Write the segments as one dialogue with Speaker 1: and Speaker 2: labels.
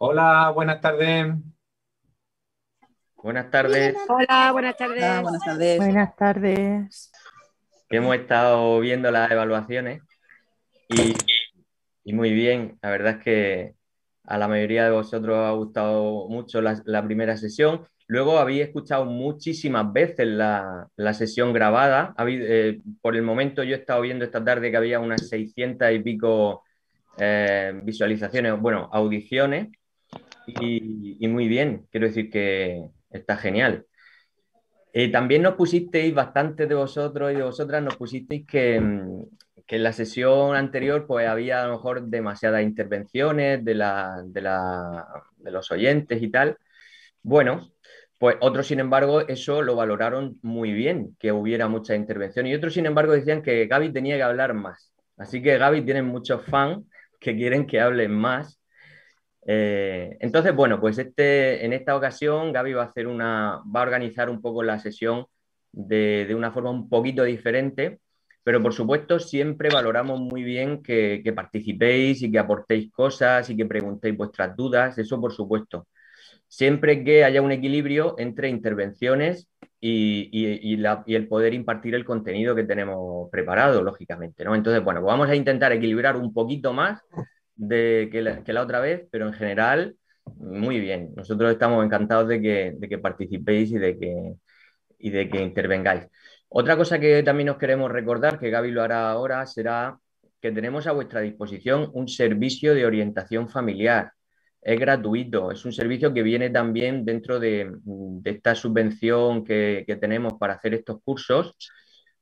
Speaker 1: Hola, buenas tardes.
Speaker 2: Buenas tardes,
Speaker 3: Hola, buenas
Speaker 4: Hola,
Speaker 3: tardes.
Speaker 4: buenas tardes.
Speaker 5: Buenas tardes.
Speaker 2: que hemos estado viendo las evaluaciones y, y muy bien. La verdad es que a la mayoría de vosotros os ha gustado mucho la primera sesión. Luego habéis escuchado muchísimas veces la sesión grabada. Por el momento yo he estado viendo esta tarde que había unas 600 y pico visualizaciones, bueno, audiciones y muy bien. Quiero decir que está genial. También nos pusisteis, bastantes de vosotros y de vosotras, nos pusisteis que en la sesión anterior pues había a lo mejor demasiadas intervenciones de los oyentes y tal. Bueno, pues otros, sin embargo, eso lo valoraron muy bien, que hubiera mucha intervención. Y otros, sin embargo, decían que Gaby tenía que hablar más. Así que Gaby tiene muchos fans que quieren que hable más. Entonces, bueno, pues en esta ocasión Gaby va a organizar un poco la sesión de una forma un poquito diferente, pero por supuesto siempre valoramos muy bien que participéis y que aportéis cosas y que preguntéis vuestras dudas, eso por supuesto. Siempre que haya un equilibrio entre intervenciones y el poder impartir el contenido que tenemos preparado, lógicamente, ¿no? Entonces, bueno, pues vamos a intentar equilibrar un poquito más que la otra vez, pero en general, muy bien. Nosotros estamos encantados de que participéis y de que intervengáis. Otra cosa que también os queremos recordar, que Gaby lo hará ahora, será que tenemos a vuestra disposición un servicio de orientación familiar. Es gratuito, es un servicio que viene también dentro de esta subvención que tenemos para hacer estos cursos.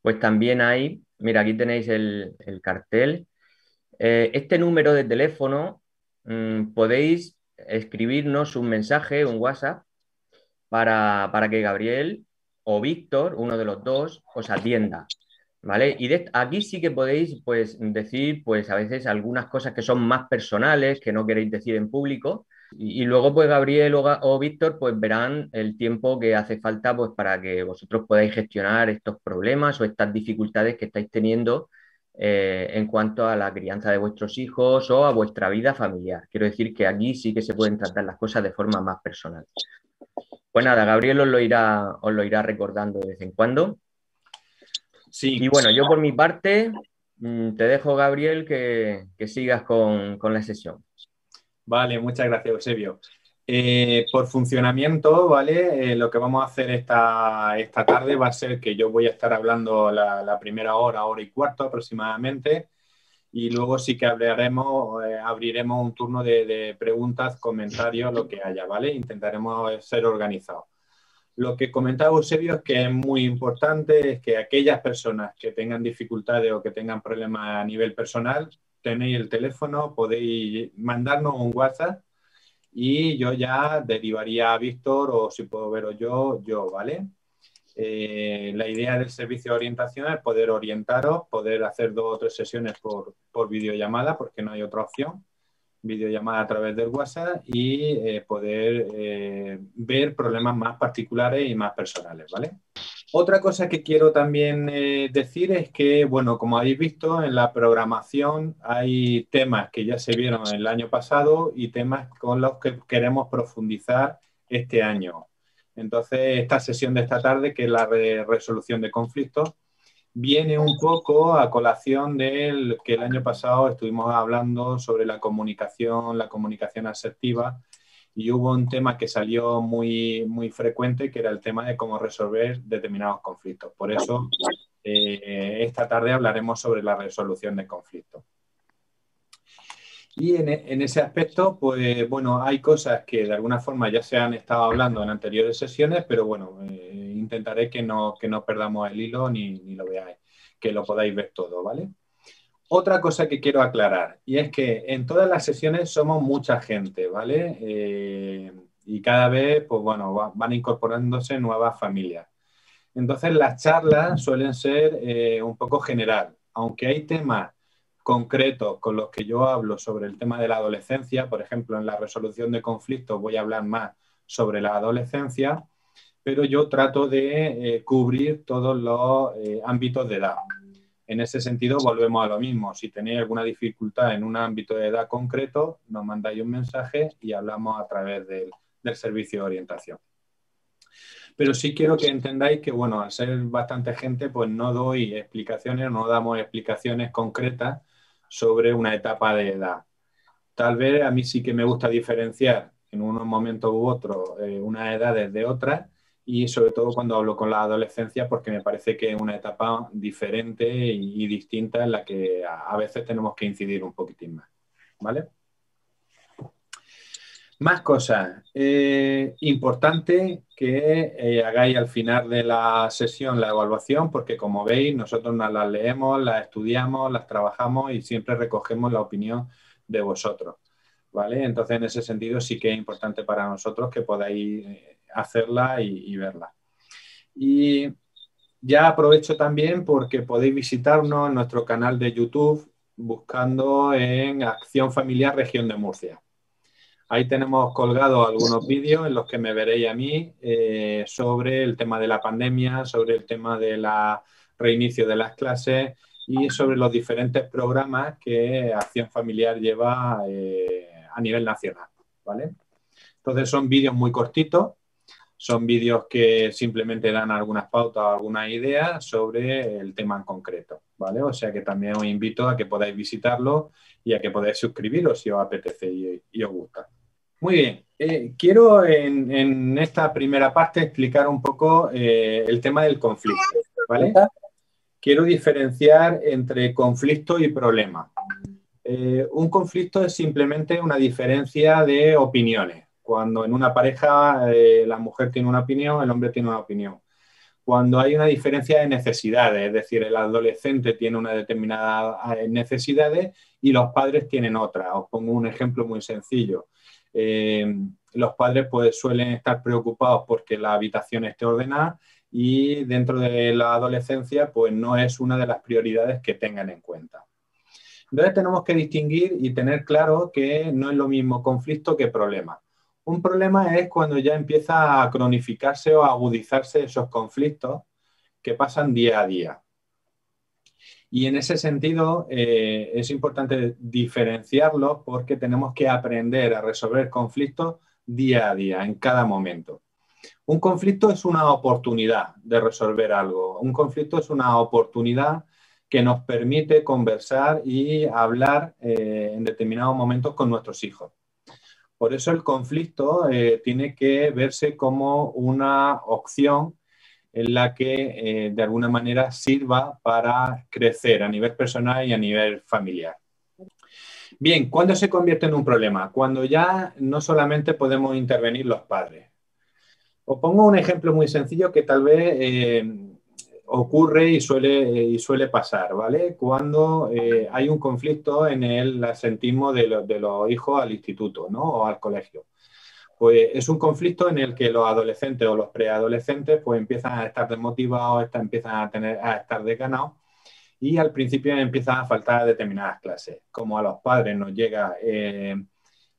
Speaker 2: Pues también hay, mira, aquí tenéis el cartel. Este número de teléfono, podéis escribirnos un mensaje, un WhatsApp, para que Gabriel o Víctor, uno de los dos, os atienda. ¿Vale? Y aquí sí que podéis pues, decir pues, a veces algunas cosas que son más personales, que no queréis decir en público. Y luego, pues Gabriel o Víctor, pues verán el tiempo que hace falta pues, para que vosotros podáis gestionar estos problemas o estas dificultades que estáis teniendo en cuanto a la crianza de vuestros hijos o a vuestra vida familiar. Quiero decir que aquí sí que se pueden tratar las cosas de forma más personal. Pues nada, Gabriel os lo irá recordando de vez en cuando.
Speaker 1: Sí,
Speaker 2: Y bueno, yo por mi parte te dejo, Gabriel, que sigas con la sesión.
Speaker 1: vale, muchas gracias, Eusebio. Por funcionamiento, ¿vale? Lo que vamos a hacer esta tarde va a ser que yo voy a estar hablando la primera hora, hora y cuarto aproximadamente, y luego sí que abriremos un turno de preguntas, comentarios, lo que haya, ¿vale? Intentaremos ser organizados. Lo que comentaba Eusebio es que es muy importante es que aquellas personas que tengan dificultades o que tengan problemas a nivel personal, tenéis el teléfono, podéis mandarnos un WhatsApp y yo ya derivaría a Víctor o si puedo veros yo, ¿vale? La idea del servicio de orientación es poder orientaros, poder hacer 2 o 3 sesiones por videollamada, porque no hay otra opción, videollamada a través del WhatsApp y poder ver problemas más particulares y más personales, ¿vale? Otra cosa que quiero también decir es que, bueno, como habéis visto en la programación hay temas que ya se vieron el año pasado y temas con los que queremos profundizar este año. Entonces, esta sesión de esta tarde, que es la resolución de conflictos, viene un poco a colación del que el año pasado estuvimos hablando sobre la comunicación asertiva, y hubo un tema que salió muy, muy frecuente, que era el tema de cómo resolver determinados conflictos. Por eso, esta tarde hablaremos sobre la resolución de conflictos. Y en ese aspecto, pues bueno, hay cosas que de alguna forma ya se han estado hablando en anteriores sesiones, pero bueno, intentaré que no perdamos el hilo ni lo veáis, que lo podáis ver todo, ¿vale? Otra cosa que quiero aclarar, y es que en todas las sesiones somos mucha gente, ¿vale? Y cada vez, pues bueno, van incorporándose nuevas familias. Entonces, las charlas suelen ser un poco general, aunque hay temas concretos con los que yo hablo sobre el tema de la adolescencia. Por ejemplo, en la resolución de conflictos voy a hablar más sobre la adolescencia, pero yo trato de cubrir todos los ámbitos de edad. En ese sentido, volvemos a lo mismo. Si tenéis alguna dificultad en un ámbito de edad concreto, nos mandáis un mensaje y hablamos a través del servicio de orientación. Pero sí quiero que entendáis que, bueno, al ser bastante gente, pues no doy explicaciones, no damos explicaciones concretas sobre una etapa de edad. Tal vez a mí sí que me gusta diferenciar en unos momentos u otros unas edades de otras, y sobre todo cuando hablo con la adolescencia, porque me parece que es una etapa diferente y distinta en la que a veces tenemos que incidir un poquitín más, ¿vale? Más cosas. Importante que hagáis al final de la sesión la evaluación, porque como veis, nosotros nos las leemos, las estudiamos, las trabajamos y siempre recogemos la opinión de vosotros, ¿vale? Entonces, en ese sentido, sí que es importante para nosotros que podáis hacerla y verla. Y ya aprovecho también porque podéis visitarnos en nuestro canal de YouTube buscando en Acción Familiar Región de Murcia. Ahí tenemos colgados algunos vídeos en los que me veréis a mí sobre el tema de la pandemia, sobre el tema del reinicio de las clases y sobre los diferentes programas que Acción Familiar lleva a nivel nacional, ¿vale? Entonces son vídeos muy cortitos, son vídeos que simplemente dan algunas pautas o algunas ideas sobre el tema en concreto, ¿vale? O sea que también os invito a que podáis visitarlo y a que podáis suscribiros si os apetece y os gusta. Muy bien, quiero en esta primera parte explicar un poco el tema del conflicto, ¿vale? Quiero diferenciar entre conflicto y problema. Un conflicto es simplemente una diferencia de opiniones. Cuando en una pareja la mujer tiene una opinión, el hombre tiene una opinión. Cuando hay una diferencia de necesidades, es decir, el adolescente tiene una determinada necesidades y los padres tienen otra. Os pongo un ejemplo muy sencillo. Los padres pues suelen estar preocupados porque la habitación esté ordenada y dentro de la adolescencia pues no es una de las prioridades que tengan en cuenta. Entonces tenemos que distinguir y tener claro que no es lo mismo conflicto que problema. Un problema es cuando ya empieza a cronificarse o a agudizarse esos conflictos que pasan día a día. Y en ese sentido es importante diferenciarlos porque tenemos que aprender a resolver conflictos día a día, en cada momento. Un conflicto es una oportunidad de resolver algo. Un conflicto es una oportunidad que nos permite conversar y hablar en determinados momentos con nuestros hijos. Por eso el conflicto tiene que verse como una opción en la que de alguna manera sirva para crecer a nivel personal y a nivel familiar. Bien, ¿cuándo se convierte en un problema? Cuando ya no solamente podemos intervenir los padres. Os pongo un ejemplo muy sencillo que tal vez ocurre y suele pasar, ¿vale? Cuando hay un conflicto en el asentismo de los hijos al instituto, ¿no? O al colegio. Pues es un conflicto en el que los adolescentes o los preadolescentes pues empiezan a estar desmotivados, empiezan a estar desganados y al principio empiezan a faltar determinadas clases. Como a los padres nos llega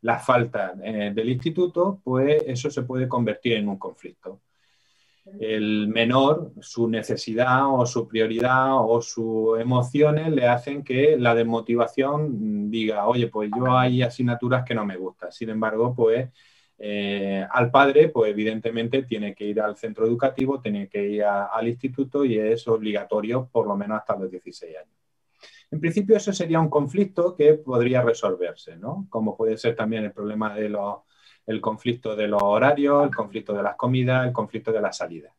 Speaker 1: la falta del instituto, pues eso se puede convertir en un conflicto. El menor, su necesidad o su prioridad o sus emociones le hacen que la desmotivación diga, oye, pues yo hay asignaturas que no me gustan. Sin embargo, pues al padre, pues evidentemente tiene que ir al centro educativo, tiene que ir al instituto y es obligatorio por lo menos hasta los 16 años. En principio eso sería un conflicto que podría resolverse, ¿no? Como puede ser también el problema de el conflicto de los horarios, el conflicto de las comidas, el conflicto de las salidas.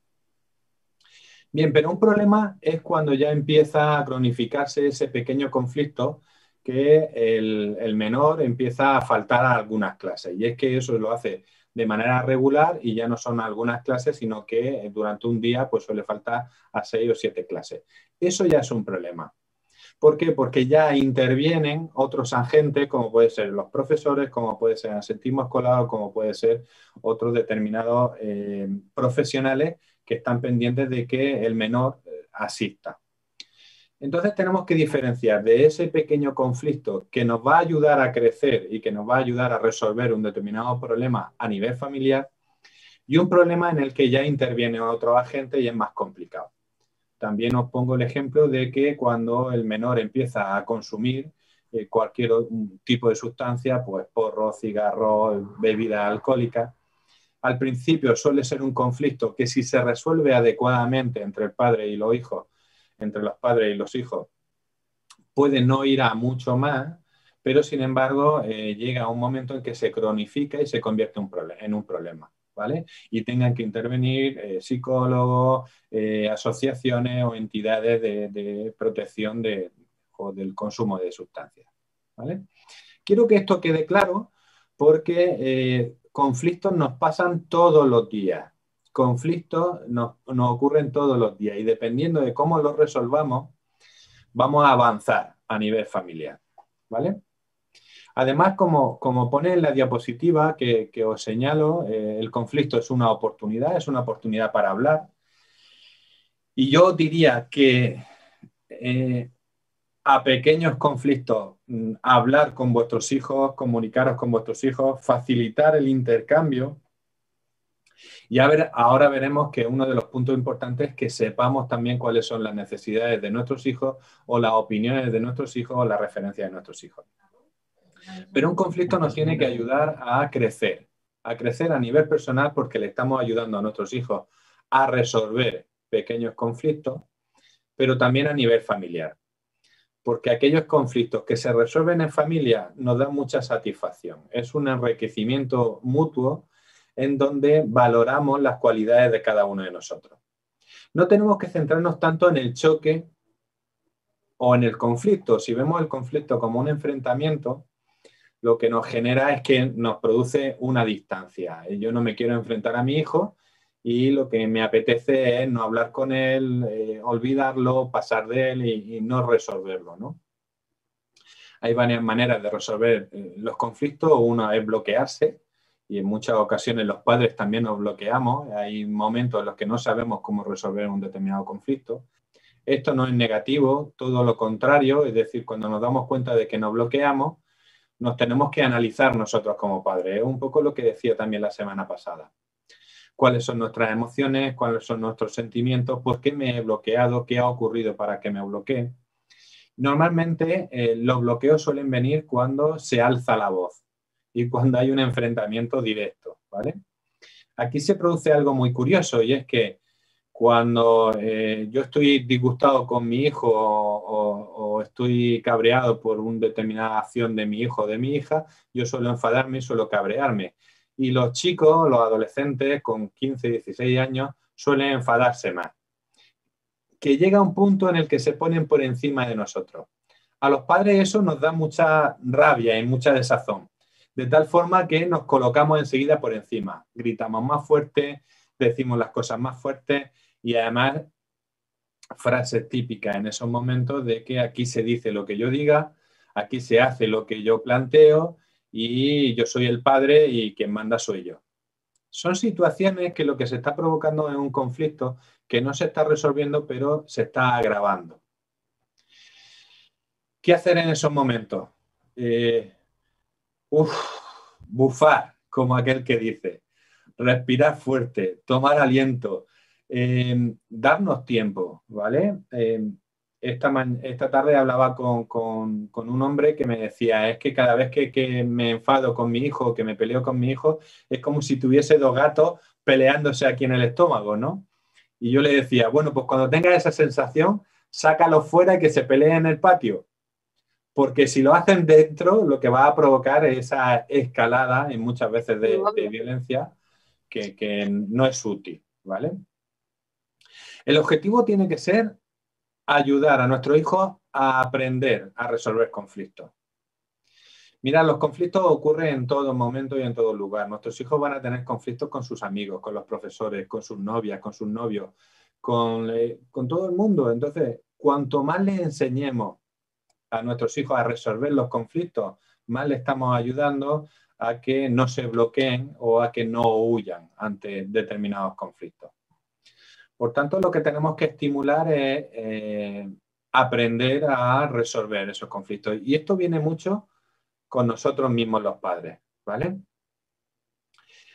Speaker 1: Bien, pero un problema es cuando ya empieza a cronificarse ese pequeño conflicto que el menor empieza a faltar a algunas clases. Y es que eso lo hace de manera regular y ya no son algunas clases, sino que durante un día pues suele faltar a 6 o 7 clases. Eso ya es un problema. ¿Por qué? Porque ya intervienen otros agentes, como pueden ser los profesores, como puede ser el asentismo escolar o como puede ser otros determinados profesionales que están pendientes de que el menor asista. Entonces tenemos que diferenciar de ese pequeño conflicto que nos va a ayudar a crecer y que nos va a ayudar a resolver un determinado problema a nivel familiar y un problema en el que ya interviene otro agente y es más complicado. también os pongo el ejemplo de que cuando el menor empieza a consumir cualquier tipo de sustancia, pues porro, cigarro, bebida alcohólica, al principio suele ser un conflicto que si se resuelve adecuadamente entre el padre y los hijos, entre los padres y los hijos, puede no ir a mucho más, pero sin embargo llega un momento en que se cronifica y se convierte en un problema, ¿vale? Y tengan que intervenir psicólogos, asociaciones o entidades de protección o del consumo de sustancias, ¿vale? Quiero que esto quede claro porque conflictos nos pasan todos los días. Conflictos nos ocurren todos los días y dependiendo de cómo los resolvamos, vamos a avanzar a nivel familiar, ¿vale? Además, como pone en la diapositiva que os señalo, el conflicto es una oportunidad para hablar. Y yo diría que a pequeños conflictos, hablar con vuestros hijos, comunicaros con vuestros hijos, facilitar el intercambio. Y ahora veremos que uno de los puntos importantes es que sepamos también cuáles son las necesidades de nuestros hijos o las opiniones de nuestros hijos o las referencias de nuestros hijos. Pero un conflicto nos tiene que ayudar a crecer a nivel personal porque le estamos ayudando a nuestros hijos a resolver pequeños conflictos, pero también a nivel familiar. Porque aquellos conflictos que se resuelven en familia nos dan mucha satisfacción. Es un enriquecimiento mutuo en donde valoramos las cualidades de cada uno de nosotros. No tenemos que centrarnos tanto en el choque o en el conflicto. Si vemos el conflicto como un enfrentamiento, lo que nos genera es que nos produce una distancia. Yo no me quiero enfrentar a mi hijo y lo que me apetece es no hablar con él, olvidarlo, pasar de él y no resolverlo, ¿no? Hay varias maneras de resolver los conflictos. Uno es bloquearse y en muchas ocasiones los padres también nos bloqueamos. Hay momentos en los que no sabemos cómo resolver un determinado conflicto. Esto no es negativo, todo lo contrario, es decir, cuando nos damos cuenta de que nos bloqueamos, nos tenemos que analizar nosotros como padres. Es un poco lo que decía también la semana pasada. ¿Cuáles son nuestras emociones? ¿Cuáles son nuestros sentimientos? ¿Por qué me he bloqueado? ¿Qué ha ocurrido para que me bloquee? Normalmente los bloqueos suelen venir cuando se alza la voz y cuando hay un enfrentamiento directo, ¿vale? Aquí se produce algo muy curioso y es que cuando yo estoy disgustado con mi hijo o estoy cabreado por una determinada acción de mi hijo o de mi hija, yo suelo enfadarme y suelo cabrearme. Y los chicos, los adolescentes con 15, 16 años, suelen enfadarse más. Que llega un punto en el que se ponen por encima de nosotros. A los padres eso nos da mucha rabia y mucha desazón, de tal forma que nos colocamos enseguida por encima, gritamos más fuerte, decimos las cosas más fuertes y además frases típicas en esos momentos de que aquí se dice lo que yo diga, aquí se hace lo que yo planteo y yo soy el padre y quien manda soy yo. Son situaciones que lo que se está provocando es un conflicto que no se está resolviendo, pero se está agravando. ¿Qué hacer en esos momentos? Bufar, como aquel que dice, respirar fuerte, tomar aliento, darnos tiempo, ¿vale? Esta tarde hablaba con un hombre que me decía, es que cada vez que me enfado con mi hijo, que me peleo con mi hijo, es como si tuviese dos gatos peleándose aquí en el estómago, ¿no? Y yo le decía, bueno, pues cuando tengas esa sensación, sácalos fuera y que se peleen en el patio. Porque si lo hacen dentro, lo que va a provocar es esa escalada y muchas veces de violencia que no es útil, ¿vale? El objetivo tiene que ser ayudar a nuestros hijos a aprender a resolver conflictos. Mira, los conflictos ocurren en todo momento y en todo lugar. Nuestros hijos van a tener conflictos con sus amigos, con los profesores, con sus novias, con sus novios, con todo el mundo. Entonces, cuanto más les enseñemos a nuestros hijos a resolver los conflictos, más le estamos ayudando a que no se bloqueen o a que no huyan ante determinados conflictos. Por tanto, lo que tenemos que estimular es aprender a resolver esos conflictos. Y esto viene mucho con nosotros mismos los padres, ¿vale?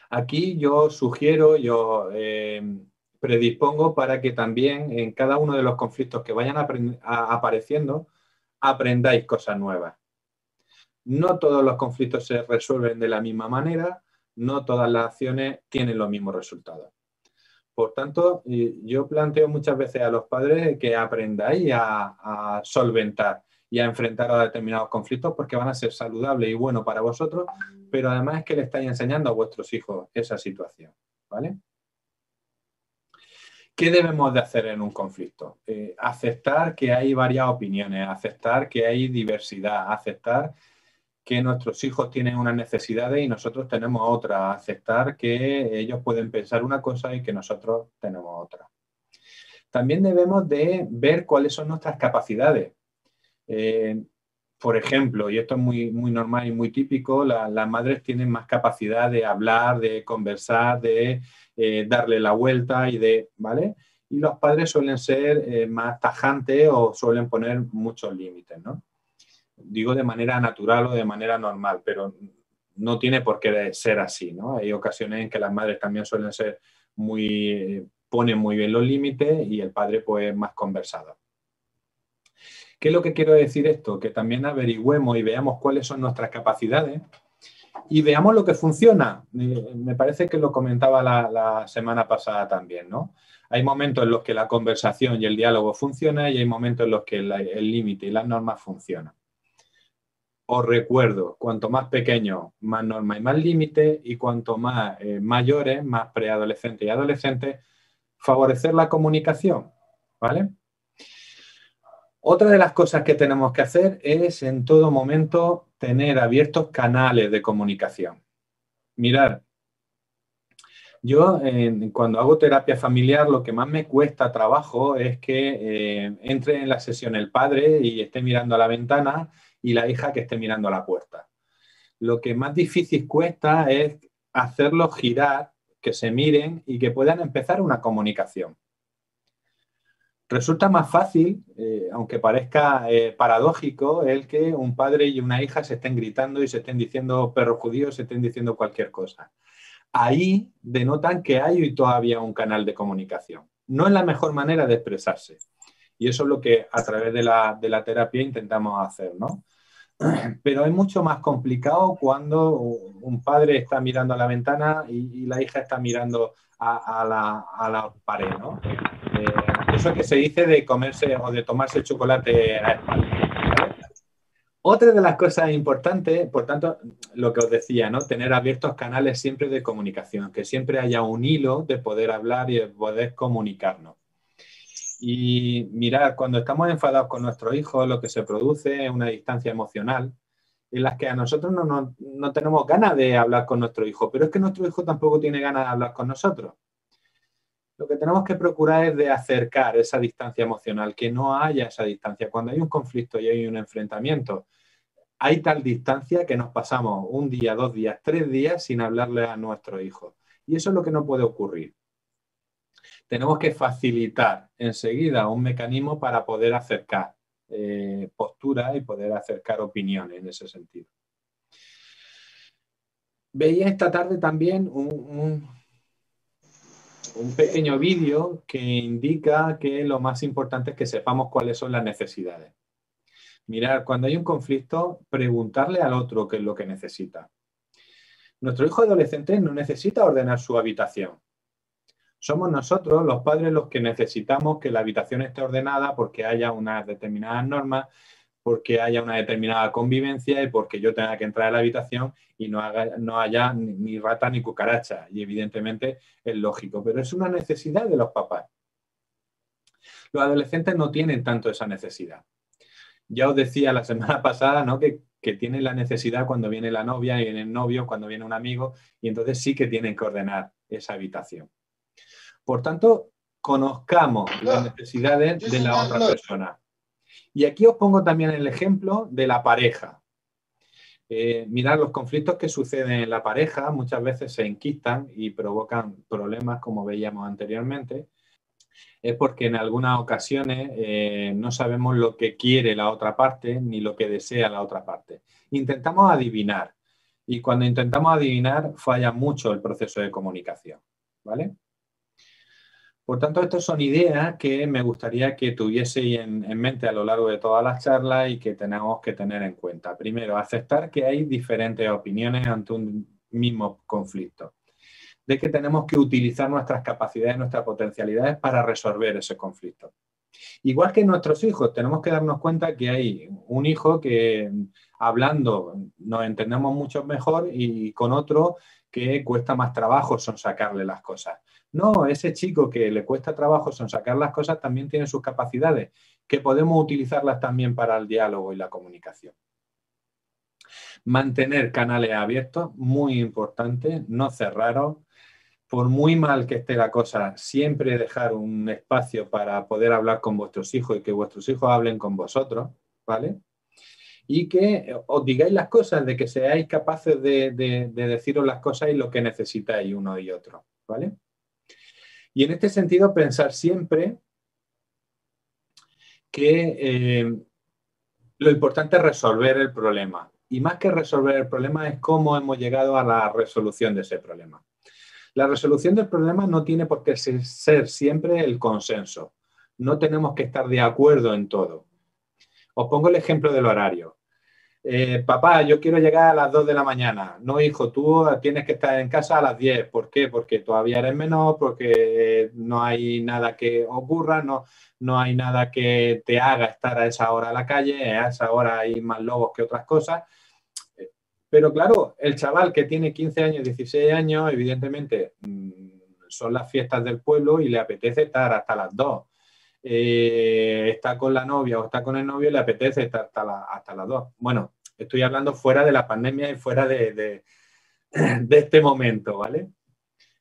Speaker 1: Aquí yo sugiero, predispongo para que también en cada uno de los conflictos que vayan apareciendo aprendáis cosas nuevas. No todos los conflictos se resuelven de la misma manera, no todas las acciones tienen los mismos resultados. Por tanto, yo planteo muchas veces a los padres que aprendáis a solventar y a enfrentar a determinados conflictos porque van a ser saludables y buenos para vosotros, pero además es que le estáis enseñando a vuestros hijos esa situación, ¿vale? ¿Qué debemos de hacer en un conflicto? Aceptar que hay varias opiniones, aceptar que hay diversidad, aceptar que nuestros hijos tienen unas necesidades y nosotros tenemos otras, aceptar que ellos pueden pensar una cosa y que nosotros tenemos otra. También debemos de ver cuáles son nuestras capacidades. Por ejemplo, y esto es muy normal y muy típico, las madres tienen más capacidad de hablar, de conversar, de darle la vuelta ¿vale? Y los padres suelen ser más tajantes o suelen poner muchos límites, ¿no? Digo de manera natural o de manera normal, pero no tiene por qué ser así, ¿no? Hay ocasiones en que las madres también suelen ser ponen muy bien los límites y el padre pues más conversado. ¿Qué es lo que quiero decir esto? Que también averigüemos y veamos cuáles son nuestras capacidades y veamos lo que funciona. Me parece que lo comentaba la semana pasada también, ¿no? Hay momentos en los que la conversación y el diálogo funciona y hay momentos en los que el límite y las normas funcionan. Os recuerdo, cuanto más pequeño, más norma y más límite, y cuanto más mayores, más preadolescentes y adolescentes, favorecer la comunicación, ¿vale? Otra de las cosas que tenemos que hacer es en todo momento tener abiertos canales de comunicación. Mirad, yo cuando hago terapia familiar lo que más me cuesta trabajo es que entre en la sesión el padre y esté mirando a la ventana y la hija que esté mirando a la puerta. Lo que más difícil cuesta es hacerlos girar, que se miren y que puedan empezar una comunicación. Resulta más fácil, aunque parezca paradójico, el que un padre y una hija se estén gritando y se estén diciendo perros judíos, se estén diciendo cualquier cosa. Ahí denotan que hay todavía un canal de comunicación. No es la mejor manera de expresarse. Y eso es lo que a través de la terapia intentamos hacer, ¿no? Pero es mucho más complicado cuando un padre está mirando a la ventana y la hija está mirando a la pared, ¿no? Eso que se dice de comerse o de tomarse el chocolate a espaldas, ¿vale? Otra de las cosas importantes, por tanto, lo que os decía, ¿no? Tener abiertos canales siempre de comunicación, que siempre haya un hilo de poder hablar y de poder comunicarnos. Y mirad, cuando estamos enfadados con nuestros hijos, lo que se produce es una distancia emocional en la que a nosotros no tenemos ganas de hablar con nuestro hijo, pero es que nuestro hijo tampoco tiene ganas de hablar con nosotros. Lo que tenemos que procurar es de acercar esa distancia emocional, que no haya esa distancia. Cuando hay un conflicto y hay un enfrentamiento, hay tal distancia que nos pasamos un día, 2 días, 3 días sin hablarle a nuestro hijo. Y eso es lo que no puede ocurrir. Tenemos que facilitar enseguida un mecanismo para poder acercar posturas y poder acercar opiniones en ese sentido. Veía esta tarde también un pequeño vídeo que indica que lo más importante es que sepamos cuáles son las necesidades. Mirar, cuando hay un conflicto, preguntarle al otro qué es lo que necesita. Nuestro hijo adolescente no necesita ordenar su habitación. Somos nosotros, los padres, los que necesitamos que la habitación esté ordenada porque haya unas determinadas normas, porque haya una determinada convivencia y porque yo tenga que entrar a la habitación y no haya ni rata ni cucaracha. Y evidentemente es lógico, pero es una necesidad de los papás. Los adolescentes no tienen tanto esa necesidad. Ya os decía la semana pasada, ¿no? que tienen la necesidad cuando viene la novia y viene el novio, cuando viene un amigo, y entonces sí que tienen que ordenar esa habitación. Por tanto, conozcamos las necesidades de la otra persona. Y aquí os pongo también el ejemplo de la pareja. Mirad, los conflictos que suceden en la pareja muchas veces se enquistan y provocan problemas, como veíamos anteriormente. Es porque en algunas ocasiones no sabemos lo que quiere la otra parte ni lo que desea la otra parte. Intentamos adivinar y cuando intentamos adivinar falla mucho el proceso de comunicación, ¿vale? Por tanto, estas son ideas que me gustaría que tuvieseis en mente a lo largo de todas las charlas y que tenemos que tener en cuenta. Primero, aceptar que hay diferentes opiniones ante un mismo conflicto, de que tenemos que utilizar nuestras capacidades, nuestras potencialidades para resolver ese conflicto. Igual que nuestros hijos, tenemos que darnos cuenta que hay un hijo que hablando nos entendemos mucho mejor y con otro que cuesta más trabajo sonsacarle las cosas. No, ese chico que le cuesta trabajo sonsacar las cosas también tiene sus capacidades, que podemos utilizarlas también para el diálogo y la comunicación. Mantener canales abiertos, muy importante, no cerraros. Por muy mal que esté la cosa, siempre dejar un espacio para poder hablar con vuestros hijos y que vuestros hijos hablen con vosotros, ¿vale? Y que os digáis las cosas, de que seáis capaces de deciros las cosas y lo que necesitáis uno y otro, ¿vale? Y en este sentido, pensar siempre que lo importante es resolver el problema. Y más que resolver el problema es cómo hemos llegado a la resolución de ese problema. La resolución del problema no tiene por qué ser siempre el consenso. No tenemos que estar de acuerdo en todo. Os pongo el ejemplo del horario. Papá, yo quiero llegar a las 2 de la mañana. No, hijo, tú tienes que estar en casa a las 10. ¿Por qué? Porque todavía eres menor, porque no hay nada que ocurra, no hay nada que te haga estar a esa hora en la calle, a esa hora hay más lobos que otras cosas. Pero claro, el chaval que tiene 15 años, 16 años, evidentemente son las fiestas del pueblo y le apetece estar hasta las 2. Está con la novia o está con el novio y le apetece estar hasta las 2. Bueno, estoy hablando fuera de la pandemia y fuera de este momento, ¿vale?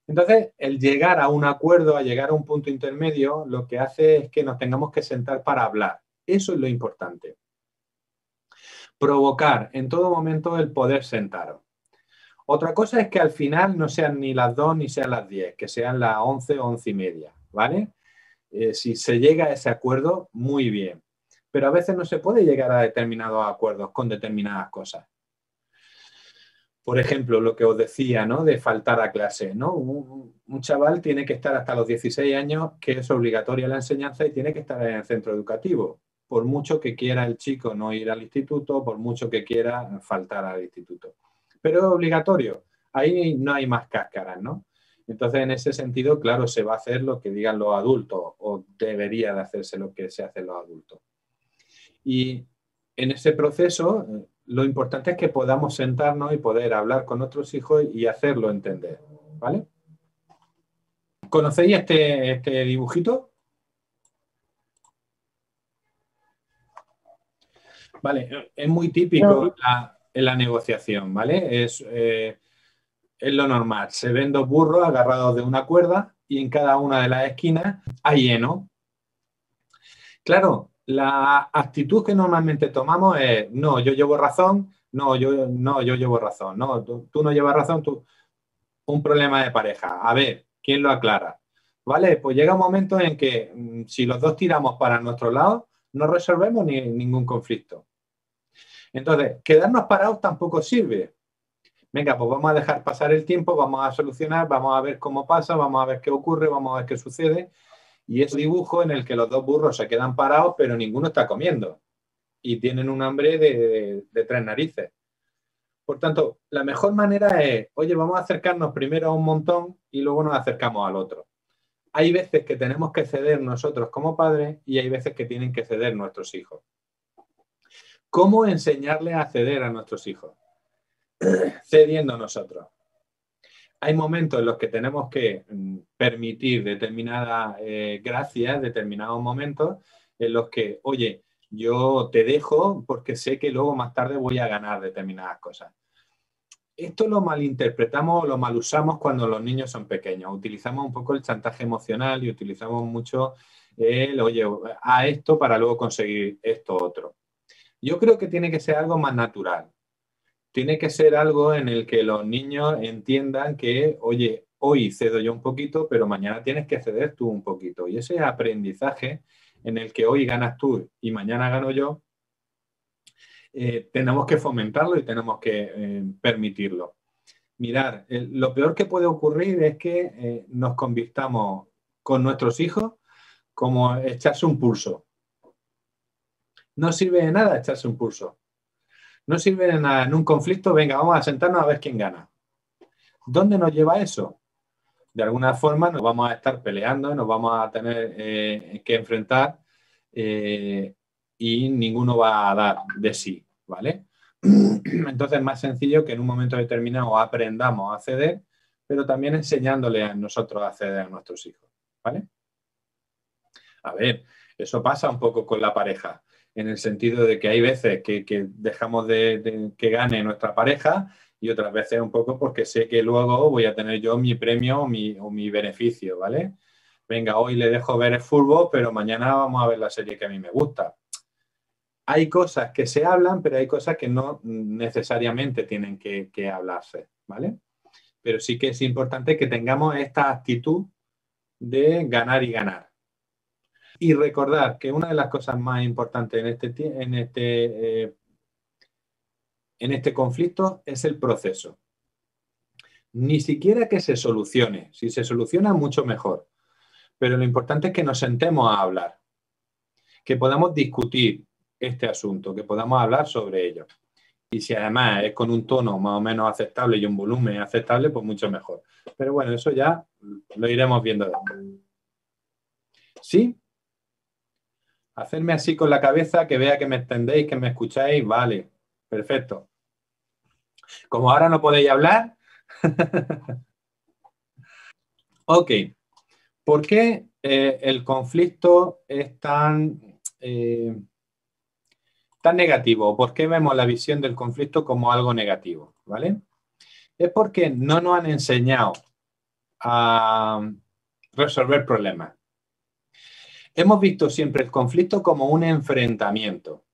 Speaker 1: Entonces, el llegar a un acuerdo, a llegar a un punto intermedio, lo que hace es que nos tengamos que sentar para hablar. Eso es lo importante. Provocar en todo momento el poder sentaros. Otra cosa es que al final no sean ni las 2 ni sean las 10, que sean las 11 o 11 y media, ¿vale? Si se llega a ese acuerdo, muy bien. Pero a veces no se puede llegar a determinados acuerdos con determinadas cosas. Por ejemplo, lo que os decía, ¿no? De faltar a clase, ¿no? Un chaval tiene que estar hasta los 16 años, que es obligatoria la enseñanza y tiene que estar en el centro educativo. Por mucho que quiera el chico no ir al instituto, por mucho que quiera faltar al instituto. Pero es obligatorio. Ahí no hay más cáscaras, ¿no? Entonces, en ese sentido, claro, se va a hacer lo que digan los adultos o debería de hacerse lo que se hace los adultos. Y en ese proceso, lo importante es que podamos sentarnos y poder hablar con nuestros hijos y hacerlo entender, ¿vale? ¿Conocéis este dibujito? Vale, es muy típico
Speaker 3: No,
Speaker 1: en la negociación, ¿vale? Es lo normal. Se ven dos burros agarrados de una cuerda y en cada una de las esquinas hay heno. Claro, la actitud que normalmente tomamos es, no, yo llevo razón, no, yo llevo razón, no, tú no llevas razón, tú, un problema de pareja. A ver, ¿quién lo aclara? ¿Vale? Pues llega un momento en que si los dos tiramos para nuestro lado, no resolvemos ningún conflicto. Entonces, quedarnos parados tampoco sirve. Venga, pues vamos a dejar pasar el tiempo, vamos a solucionar, vamos a ver cómo pasa, vamos a ver qué ocurre, vamos a ver qué sucede. Y es un dibujo en el que los dos burros se quedan parados, pero ninguno está comiendo. Y tienen un hambre de tres narices. Por tanto, la mejor manera es, oye, vamos a acercarnos primero a un montón y luego nos acercamos al otro. Hay veces que tenemos que ceder nosotros como padres y hay veces que tienen que ceder nuestros hijos. ¿Cómo enseñarles a ceder a nuestros hijos? Cediendo nosotros. Hay momentos en los que tenemos que permitir determinadas gracias, determinados momentos en los que, oye, yo te dejo porque sé que luego más tarde voy a ganar determinadas cosas. Esto lo malinterpretamos o lo malusamos cuando los niños son pequeños. Utilizamos un poco el chantaje emocional y utilizamos mucho el, oye, a esto para luego conseguir esto otro. Yo creo que tiene que ser algo más natural. Tiene que ser algo en el que los niños entiendan que, oye, hoy cedo yo un poquito, pero mañana tienes que ceder tú un poquito. Y ese aprendizaje en el que hoy ganas tú y mañana gano yo, tenemos que fomentarlo y tenemos que permitirlo. Mirar, lo peor que puede ocurrir es que nos convirtamos con nuestros hijos como echarse un pulso. No sirve de nada echarse un pulso. No sirve de nada en un conflicto, venga, vamos a sentarnos a ver quién gana. ¿Dónde nos lleva eso? De alguna forma nos vamos a estar peleando, nos vamos a tener que enfrentar y ninguno va a dar de sí, ¿vale? Entonces es más sencillo que en un momento determinado aprendamos a ceder, pero también enseñándole a nosotros a ceder a nuestros hijos, ¿vale? A ver, eso pasa un poco con la pareja, en el sentido de que hay veces que dejamos de que gane nuestra pareja y otras veces un poco porque sé que luego voy a tener yo mi premio o mi beneficio, ¿vale? Venga, hoy le dejo ver el fútbol, pero mañana vamos a ver la serie que a mí me gusta. Hay cosas que se hablan, pero hay cosas que no necesariamente tienen que hablarse, ¿vale? Pero sí que es importante que tengamos esta actitud de ganar y ganar. Y recordar que una de las cosas más importantes en este conflicto es el proceso. Ni siquiera que se solucione. Si se soluciona, mucho mejor. Pero lo importante es que nos sentemos a hablar, que podamos discutir este asunto, que podamos hablar sobre ello. Y si además es con un tono más o menos aceptable y un volumen aceptable, pues mucho mejor. Pero bueno, eso ya lo iremos viendo después. ¿Sí? Hacerme así con la cabeza, que vea que me entendéis, que me escucháis. Vale, perfecto. Como ahora no podéis hablar. Ok. ¿Por qué el conflicto es tan negativo? ¿Por qué vemos la visión del conflicto como algo negativo? ¿Vale? Es porque no nos han enseñado a resolver problemas. Hemos visto siempre el conflicto como un enfrentamiento.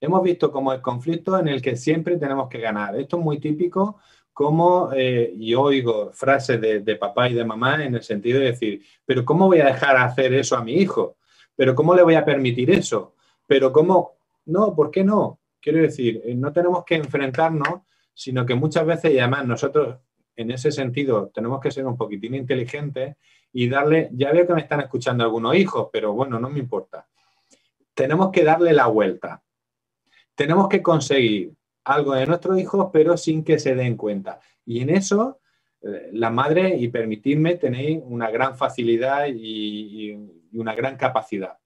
Speaker 1: Hemos visto como el conflicto en el que siempre tenemos que ganar. Esto es muy típico, como yo oigo frases de papá y de mamá en el sentido de decir, pero ¿cómo voy a dejar hacer eso a mi hijo? ¿Pero cómo le voy a permitir eso? ¿Pero cómo? No, ¿por qué no? Quiero decir, no tenemos que enfrentarnos, sino que muchas veces, y además nosotros en ese sentido tenemos que ser un poquitín inteligentes y darle, ya veo que me están escuchando algunos hijos, pero bueno, no me importa. Tenemos que darle la vuelta. Tenemos que conseguir algo de nuestros hijos, pero sin que se den cuenta. Y en eso, la madre, y permitidme, tenéis una gran facilidad y una gran capacidad.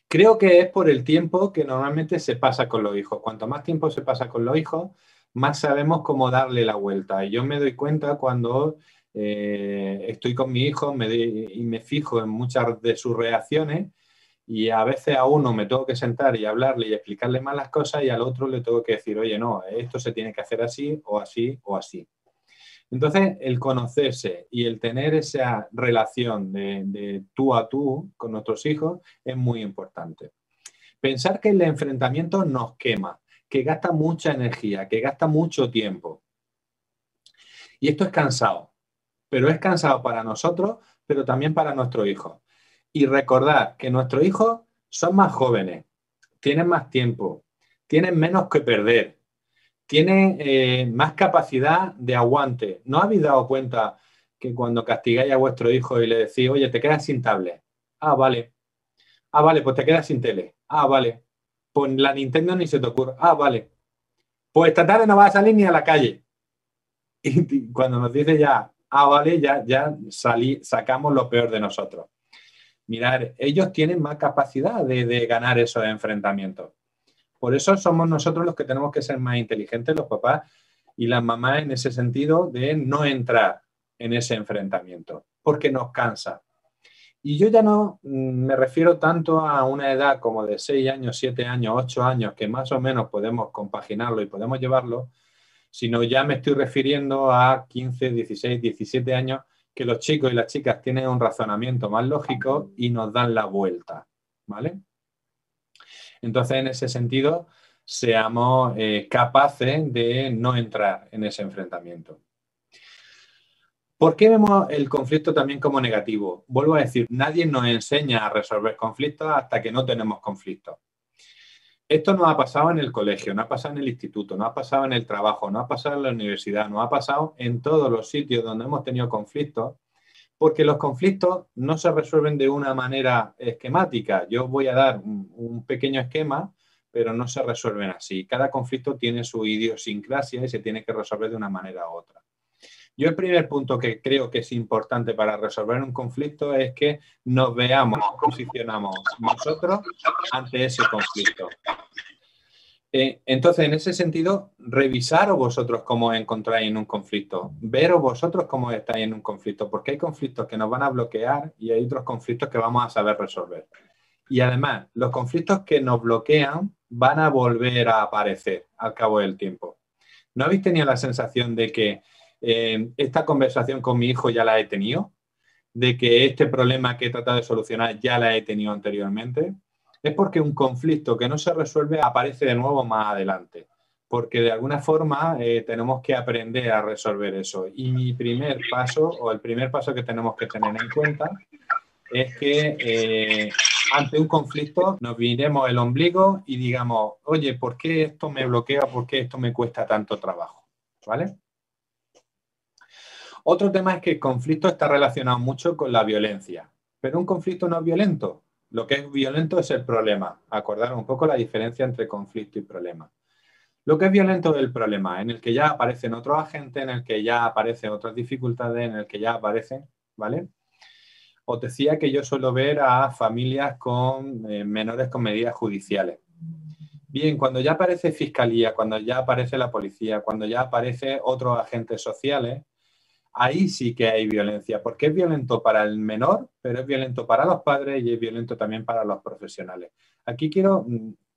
Speaker 1: Creo que es por el tiempo que normalmente se pasa con los hijos. Cuanto más tiempo se pasa con los hijos, más sabemos cómo darle la vuelta. Y yo me doy cuenta cuando estoy con mi hijo y me fijo en muchas de sus reacciones. Y a veces a uno me tengo que sentar y hablarle y explicarle más las cosas y al otro le tengo que decir, oye, no, esto se tiene que hacer así o así o así. Entonces, el conocerse y el tener esa relación de tú a tú con nuestros hijos es muy importante. Pensar que el enfrentamiento nos quema, que gasta mucha energía, que gasta mucho tiempo. Y esto es cansado, pero es cansado para nosotros, pero también para nuestros hijos. Y recordar que nuestros hijos son más jóvenes, tienen más tiempo, tienen menos que perder, tienen más capacidad de aguante. ¿No habéis dado cuenta que cuando castigáis a vuestro hijo y le decís, oye, te quedas sin tablet? Ah, vale. Ah, vale, pues te quedas sin tele. Ah, vale. Pues la Nintendo ni se te ocurre. Ah, vale. Pues esta tarde no vas a salir ni a la calle. Y cuando nos dice ya, ah, vale, ya sacamos lo peor de nosotros. Mirar, ellos tienen más capacidad de ganar esos enfrentamientos. Por eso somos nosotros los que tenemos que ser más inteligentes, los papás y las mamás, en ese sentido de no entrar en ese enfrentamiento, porque nos cansa. Y yo ya no me refiero tanto a una edad como de 6 años, 7 años, 8 años, que más o menos podemos compaginarlo y podemos llevarlo, sino ya me estoy refiriendo a 15, 16, 17 años, que los chicos y las chicas tienen un razonamiento más lógico y nos dan la vuelta, ¿vale? Entonces, en ese sentido, seamos capaces de no entrar en ese enfrentamiento. ¿Por qué vemos el conflicto también como negativo? Vuelvo a decir, nadie nos enseña a resolver conflictos hasta que no tenemos conflictos. Esto nos ha pasado en el colegio, no ha pasado en el instituto, no ha pasado en el trabajo, no ha pasado en la universidad, no ha pasado en todos los sitios donde hemos tenido conflictos, Porque los conflictos no se resuelven de una manera esquemática. Yo voy a dar un pequeño esquema, pero no se resuelven así. Cada conflicto tiene su idiosincrasia y se tiene que resolver de una manera u otra. Yo el primer punto que creo que es importante para resolver un conflicto es que nos veamos, posicionamos nosotros ante ese conflicto. Entonces, en ese sentido, revisaros vosotros cómo encontráis en un conflicto, veros vosotros cómo estáis en un conflicto, porque hay conflictos que nos van a bloquear y hay otros conflictos que vamos a saber resolver. Y además, los conflictos que nos bloquean van a volver a aparecer al cabo del tiempo. ¿No habéis tenido la sensación de que esta conversación con mi hijo ya la he tenido? ¿De que este problema que he tratado de solucionar ya la he tenido anteriormente? Es porque un conflicto que no se resuelve aparece de nuevo más adelante, porque de alguna forma tenemos que aprender a resolver eso. Y mi primer paso, o el primer paso que tenemos que tener en cuenta, es que ante un conflicto nos miremos el ombligo y digamos, oye, ¿por qué esto me bloquea? ¿Por qué esto me cuesta tanto trabajo? ¿Vale? Otro tema es que el conflicto está relacionado mucho con la violencia, pero un conflicto no es violento. Lo que es violento es el problema. Acordaros un poco la diferencia entre conflicto y problema. Lo que es violento es el problema, en el que ya aparecen otros agentes, en el que ya aparecen otras dificultades, en el que ya aparecen, ¿vale? Os decía que yo suelo ver a familias con menores con medidas judiciales. Bien, cuando ya aparece fiscalía, cuando ya aparece la policía, cuando ya aparecen otros agentes sociales, ahí sí que hay violencia, porque es violento para el menor, pero es violento para los padres y es violento también para los profesionales. Aquí quiero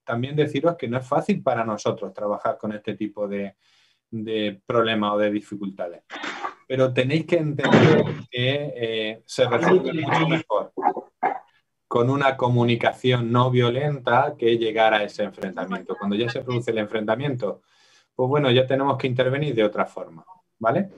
Speaker 1: también deciros que no es fácil para nosotros trabajar con este tipo de problemas o de dificultades, pero tenéis que entender que se resuelve mucho mejor con una comunicación no violenta que llegar a ese enfrentamiento. Cuando ya se produce el enfrentamiento, pues bueno, ya tenemos que intervenir de otra forma, ¿vale?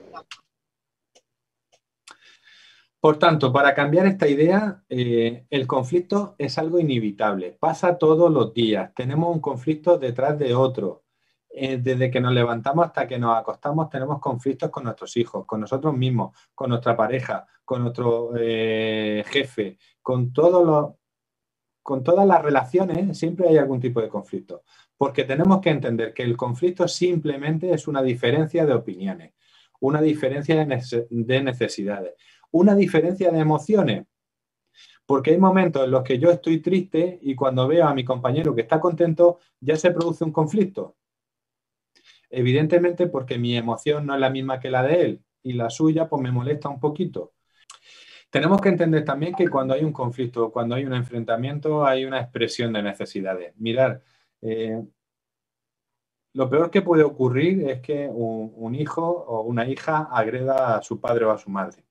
Speaker 1: Por tanto, para cambiar esta idea, el conflicto es algo inevitable, pasa todos los días, tenemos un conflicto detrás de otro. Desde que nos levantamos hasta que nos acostamos tenemos conflictos con nuestros hijos, con nosotros mismos, con nuestra pareja, con nuestro jefe, con todas las relaciones siempre hay algún tipo de conflicto, porque tenemos que entender que el conflicto simplemente es una diferencia de opiniones, una diferencia de necesidades, una diferencia de emociones, porque hay momentos en los que yo estoy triste y cuando veo a mi compañero que está contento ya se produce un conflicto. Evidentemente porque mi emoción no es la misma que la de él y la suya pues me molesta un poquito. Tenemos que entender también que cuando hay un conflicto, cuando hay un enfrentamiento, hay una expresión de necesidades. Mirar, lo peor que puede ocurrir es que un hijo o una hija agreda a su padre o a su madre.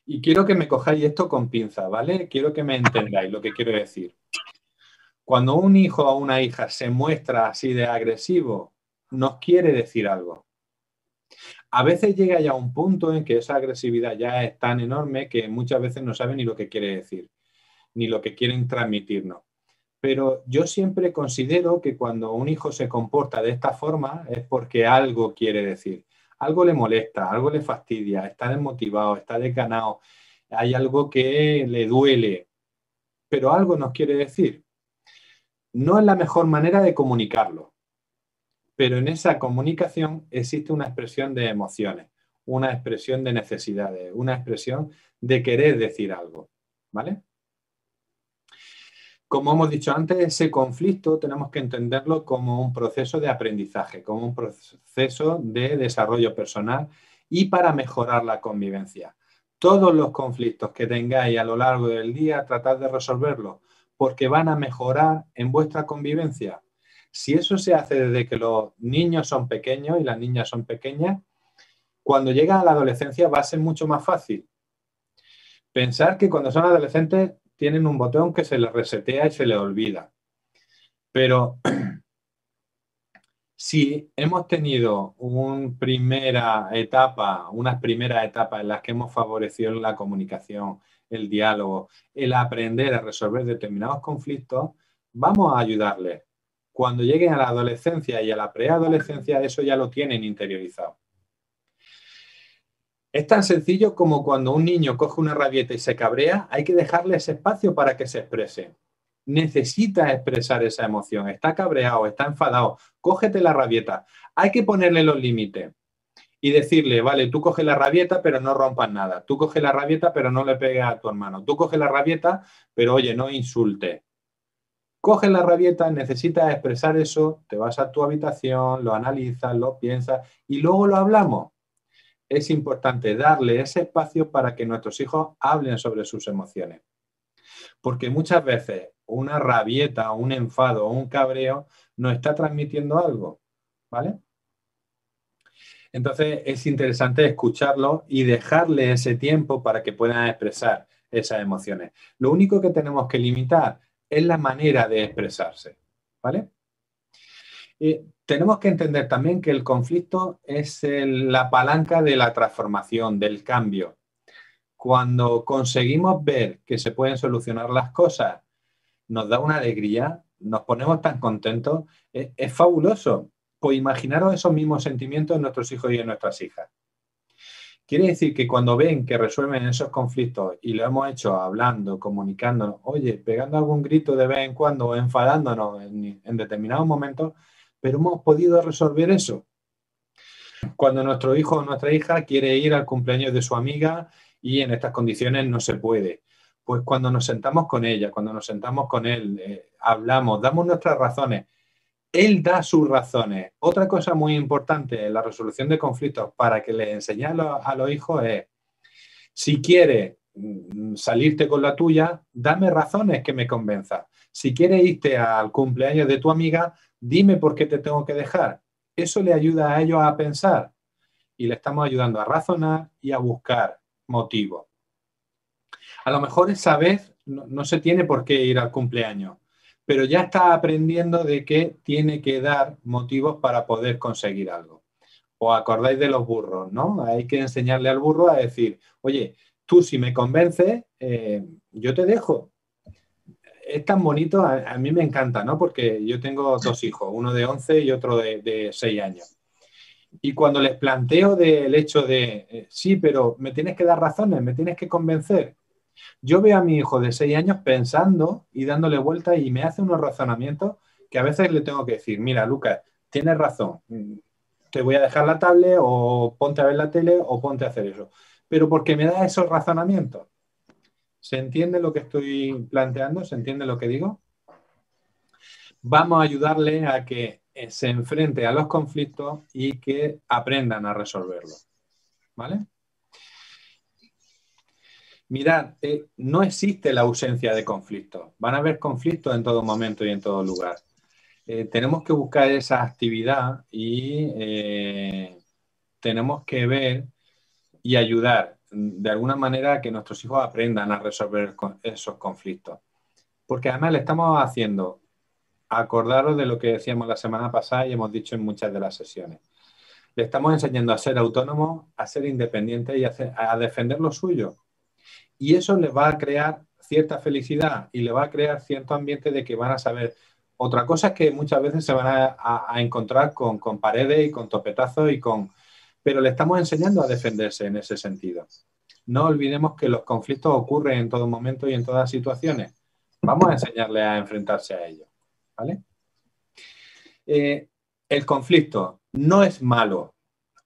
Speaker 1: Y quiero que me cojáis esto con pinza, ¿vale? Quiero que me entendáis lo que quiero decir. Cuando un hijo o una hija se muestra así de agresivo, nos quiere decir algo. A veces llega ya un punto en que esa agresividad ya es tan enorme que muchas veces no sabe ni lo que quiere decir, ni lo que quieren transmitirnos. Pero yo siempre considero que cuando un hijo se comporta de esta forma es porque algo quiere decir. Algo le molesta, algo le fastidia, está desmotivado, está desganado, hay algo que le duele, pero algo nos quiere decir. No es la mejor manera de comunicarlo, pero en esa comunicación existe una expresión de emociones, una expresión de necesidades, una expresión de querer decir algo, ¿vale? Como hemos dicho antes, ese conflicto tenemos que entenderlo como un proceso de aprendizaje, como un proceso de desarrollo personal y para mejorar la convivencia. Todos los conflictos que tengáis a lo largo del día, tratad de resolverlos, porque van a mejorar en vuestra convivencia. Si eso se hace desde que los niños son pequeños y las niñas son pequeñas, cuando llegan a la adolescencia va a ser mucho más fácil. Pensar que cuando son adolescentes tienen un botón que se les resetea y se les olvida. Pero si hemos tenido unas primeras etapas en las que hemos favorecido la comunicación, el diálogo, el aprender a resolver determinados conflictos, vamos a ayudarles. Cuando lleguen a la adolescencia y a la preadolescencia, eso ya lo tienen interiorizado. Es tan sencillo como cuando un niño coge una rabieta y se cabrea, hay que dejarle ese espacio para que se exprese. Necesita expresar esa emoción. Está cabreado, está enfadado. Cógete la rabieta. Hay que ponerle los límites y decirle, vale, tú coge la rabieta, pero no rompas nada. Tú coge la rabieta, pero no le pegues a tu hermano. Tú coge la rabieta, pero oye, no insulte. Coge la rabieta, necesitas expresar eso, te vas a tu habitación, lo analizas, lo piensas y luego lo hablamos. Es importante darle ese espacio para que nuestros hijos hablen sobre sus emociones. Porque muchas veces una rabieta, un enfado o un cabreo nos está transmitiendo algo, ¿vale? Entonces es interesante escucharlo y dejarle ese tiempo para que puedan expresar esas emociones. Lo único que tenemos que limitar es la manera de expresarse, ¿vale? Tenemos que entender también que el conflicto es la palanca de la transformación, del cambio. Cuando conseguimos ver que se pueden solucionar las cosas, nos da una alegría, nos ponemos tan contentos, es fabuloso. Pues imaginaros esos mismos sentimientos en nuestros hijos y en nuestras hijas. Quiere decir que cuando ven que resuelven esos conflictos y lo hemos hecho hablando, comunicándonos, oye, pegando algún grito de vez en cuando o enfadándonos en determinados momentos, pero hemos podido resolver eso. Cuando nuestro hijo o nuestra hija quiere ir al cumpleaños de su amiga y en estas condiciones no se puede. Pues cuando nos sentamos con ella, cuando nos sentamos con él, hablamos, damos nuestras razones, él da sus razones. Otra cosa muy importante en la resolución de conflictos para que les enseñe a los hijos es, si quieres salirte con la tuya, dame razones que me convenzan. Si quieres irte al cumpleaños de tu amiga, dime por qué te tengo que dejar. Eso le ayuda a ellos a pensar y le estamos ayudando a razonar y a buscar motivos. A lo mejor esa vez no se tiene por qué ir al cumpleaños, pero ya está aprendiendo de que tiene que dar motivos para poder conseguir algo. ¿Os acordáis de los burros, no? Hay que enseñarle al burro a decir, oye, tú si me convences, yo te dejo. Es tan bonito, a mí me encanta, ¿no? Porque yo tengo dos hijos, uno de 11 y otro de 6 años. Y cuando les planteo del hecho de, sí, pero me tienes que dar razones, me tienes que convencer. Yo veo a mi hijo de 6 años pensando y dándole vueltas y me hace unos razonamientos que a veces le tengo que decir, mira, Lucas, tienes razón, te voy a dejar la tablet o ponte a ver la tele o ponte a hacer eso. Pero porque me da esos razonamientos. ¿Se entiende lo que estoy planteando? ¿Se entiende lo que digo? Vamos a ayudarle a que se enfrente a los conflictos y que aprendan a resolverlos. ¿Vale? Mirad, no existe la ausencia de conflictos. Van a haber conflictos en todo momento y en todo lugar. Tenemos que buscar esa actividad y tenemos que ver y ayudar de alguna manera a que nuestros hijos aprendan a resolver esos conflictos. Porque además le estamos haciendo, acordaros de lo que decíamos la semana pasada y hemos dicho en muchas de las sesiones. Le estamos enseñando a ser autónomos, a ser independientes y a defender lo suyo. Y eso les va a crear cierta felicidad y le va a crear cierto ambiente de que van a saber. Otra cosa es que muchas veces se van a encontrar con paredes y con topetazos pero le estamos enseñando a defenderse en ese sentido. No olvidemos que los conflictos ocurren en todo momento y en todas situaciones. Vamos a enseñarle a enfrentarse a ellos. ¿Vale? El conflicto no es malo.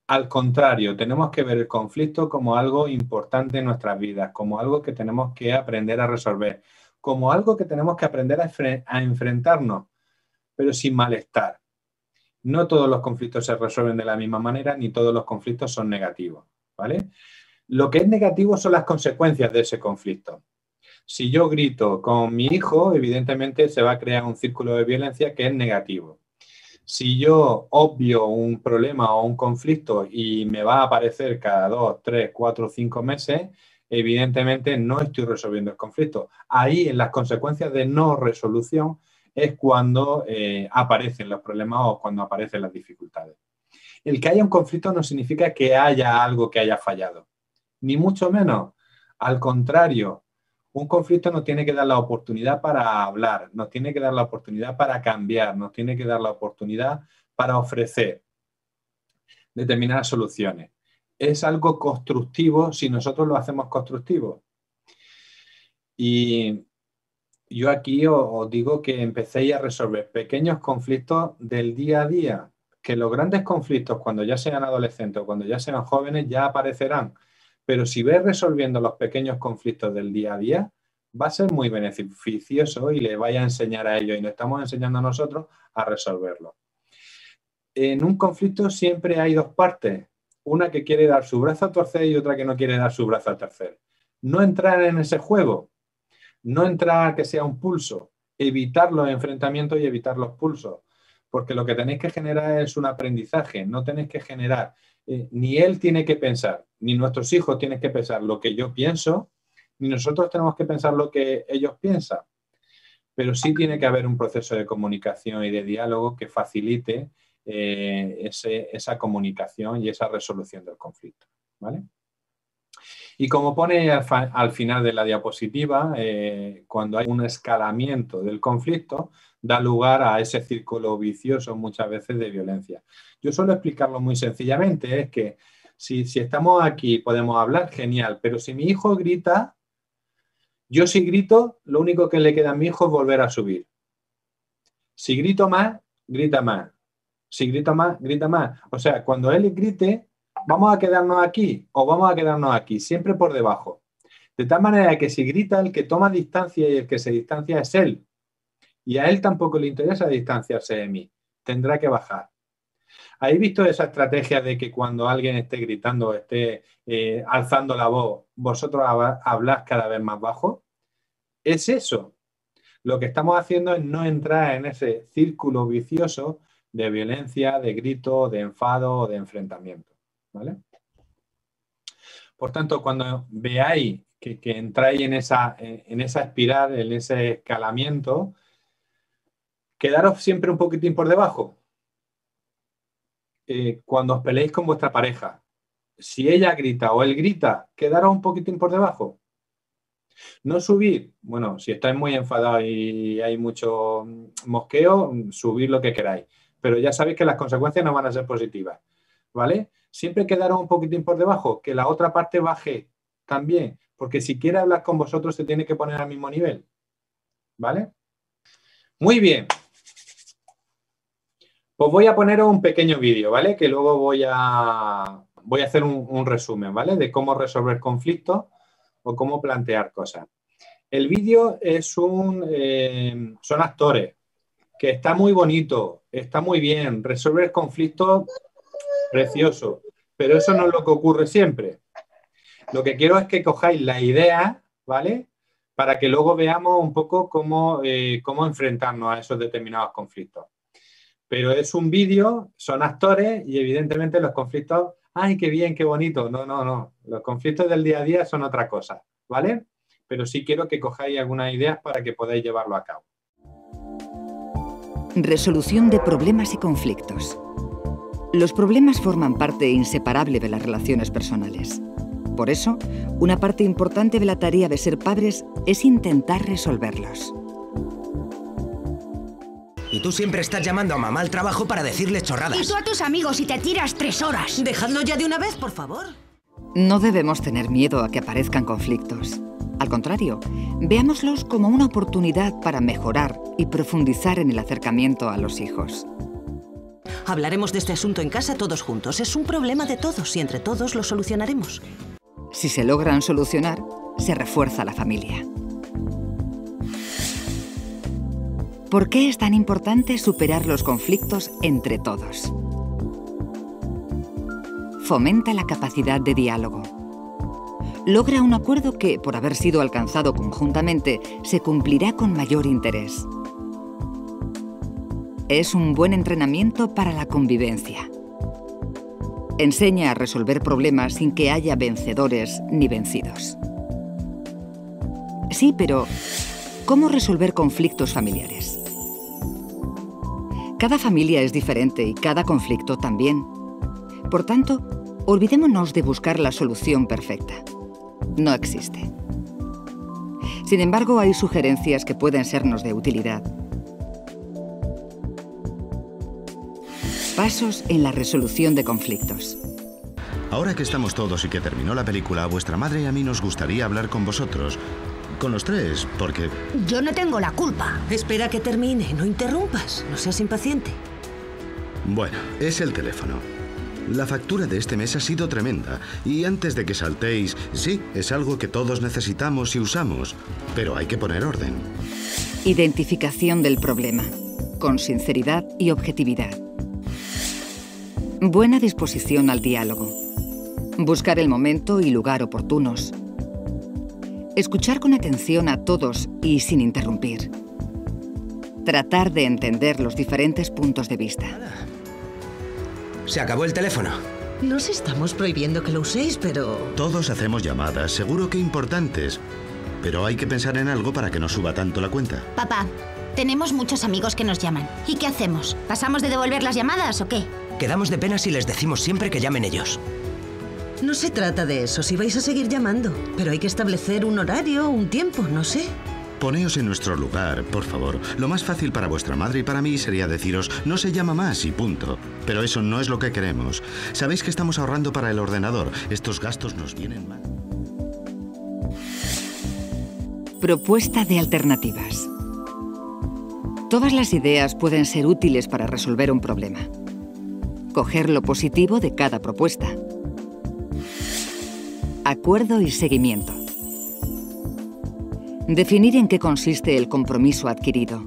Speaker 1: Al contrario, tenemos que ver el conflicto como algo importante en nuestras vidas, como algo que tenemos que aprender a resolver, como algo que tenemos que aprender a enfrentarnos, pero sin malestar. No todos los conflictos se resuelven de la misma manera, ni todos los conflictos son negativos, ¿vale? Lo que es negativo son las consecuencias de ese conflicto. Si yo grito con mi hijo, evidentemente se va a crear un círculo de violencia que es negativo. Si yo obvio un problema o un conflicto y me va a aparecer cada 2, 3, 4, 5 meses, evidentemente no estoy resolviendo el conflicto. Ahí, en las consecuencias de no resolución, es cuando aparecen los problemas o cuando aparecen las dificultades. El que haya un conflicto no significa que haya algo que haya fallado, ni mucho menos. Al contrario, un conflicto nos tiene que dar la oportunidad para hablar, nos tiene que dar la oportunidad para cambiar, nos tiene que dar la oportunidad para ofrecer determinadas soluciones. es algo constructivo si nosotros lo hacemos constructivo. Y yo aquí os digo que empecéis a resolver pequeños conflictos del día a día, que los grandes conflictos cuando ya sean adolescentes o cuando ya sean jóvenes ya aparecerán, pero si ves resolviendo los pequeños conflictos del día a día, va a ser muy beneficioso y le vaya a enseñar a ellos, y nos estamos enseñando a nosotros a resolverlo. En un conflicto siempre hay dos partes, una que quiere dar su brazo a torcer y otra que no quiere dar su brazo a torcer. No entrar en ese juego, no entrar a que sea un pulso, evitar los enfrentamientos y evitar los pulsos, porque lo que tenéis que generar es un aprendizaje, no tenéis que generar, ni él tiene que pensar, ni nuestros hijos tienen que pensar lo que yo pienso, ni nosotros tenemos que pensar lo que ellos piensan, pero sí tiene que haber un proceso de comunicación y de diálogo que facilite esa comunicación y esa resolución del conflicto, ¿vale? Y como pone al final de la diapositiva, cuando hay un escalamiento del conflicto, da lugar a ese círculo vicioso muchas veces de violencia. Yo suelo explicarlo muy sencillamente, es que si estamos aquí podemos hablar, genial, pero si mi hijo grita, yo si grito, lo único que le queda a mi hijo es volver a subir. Si grito más, grita más. Si grito más, grita más. O sea, cuando él grite, ¿vamos a quedarnos aquí o vamos a quedarnos aquí? Siempre por debajo. De tal manera que si grita, el que toma distancia y el que se distancia es él. Y a él tampoco le interesa distanciarse de mí. Tendrá que bajar. ¿Habéis visto esa estrategia de que cuando alguien esté gritando o esté alzando la voz, vosotros habláis cada vez más bajo? Es eso. Lo que estamos haciendo es no entrar en ese círculo vicioso de violencia, de grito, de enfado o de enfrentamiento, ¿vale? Por tanto, cuando veáis que entráis en esa espiral, en ese escalamiento, quedaros siempre un poquitín por debajo. Cuando os peleéis con vuestra pareja, si ella grita o él grita, quedaros un poquitín por debajo. No subir, bueno, si estáis muy enfadados y hay mucho mosqueo, subid lo que queráis. Pero ya sabéis que las consecuencias no van a ser positivas, ¿vale? Siempre quedaros un poquitín por debajo, que la otra parte baje también, porque si quiere hablar con vosotros se tiene que poner al mismo nivel, ¿vale? Muy bien. Pues voy a poneros un pequeño vídeo, ¿vale? Que luego voy a hacer un resumen, ¿vale? De cómo resolver conflictos o cómo plantear cosas. El vídeo es son actores, que está muy bonito, está muy bien, resolver conflictos precioso, pero eso no es lo que ocurre siempre. Lo que quiero es que cojáis la idea, ¿vale? Para que luego veamos un poco cómo enfrentarnos a esos determinados conflictos. Pero es un vídeo, son actores y evidentemente los conflictos, ¡ay, qué bien, qué bonito! No, no, no. Los conflictos del día a día son otra cosa, ¿vale? Pero sí quiero que cojáis algunas ideas para que podáis llevarlo a cabo.
Speaker 3: Resolución de problemas y conflictos. Los problemas forman parte inseparable de las relaciones personales. Por eso, una parte importante de la tarea de ser padres es intentar resolverlos.
Speaker 4: Y tú siempre estás llamando a mamá al trabajo para decirle chorradas.
Speaker 5: Y tú a tus amigos y te tiras 3 horas.
Speaker 4: Dejadlo ya de una vez, por favor.
Speaker 3: No debemos tener miedo a que aparezcan conflictos. Al contrario, veámoslos como una oportunidad para mejorar y profundizar en el acercamiento a los hijos.
Speaker 6: Hablaremos de este asunto en casa todos juntos. Es un problema de todos y entre todos lo solucionaremos.
Speaker 3: Si se logran solucionar, se refuerza la familia. ¿Por qué es tan importante superar los conflictos entre todos? Fomenta la capacidad de diálogo. Logra un acuerdo que, por haber sido alcanzado conjuntamente, se cumplirá con mayor interés. Es un buen entrenamiento para la convivencia. Enseña a resolver problemas sin que haya vencedores ni vencidos. Sí, pero ¿cómo resolver conflictos familiares? Cada familia es diferente y cada conflicto también. Por tanto, olvidémonos de buscar la solución perfecta. No existe. Sin embargo, hay sugerencias que pueden sernos de utilidad. Pasos en la resolución de conflictos.
Speaker 7: Ahora que estamos todos y que terminó la película, a vuestra madre y a mí nos gustaría hablar con vosotros. Con los tres, porque...
Speaker 5: Yo no tengo la culpa.
Speaker 6: Espera que termine, no interrumpas, no seas impaciente.
Speaker 7: Bueno, es el teléfono. La factura de este mes ha sido tremenda. Y antes de que saltéis, sí, es algo que todos necesitamos y usamos. Pero hay que poner orden.
Speaker 3: Identificación del problema, con sinceridad y objetividad. Buena disposición al diálogo. Buscar el momento y lugar oportunos. Escuchar con atención a todos y sin interrumpir. Tratar de entender los diferentes puntos de vista.
Speaker 4: Se acabó el teléfono.
Speaker 6: No os estamos prohibiendo que lo uséis, pero...
Speaker 7: Todos hacemos llamadas, seguro que importantes. Pero hay que pensar en algo para que no suba tanto la cuenta.
Speaker 5: Papá, tenemos muchos amigos que nos llaman. ¿Y qué hacemos? ¿Pasamos de devolver las llamadas o qué?
Speaker 4: Quedamos de pena si les decimos siempre que llamen ellos.
Speaker 6: No se trata de eso, si vais a seguir llamando. Pero hay que establecer un horario, un tiempo, no sé.
Speaker 7: Poneos en nuestro lugar, por favor. Lo más fácil para vuestra madre y para mí sería deciros, no se llama más y punto. Pero eso no es lo que queremos. Sabéis que estamos ahorrando para el ordenador. Estos gastos nos vienen mal.
Speaker 3: Propuesta de alternativas. Todas las ideas pueden ser útiles para resolver un problema. Coger lo positivo de cada propuesta. Acuerdo y seguimiento. Definir en qué consiste el compromiso adquirido.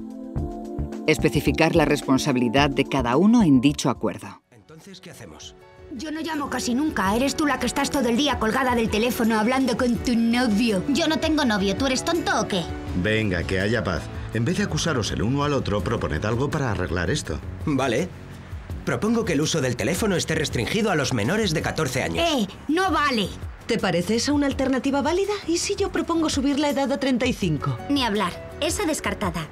Speaker 3: Especificar la responsabilidad de cada uno en dicho acuerdo.
Speaker 4: Entonces, ¿qué hacemos?
Speaker 5: Yo no llamo casi nunca. Eres tú la que estás todo el día colgada del teléfono hablando con tu novio. Yo no tengo novio. ¿Tú eres tonto o qué?
Speaker 7: Venga, que haya paz. En vez de acusaros el uno al otro, proponed algo para arreglar esto.
Speaker 4: Vale. Propongo que el uso del teléfono esté restringido a los menores de 14 años.
Speaker 5: No vale.
Speaker 6: ¿Te parece esa una alternativa válida? ¿Y si yo propongo subir la edad a 35?
Speaker 5: Ni hablar. Esa descartada.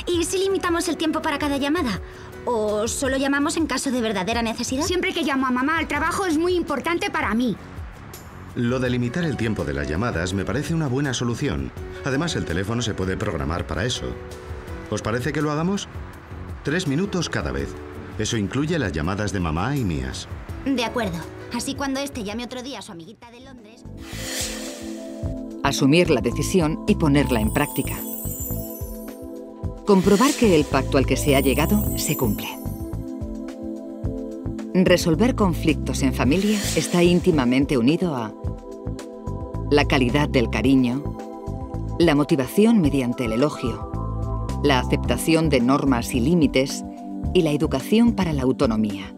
Speaker 5: ¿Y si limitamos el tiempo para cada llamada? ¿O solo llamamos en caso de verdadera necesidad? Siempre que llamo a mamá al trabajo es muy importante para mí.
Speaker 7: Lo de limitar el tiempo de las llamadas me parece una buena solución. Además, el teléfono se puede programar para eso. ¿Os parece que lo hagamos? 3 minutos cada vez. Eso incluye las llamadas de mamá y mías.
Speaker 5: De acuerdo. Así cuando llame otro día a su amiguita de Londres...
Speaker 3: Asumir la decisión y ponerla en práctica. Comprobar que el pacto al que se ha llegado se cumple. Resolver conflictos en familia está íntimamente unido a la calidad del cariño, la motivación mediante el elogio, la aceptación de normas y límites y la educación para la autonomía.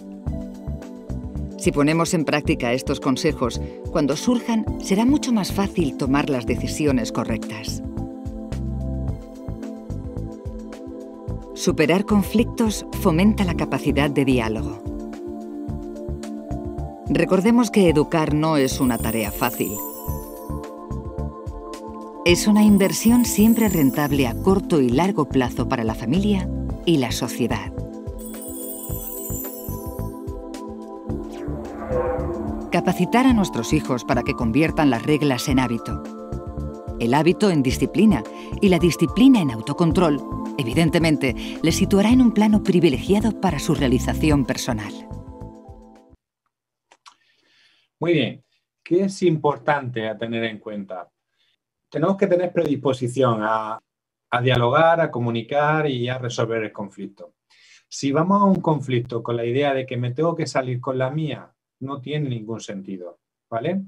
Speaker 3: Si ponemos en práctica estos consejos, cuando surjan, será mucho más fácil tomar las decisiones correctas. Superar conflictos fomenta la capacidad de diálogo. Recordemos que educar no es una tarea fácil. Es una inversión siempre rentable a corto y largo plazo para la familia y la sociedad. Capacitar a nuestros hijos para que conviertan las reglas en hábito. El hábito en disciplina y la disciplina en autocontrol, evidentemente, les situará en un plano privilegiado para su realización personal.
Speaker 1: Muy bien. ¿Qué es importante a tener en cuenta? Tenemos que tener predisposición a dialogar, a comunicar y a resolver el conflicto. Si vamos a un conflicto con la idea de que me tengo que salir con la mía, no tiene ningún sentido, ¿vale?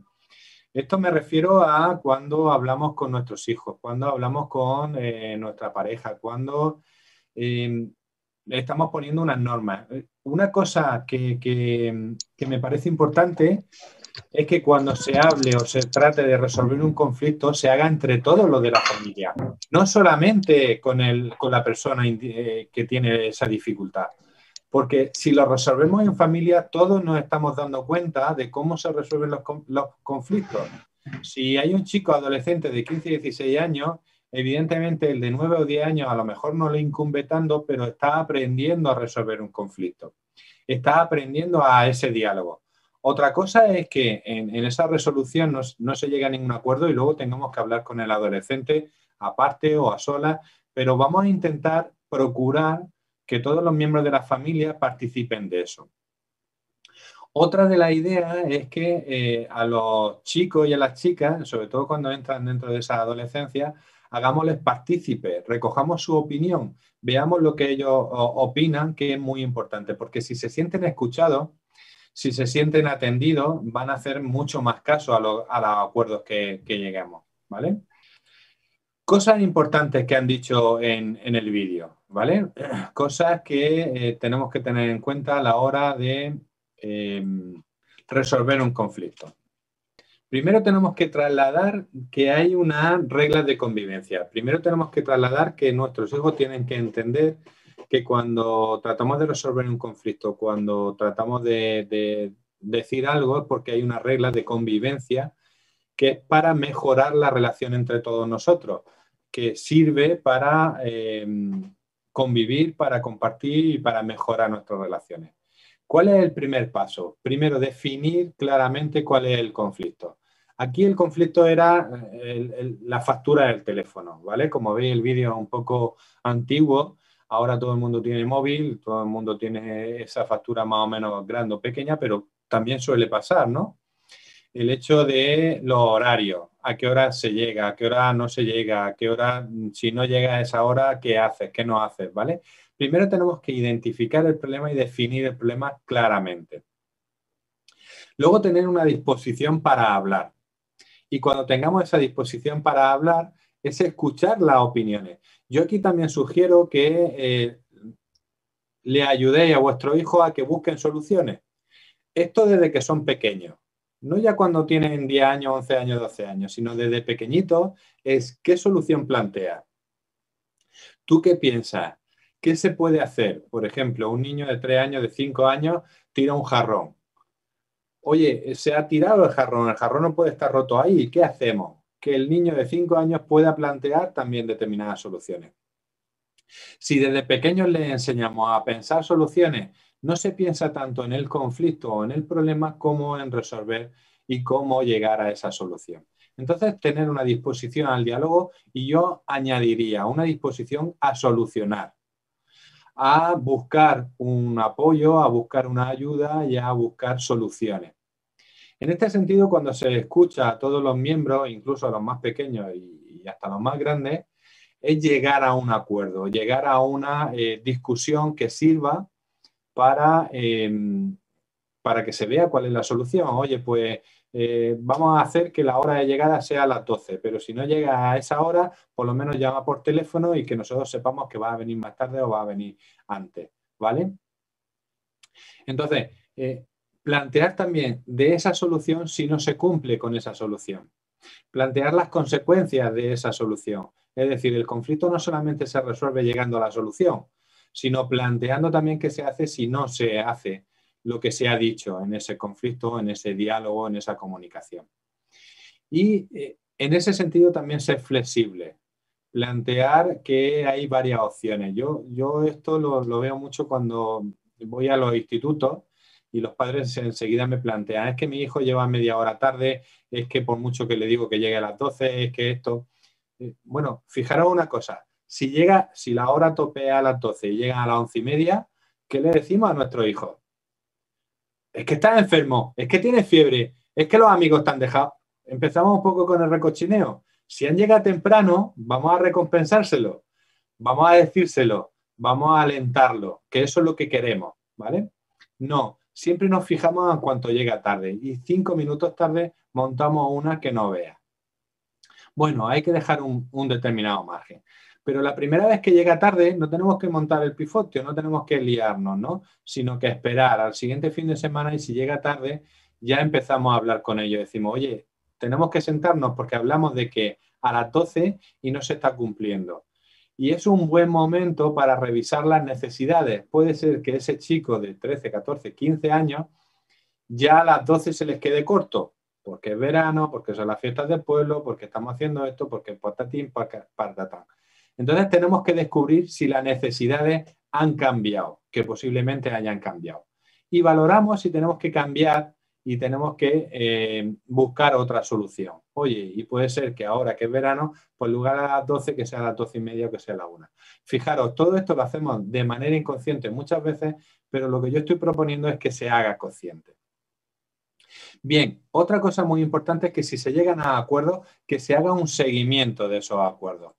Speaker 1: Esto me refiero a cuando hablamos con nuestros hijos, cuando hablamos con nuestra pareja, cuando estamos poniendo unas normas. Una cosa que me parece importante es que cuando se hable o se trate de resolver un conflicto, se haga entre todos los de la familia, no solamente con la persona que tiene esa dificultad. Porque si lo resolvemos en familia, todos nos estamos dando cuenta de cómo se resuelven los conflictos. Si hay un chico adolescente de 15 y 16 años, evidentemente el de 9 o 10 años a lo mejor no le incumbe tanto, pero está aprendiendo a resolver un conflicto. Está aprendiendo a ese diálogo. Otra cosa es que en esa resolución no se llega a ningún acuerdo y luego tengamos que hablar con el adolescente aparte o a solas, pero vamos a intentar procurar que todos los miembros de la familia participen de eso. Otra de las ideas es que a los chicos y a las chicas, sobre todo cuando entran dentro de esa adolescencia, hagámosles partícipes, recojamos su opinión, veamos lo que ellos opinan, que es muy importante, porque si se sienten escuchados, si se sienten atendidos, van a hacer mucho más caso a los acuerdos que lleguemos, ¿vale? Cosas importantes que han dicho en el vídeo, ¿vale? Cosas que tenemos que tener en cuenta a la hora de resolver un conflicto. Primero tenemos que trasladar que hay una regla de convivencia. Primero tenemos que trasladar que nuestros hijos tienen que entender que cuando tratamos de resolver un conflicto, cuando tratamos de decir algo, es porque hay una regla de convivencia que es para mejorar la relación entre todos nosotros, que sirve para convivir, para compartir y para mejorar nuestras relaciones. ¿Cuál es el primer paso? Primero, definir claramente cuál es el conflicto. Aquí el conflicto era la factura del teléfono, ¿vale? Como veis, el vídeo es un poco antiguo. Ahora todo el mundo tiene móvil, todo el mundo tiene esa factura más o menos grande o pequeña, pero también suele pasar, ¿no? El hecho de los horarios, a qué hora se llega, a qué hora no se llega, a qué hora, si no llega a esa hora, ¿qué haces? ¿Qué no haces? ¿Vale? Primero tenemos que identificar el problema y definir el problema claramente. Luego tener una disposición para hablar. Y cuando tengamos esa disposición para hablar, es escuchar las opiniones. Yo aquí también sugiero que le ayudéis a vuestro hijo a que busquen soluciones. Esto desde que son pequeños. No ya cuando tienen 10 años, 11 años, 12 años, sino desde pequeñitos es qué solución plantea. ¿Tú qué piensas? ¿Qué se puede hacer? Por ejemplo, un niño de 3 años, de 5 años, tira un jarrón. Oye, se ha tirado el jarrón no puede estar roto ahí. ¿Qué hacemos? Que el niño de 5 años pueda plantear también determinadas soluciones. Si desde pequeños le enseñamos a pensar soluciones, no se piensa tanto en el conflicto o en el problema como en resolver y cómo llegar a esa solución. Entonces, tener una disposición al diálogo y yo añadiría una disposición a solucionar, a buscar un apoyo, a buscar una ayuda y a buscar soluciones. En este sentido, cuando se escucha a todos los miembros, incluso a los más pequeños y hasta los más grandes, es llegar a un acuerdo, llegar a una discusión que sirva para que se vea cuál es la solución. Oye, pues vamos a hacer que la hora de llegada sea a las 12, pero si no llega a esa hora, por lo menos llama por teléfono y que nosotros sepamos que va a venir más tarde o va a venir antes, ¿vale? Entonces, plantear también de esa solución si no se cumple con esa solución. Plantear las consecuencias de esa solución. Es decir, el conflicto no solamente se resuelve llegando a la solución, sino planteando también qué se hace si no se hace lo que se ha dicho en ese conflicto, en ese diálogo, en esa comunicación. Y en ese sentido también ser flexible, plantear que hay varias opciones. Yo esto lo veo mucho cuando voy a los institutos y los padres enseguida me plantean, es que mi hijo lleva media hora tarde, es que por mucho que le digo que llegue a las 12, es que esto... Bueno, fijaros una cosa, si la hora topea a las 12 y llega a las 11:30, ¿qué le decimos a nuestros hijos? Es que estás enfermo, es que tienes fiebre, es que los amigos te han dejado. Empezamos un poco con el recochineo. Si han llegado temprano, vamos a recompensárselo, vamos a decírselo, vamos a alentarlo, que eso es lo que queremos, ¿vale? No, siempre nos fijamos en cuanto llega tarde y 5 minutos tarde montamos una que no vea. Bueno, hay que dejar un determinado margen. Pero la primera vez que llega tarde no tenemos que montar el pifostio, no tenemos que liarnos, ¿no? Sino que esperar al siguiente fin de semana y si llega tarde ya empezamos a hablar con ellos. Decimos, oye, tenemos que sentarnos porque hablamos de que a las 12 y no se está cumpliendo. Y es un buen momento para revisar las necesidades. Puede ser que ese chico de 13, 14, 15 años ya a las 12 se les quede corto. Porque es verano, porque son las fiestas del pueblo, porque estamos haciendo esto, porque patatín, patatán. Entonces tenemos que descubrir si las necesidades han cambiado, que posiblemente hayan cambiado. Y valoramos si tenemos que cambiar y tenemos que buscar otra solución. Oye, y puede ser que ahora que es verano, pues en lugar a las 12, que sea a las 12:30 o que sea a la 1. Fijaros, todo esto lo hacemos de manera inconsciente muchas veces, pero lo que yo estoy proponiendo es que se haga consciente. Bien, otra cosa muy importante es que si se llegan a acuerdos, que se haga un seguimiento de esos acuerdos,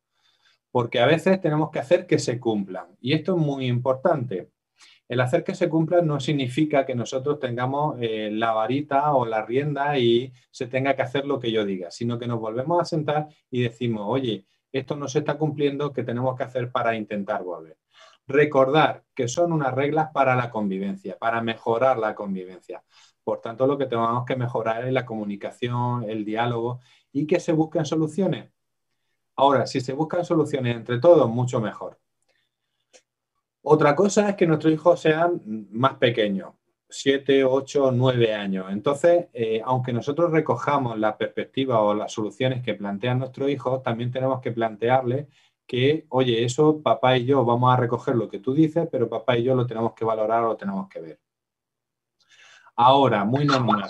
Speaker 1: porque a veces tenemos que hacer que se cumplan. Y esto es muy importante. El hacer que se cumplan no significa que nosotros tengamos la varita o la rienda y se tenga que hacer lo que yo diga, sino que nos volvemos a sentar y decimos, oye, esto no se está cumpliendo, ¿qué tenemos que hacer para intentar volver? Recordar que son unas reglas para la convivencia, para mejorar la convivencia. Por tanto, lo que tenemos que mejorar es la comunicación, el diálogo y que se busquen soluciones. Ahora, si se buscan soluciones entre todos, mucho mejor. Otra cosa es que nuestros hijos sean más pequeños, 7, 8, 9 años. Entonces, aunque nosotros recojamos la perspectiva o las soluciones que plantean nuestros hijos, también tenemos que plantearles que, oye, eso papá y yo vamos a recoger lo que tú dices, pero papá y yo lo tenemos que valorar o lo tenemos que ver. Ahora, muy normal,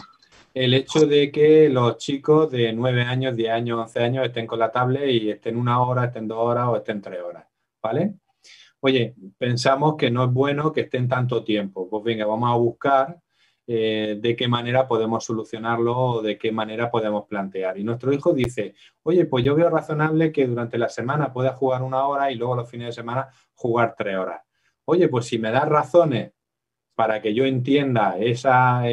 Speaker 1: el hecho de que los chicos de 9 años, 10 años, 11 años estén con la tablet y estén 1 hora, estén 2 horas o estén 3 horas, ¿vale? Oye, pensamos que no es bueno que estén tanto tiempo. Pues venga, vamos a buscar de qué manera podemos solucionarlo o de qué manera podemos plantear. Y nuestro hijo dice, oye, pues yo veo razonable que durante la semana pueda jugar 1 hora y luego los fines de semana jugar 3 horas. Oye, pues si me das razones para que yo entienda esa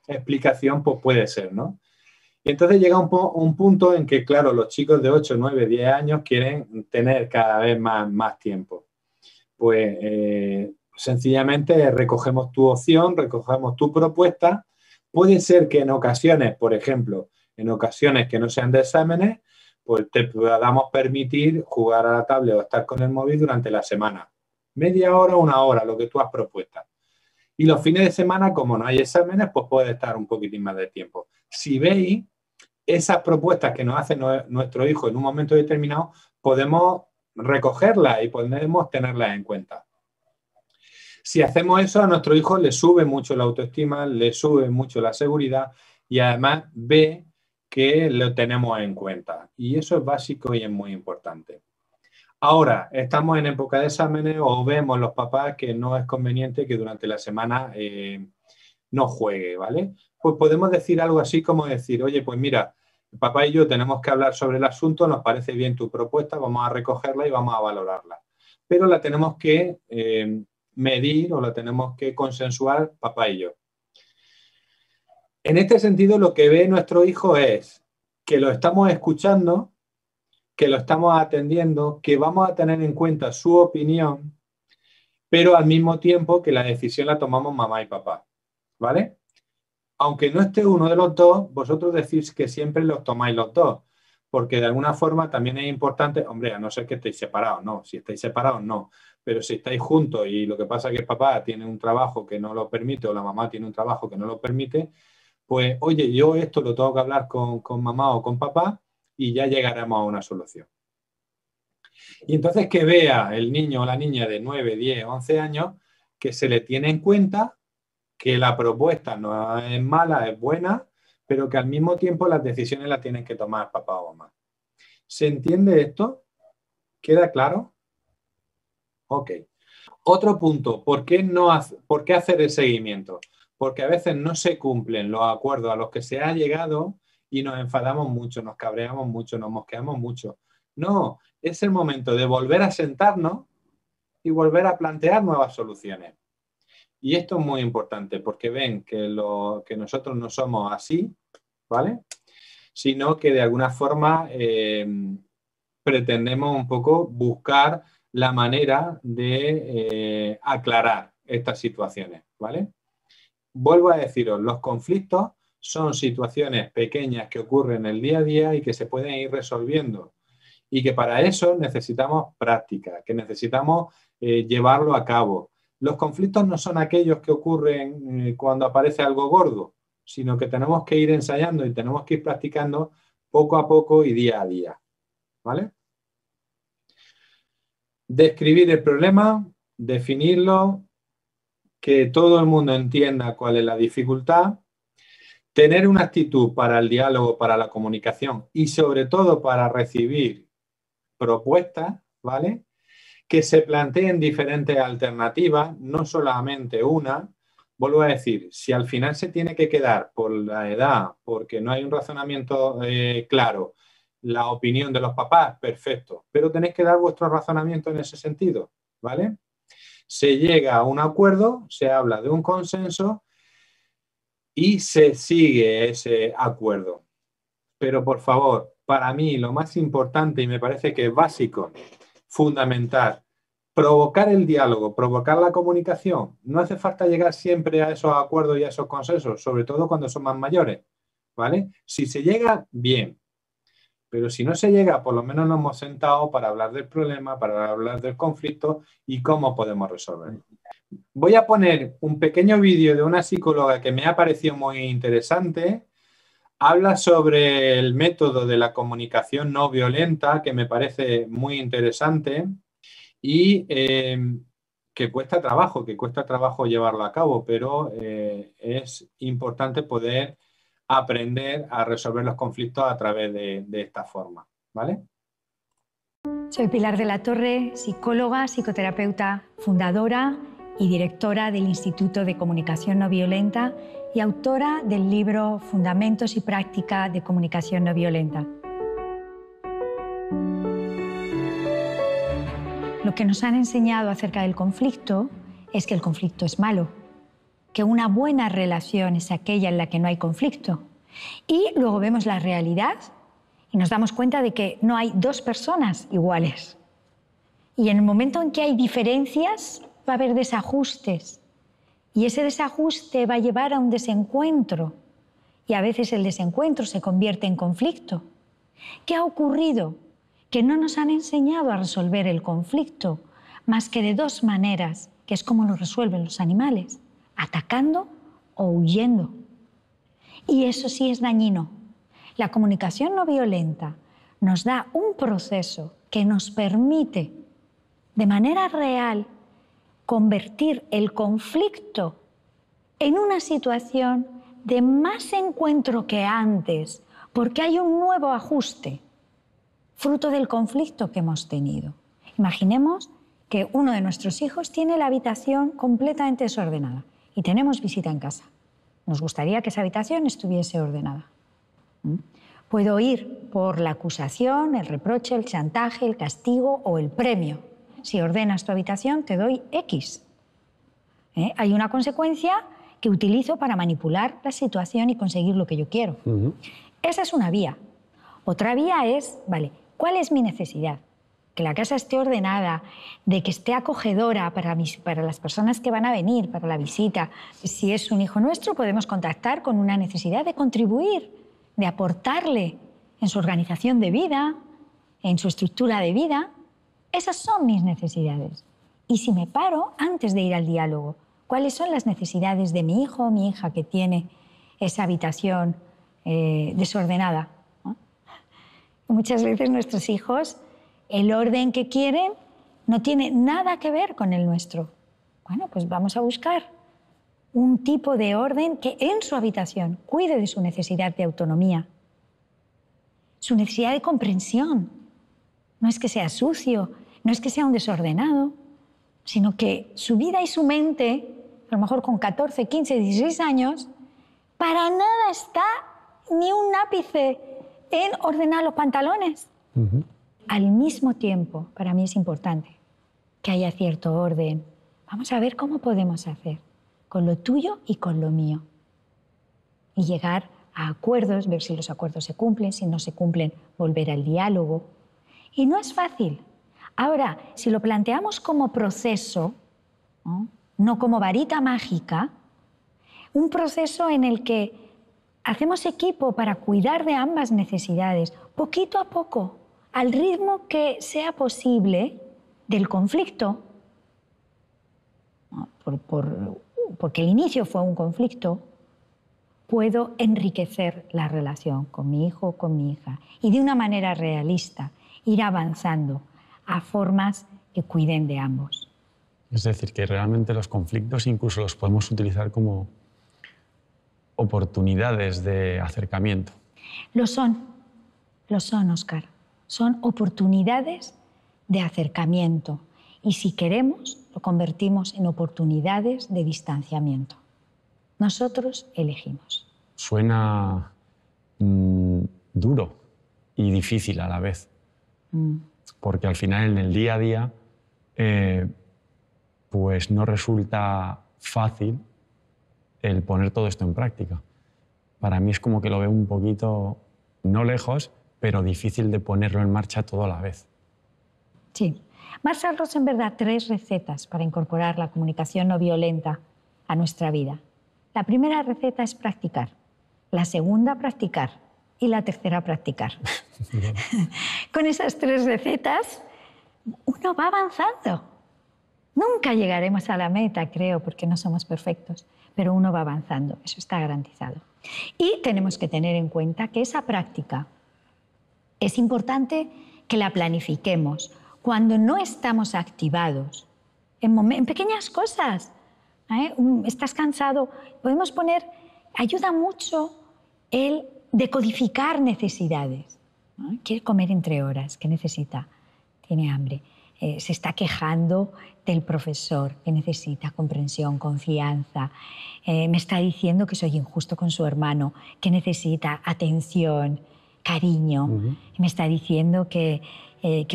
Speaker 1: explicación, pues puede ser, ¿no? Y entonces llega un punto en que, claro, los chicos de 8, 9, 10 años quieren tener cada vez más tiempo. Pues sencillamente recogemos tu opción, recogemos tu propuesta. Puede ser que en ocasiones, por ejemplo, en ocasiones que no sean de exámenes, pues te podamos permitir jugar a la tablet o estar con el móvil durante la semana. Media hora, 1 hora, lo que tú has propuesto. Y los fines de semana, como no hay exámenes, pues puede estar un poquitín más de tiempo. Si veis esas propuestas que nos hace nuestro hijo en un momento determinado, podemos recogerlas y podemos tenerlas en cuenta. Si hacemos eso, a nuestro hijo le sube mucho la autoestima, le sube mucho la seguridad y además ve que lo tenemos en cuenta. Y eso es básico y es muy importante. Ahora, estamos en época de exámenes o vemos los papás que no es conveniente que durante la semana no juegue, ¿vale? Pues podemos decir algo así como decir, oye, pues mira, papá y yo tenemos que hablar sobre el asunto, nos parece bien tu propuesta, vamos a recogerla y vamos a valorarla. Pero la tenemos que medir o la tenemos que consensuar papá y yo. En este sentido, lo que ve nuestro hijo es que lo estamos escuchando, que lo estamos atendiendo, que vamos a tener en cuenta su opinión, pero al mismo tiempo que la decisión la tomamos mamá y papá, ¿vale? Aunque no esté uno de los dos, vosotros decís que siempre los tomáis los dos, porque de alguna forma también es importante, hombre, a no ser que estéis separados, no, si estáis separados no, pero si estáis juntos y lo que pasa es que el papá tiene un trabajo que no lo permite o la mamá tiene un trabajo que no lo permite, pues oye, yo esto lo tengo que hablar con mamá o con papá y ya llegaremos a una solución. Y entonces que vea el niño o la niña de 9, 10, 11 años que se le tiene en cuenta, que la propuesta no es mala, es buena, pero que al mismo tiempo las decisiones las tienen que tomar papá o mamá. ¿Se entiende esto? ¿Queda claro? Ok. Otro punto, ¿por qué hacer el seguimiento? Porque a veces no se cumplen los acuerdos a los que se ha llegado y nos enfadamos mucho, nos cabreamos mucho, nos mosqueamos mucho. No, es el momento de volver a sentarnos y volver a plantear nuevas soluciones. Y esto es muy importante porque ven que nosotros no somos así, ¿vale? Sino que de alguna forma pretendemos un poco buscar la manera de aclarar estas situaciones, ¿vale? Vuelvo a deciros, los conflictos son situaciones pequeñas que ocurren en el día a día y que se pueden ir resolviendo. Y que para eso necesitamos práctica, que necesitamos llevarlo a cabo. Los conflictos no son aquellos que ocurren cuando aparece algo gordo, sino que tenemos que ir ensayando y tenemos que ir practicando poco a poco y día a día, ¿vale? Describir el problema, definirlo, que todo el mundo entienda cuál es la dificultad, tener una actitud para el diálogo, para la comunicación y sobre todo para recibir propuestas, ¿vale? Que se planteen diferentes alternativas, no solamente una, vuelvo a decir, si al final se tiene que quedar por la edad, porque no hay un razonamiento claro, la opinión de los papás, perfecto, pero tenéis que dar vuestro razonamiento en ese sentido, ¿vale? Se llega a un acuerdo, se habla de un consenso y se sigue ese acuerdo. Pero por favor, para mí lo más importante y me parece que es básico, fundamental, provocar el diálogo, provocar la comunicación. No hace falta llegar siempre a esos acuerdos y a esos consensos, sobre todo cuando son más mayores, ¿vale? Si se llega, bien. Pero si no se llega, por lo menos nos hemos sentado para hablar del problema, para hablar del conflicto y cómo podemos resolverlo. Voy a poner un pequeño vídeo de una psicóloga que me ha parecido muy interesante. Habla sobre el método de la comunicación no violenta, que me parece muy interesante y que cuesta trabajo llevarlo a cabo, pero es importante poder aprender a resolver los conflictos a través de esta forma, ¿vale?
Speaker 8: Soy Pilar de la Torre, psicóloga, psicoterapeuta, fundadora y directora del Instituto de Comunicación No Violenta y autora del libro Fundamentos y Práctica de Comunicación No Violenta. Lo que nos han enseñado acerca del conflicto es que el conflicto es malo, que una buena relación es aquella en la que no hay conflicto. Y luego vemos la realidad y nos damos cuenta de que no hay dos personas iguales. Y en el momento en que hay diferencias, va a haber desajustes. Y ese desajuste va a llevar a un desencuentro. Y a veces el desencuentro se convierte en conflicto. ¿Qué ha ocurrido? Que no nos han enseñado a resolver el conflicto más que de dos maneras, que es como lo resuelven los animales: atacando o huyendo. Y eso sí es dañino. La comunicación no violenta nos da un proceso que nos permite, de manera real, convertir el conflicto en una situación de más encuentro que antes, porque hay un nuevo ajuste, fruto del conflicto que hemos tenido. Imaginemos que uno de nuestros hijos tiene la habitación completamente desordenada y tenemos visita en casa. Nos gustaría que esa habitación estuviese ordenada. Puedo ir por la acusación, el reproche, el chantaje, el castigo o el premio. Si ordenas tu habitación, te doy X. Hay una consecuencia que utilizo para manipular la situación y conseguir lo que yo quiero. Esa es una vía. Otra vía es, vale, ¿cuál es mi necesidad? Que la casa esté ordenada, de que esté acogedora para las personas que van a venir, para la visita. Si es un hijo nuestro, podemos contactar con una necesidad de contribuir, de aportarle en su organización de vida, en su estructura de vida. Esas son mis necesidades. Y si me paro antes de ir al diálogo, ¿cuáles son las necesidades de mi hijo o mi hija que tiene esa habitación desordenada? ¿No? Muchas veces nuestros hijos, el orden que quieren no tiene nada que ver con el nuestro. Bueno, pues vamos a buscar un tipo de orden que en su habitación cuide de su necesidad de autonomía, su necesidad de comprensión. No es que sea sucio, no es que sea un desordenado, sino que su vida y su mente, a lo mejor con 14, 15, 16 años, para nada está ni un ápice en ordenar los pantalones. Al mismo tiempo, para mí es importante que haya cierto orden. Vamos a ver cómo podemos hacer con lo tuyo y con lo mío. Y llegar a acuerdos, ver si los acuerdos se cumplen, si no se cumplen, volver al diálogo. Y no es fácil. Ahora, si lo planteamos como proceso, no como varita mágica, un proceso en el que hacemos equipo para cuidar de ambas necesidades, poquito a poco, al ritmo que sea posible del conflicto, porque el inicio fue un conflicto, puedo enriquecer la relación con mi hijo o con mi hija y de una manera realista ir avanzando a formas que cuiden de ambos.
Speaker 9: Es decir, que realmente los conflictos incluso los podemos utilizar como oportunidades de acercamiento.
Speaker 8: Lo son, Óscar. Son oportunidades de acercamiento y si queremos lo convertimos en oportunidades de distanciamiento. Nosotros elegimos.
Speaker 9: Suena duro y difícil a la vez, porque al final en el día a día pues no resulta fácil el poner todo esto en práctica. Para mí es como que lo veo un poquito, no lejos, pero difícil de ponerlo en marcha todo a la vez.
Speaker 8: Sí. Marshall Rosenberg da 3 recetas para incorporar la comunicación no violenta a nuestra vida. La primera receta es practicar, la segunda practicar y la tercera practicar. Con esas 3 recetas uno va avanzando. Nunca llegaremos a la meta, creo, porque no somos perfectos, pero uno va avanzando, eso está garantizado. Y tenemos que tener en cuenta que esa práctica es importante que la planifiquemos cuando no estamos activados, en pequeñas cosas. Estás cansado, podemos poner, ayuda mucho el decodificar necesidades. Quiere comer entre horas, ¿qué necesita? Tiene hambre. Se está quejando del profesor, que necesita comprensión, confianza. Me está diciendo que soy injusto con su hermano, que necesita atención, cariño. Me está diciendo que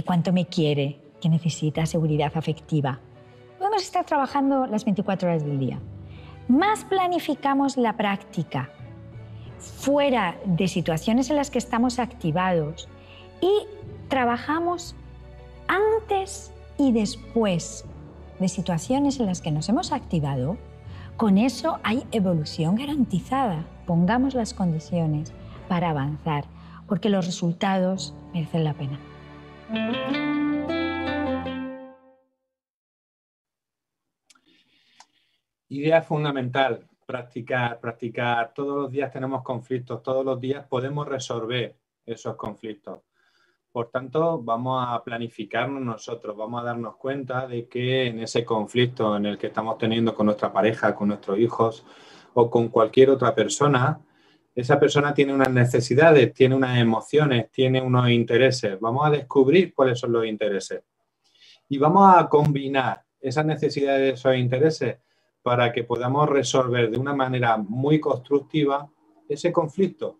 Speaker 8: cuánto me quiere, que necesita seguridad afectiva. Podemos estar trabajando las 24 horas del día. Más planificamos la práctica fuera de situaciones en las que estamos activados y trabajamos antes y después de situaciones en las que nos hemos activado, con eso hay evolución garantizada. Pongamos las condiciones para avanzar, porque los resultados merecen la pena.
Speaker 1: Idea fundamental, practicar. Todos los días tenemos conflictos, todos los días podemos resolver esos conflictos. Por tanto, vamos a planificarnos nosotros, vamos a darnos cuenta de que en ese conflicto en el que estamos teniendo con nuestra pareja, con nuestros hijos o con cualquier otra persona, esa persona tiene unas necesidades, tiene unas emociones, tiene unos intereses. Vamos a descubrir cuáles son los intereses y vamos a combinar esas necesidades y esos intereses para que podamos resolver de una manera muy constructiva ese conflicto.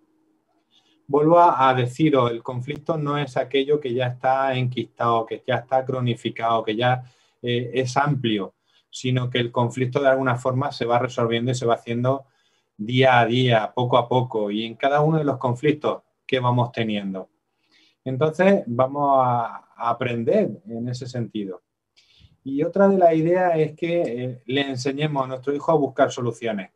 Speaker 1: Vuelvo a deciros, el conflicto no es aquello que ya está enquistado, que ya está cronificado, que ya es amplio, sino que el conflicto de alguna forma se va resolviendo y se va haciendo día a día, poco a poco, y en cada uno de los conflictos que vamos teniendo. Entonces, vamos a aprender en ese sentido. Y otra de las ideas es que le enseñemos a nuestro hijo a buscar soluciones.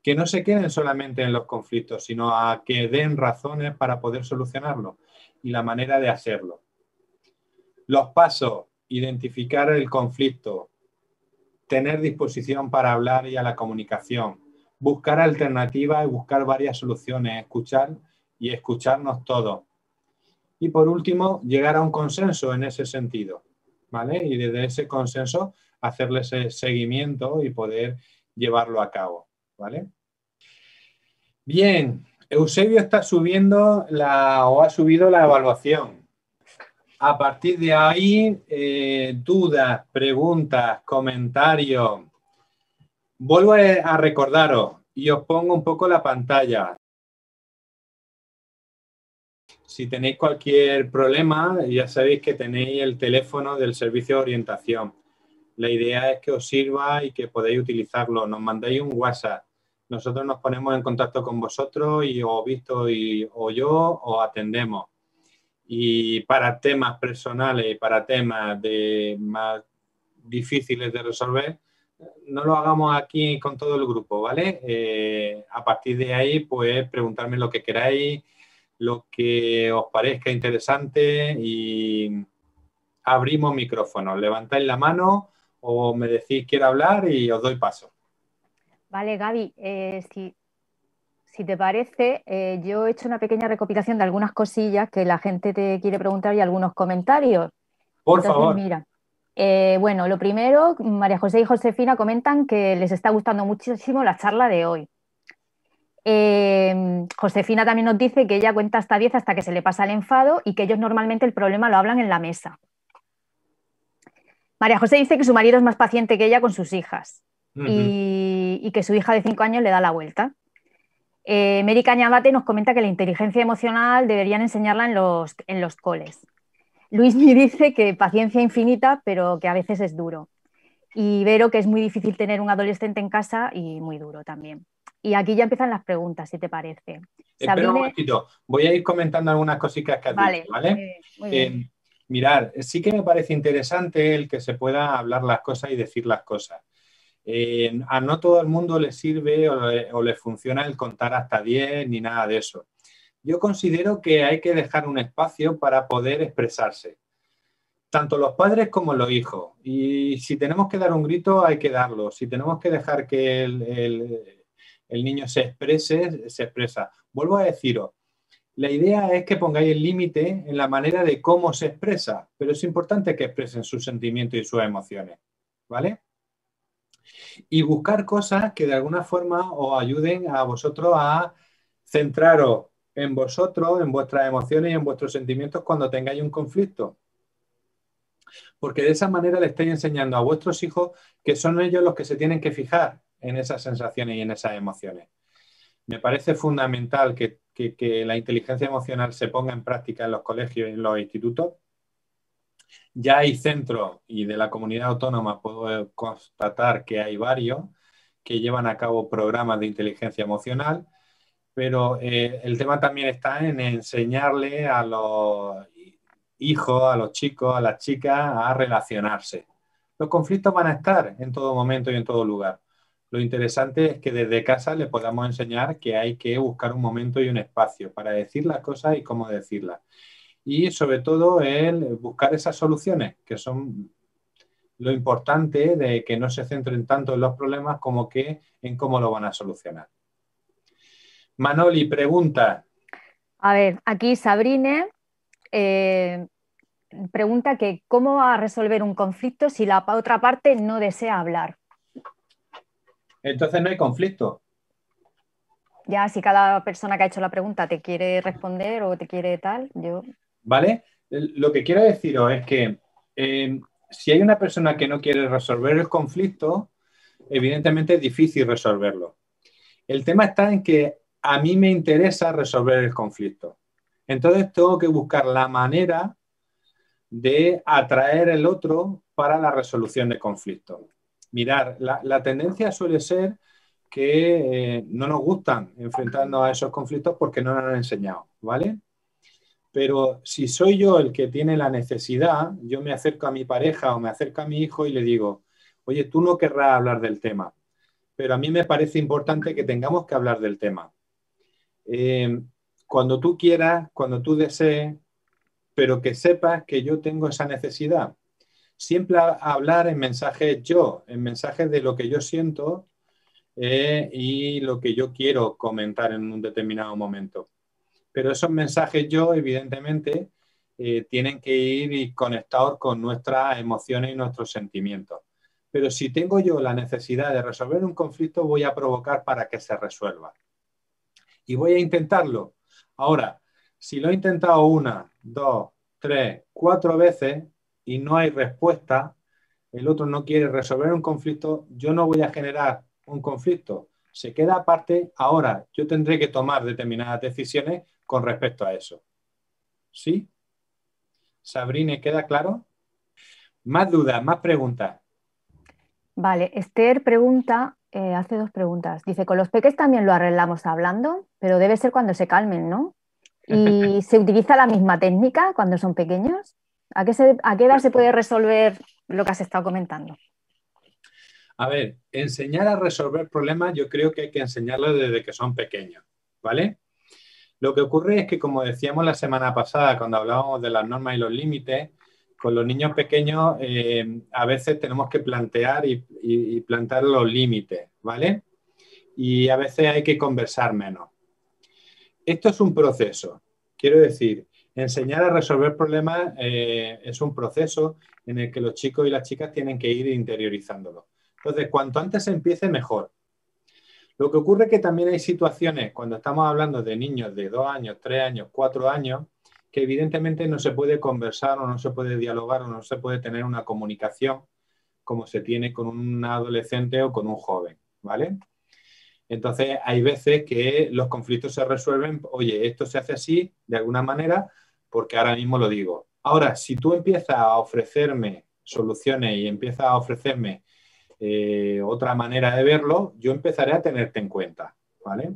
Speaker 1: Que no se queden solamente en los conflictos, sino a que den razones para poder solucionarlos y la manera de hacerlo. Los pasos, identificar el conflicto, tener disposición para hablar y a la comunicación, buscar alternativas y buscar varias soluciones, escuchar y escucharnos todos. Y por último, llegar a un consenso en ese sentido, ¿vale? Y desde ese consenso hacerle ese seguimiento y poder llevarlo a cabo, ¿vale? Bien, Eusebio está subiendo o ha subido la evaluación. A partir de ahí, dudas, preguntas, comentarios. Vuelvo a recordaros y os pongo un poco la pantalla. Si tenéis cualquier problema, ya sabéis que tenéis el teléfono del servicio de orientación. La idea es que os sirva y que podáis utilizarlo. Nos mandáis un WhatsApp. Nosotros nos ponemos en contacto con vosotros y os Víctor o yo os atendemos. Y para temas personales y para temas más difíciles de resolver, no lo hagamos aquí con todo el grupo, ¿vale? A partir de ahí, pues preguntarme lo que queráis, lo que os parezca interesante y abrimos micrófonos. Levantáis la mano o me decís quiero hablar y os doy paso.
Speaker 10: Vale, Gaby, si te parece, yo he hecho una pequeña recopilación de algunas cosillas que la gente te quiere preguntar y algunos comentarios.
Speaker 1: Por favor.
Speaker 10: Mira, bueno, lo primero, María José y Josefina comentan que les está gustando muchísimo la charla de hoy. Josefina también nos dice que ella cuenta hasta 10 hasta que se le pasa el enfado y que ellos normalmente el problema lo hablan en la mesa. María José dice que su marido es más paciente que ella con sus hijas. y que su hija de 5 años le da la vuelta. Mary Cañabate nos comenta que la inteligencia emocional deberían enseñarla en los coles. Luis me dice que paciencia infinita, pero que a veces es duro. Y Vero, que es muy difícil tener un adolescente en casa y muy duro también. Y aquí ya empiezan las preguntas, si te parece.
Speaker 1: Espera un momentito, voy a ir comentando algunas cositas que has dicho, ¿vale?
Speaker 10: Muy bien.
Speaker 1: Mirar, sí que me parece interesante el que se pueda hablar las cosas y decir las cosas. A no todo el mundo le sirve o le funciona el contar hasta 10 ni nada de eso. Yo considero que hay que dejar un espacio para poder expresarse, tanto los padres como los hijos. Y si tenemos que dar un grito, hay que darlo. Si tenemos que dejar que el niño se exprese, se expresa. Vuelvo a deciros, la idea es que pongáis el límite en la manera de cómo se expresa, pero es importante que expresen sus sentimientos y sus emociones, ¿vale? Y buscar cosas que de alguna forma os ayuden a vosotros a centraros en vosotros, en vuestras emociones y en vuestros sentimientos cuando tengáis un conflicto. Porque de esa manera le estáis enseñando a vuestros hijos que son ellos los que se tienen que fijar en esas sensaciones y en esas emociones. Me parece fundamental que la inteligencia emocional se ponga en práctica en los colegios y en los institutos. Ya hay centros, y de la comunidad autónoma puedo constatar que hay varios que llevan a cabo programas de inteligencia emocional, pero el tema también está en enseñarle a los hijos, a los chicos, a las chicas a relacionarse. Los conflictos van a estar en todo momento y en todo lugar. Lo interesante es que desde casa le podamos enseñar que hay que buscar un momento y un espacio para decir las cosas y cómo decirlas. Y sobre todo el buscar esas soluciones, que son lo importante de que no se centren tanto en los problemas como que en cómo lo van a solucionar. Manoli, pregunta.
Speaker 10: A ver, aquí Sabrine pregunta que cómo va a resolver un conflicto si la otra parte no desea hablar.
Speaker 1: Entonces no hay conflicto.
Speaker 10: Ya, si cada persona que ha hecho la pregunta te quiere responder o te quiere tal, yo...
Speaker 1: ¿Vale? Lo que quiero deciros es que si hay una persona que no quiere resolver el conflicto, evidentemente es difícil resolverlo. El tema está en que a mí me interesa resolver el conflicto. Entonces tengo que buscar la manera de atraer el otro para la resolución de conflicto. Mirar, la tendencia suele ser que no nos gustan enfrentarnos a esos conflictos porque no nos han enseñado, ¿vale? Pero si soy yo el que tiene la necesidad, yo me acerco a mi pareja o me acerco a mi hijo y le digo, oye, tú no querrás hablar del tema, pero a mí me parece importante que tengamos que hablar del tema. Cuando tú quieras, cuando tú desees, pero que sepas que yo tengo esa necesidad. Siempre hablar en mensajes yo, en mensajes de lo que yo siento y lo que yo quiero comentar en un determinado momento. Pero esos mensajes yo, evidentemente, tienen que ir conectados con nuestras emociones y nuestros sentimientos. Pero si tengo yo la necesidad de resolver un conflicto, voy a provocar para que se resuelva. Y voy a intentarlo. Ahora, si lo he intentado 1, 2, 3, 4 veces y no hay respuesta, el otro no quiere resolver un conflicto, yo no voy a generar un conflicto. Se queda aparte, ahora yo tendré que tomar determinadas decisiones con respecto a eso. ¿Sí? Sabrine, ¿queda claro? Más dudas, más preguntas.
Speaker 10: Vale, Esther pregunta, hace 2 preguntas. Dice, con los peques también lo arreglamos hablando, pero debe ser cuando se calmen, ¿no? ¿Y se utiliza la misma técnica cuando son pequeños? ¿A qué edad se puede resolver lo que has estado comentando?
Speaker 1: A ver, enseñar a resolver problemas yo creo que hay que enseñarlo desde que son pequeños, ¿vale? Lo que ocurre es que, como decíamos la semana pasada, cuando hablábamos de las normas y los límites, con los niños pequeños a veces tenemos que plantear y plantear los límites, ¿vale? Y a veces hay que conversar menos. Esto es un proceso. Quiero decir, enseñar a resolver problemas es un proceso en el que los chicos y las chicas tienen que ir interiorizándolo. Entonces, cuanto antes se empiece, mejor. Lo que ocurre es que también hay situaciones, cuando estamos hablando de niños de 2 años, 3 años, 4 años, que evidentemente no se puede conversar o no se puede dialogar o no se puede tener una comunicación como se tiene con un adolescente o con un joven, ¿vale? Entonces, hay veces que los conflictos se resuelven, oye, esto se hace así, de alguna manera, porque ahora mismo lo digo. Ahora, si tú empiezas a ofrecerme soluciones y empiezas a ofrecerme otra manera de verlo, yo empezaré a tenerte en cuenta, ¿vale?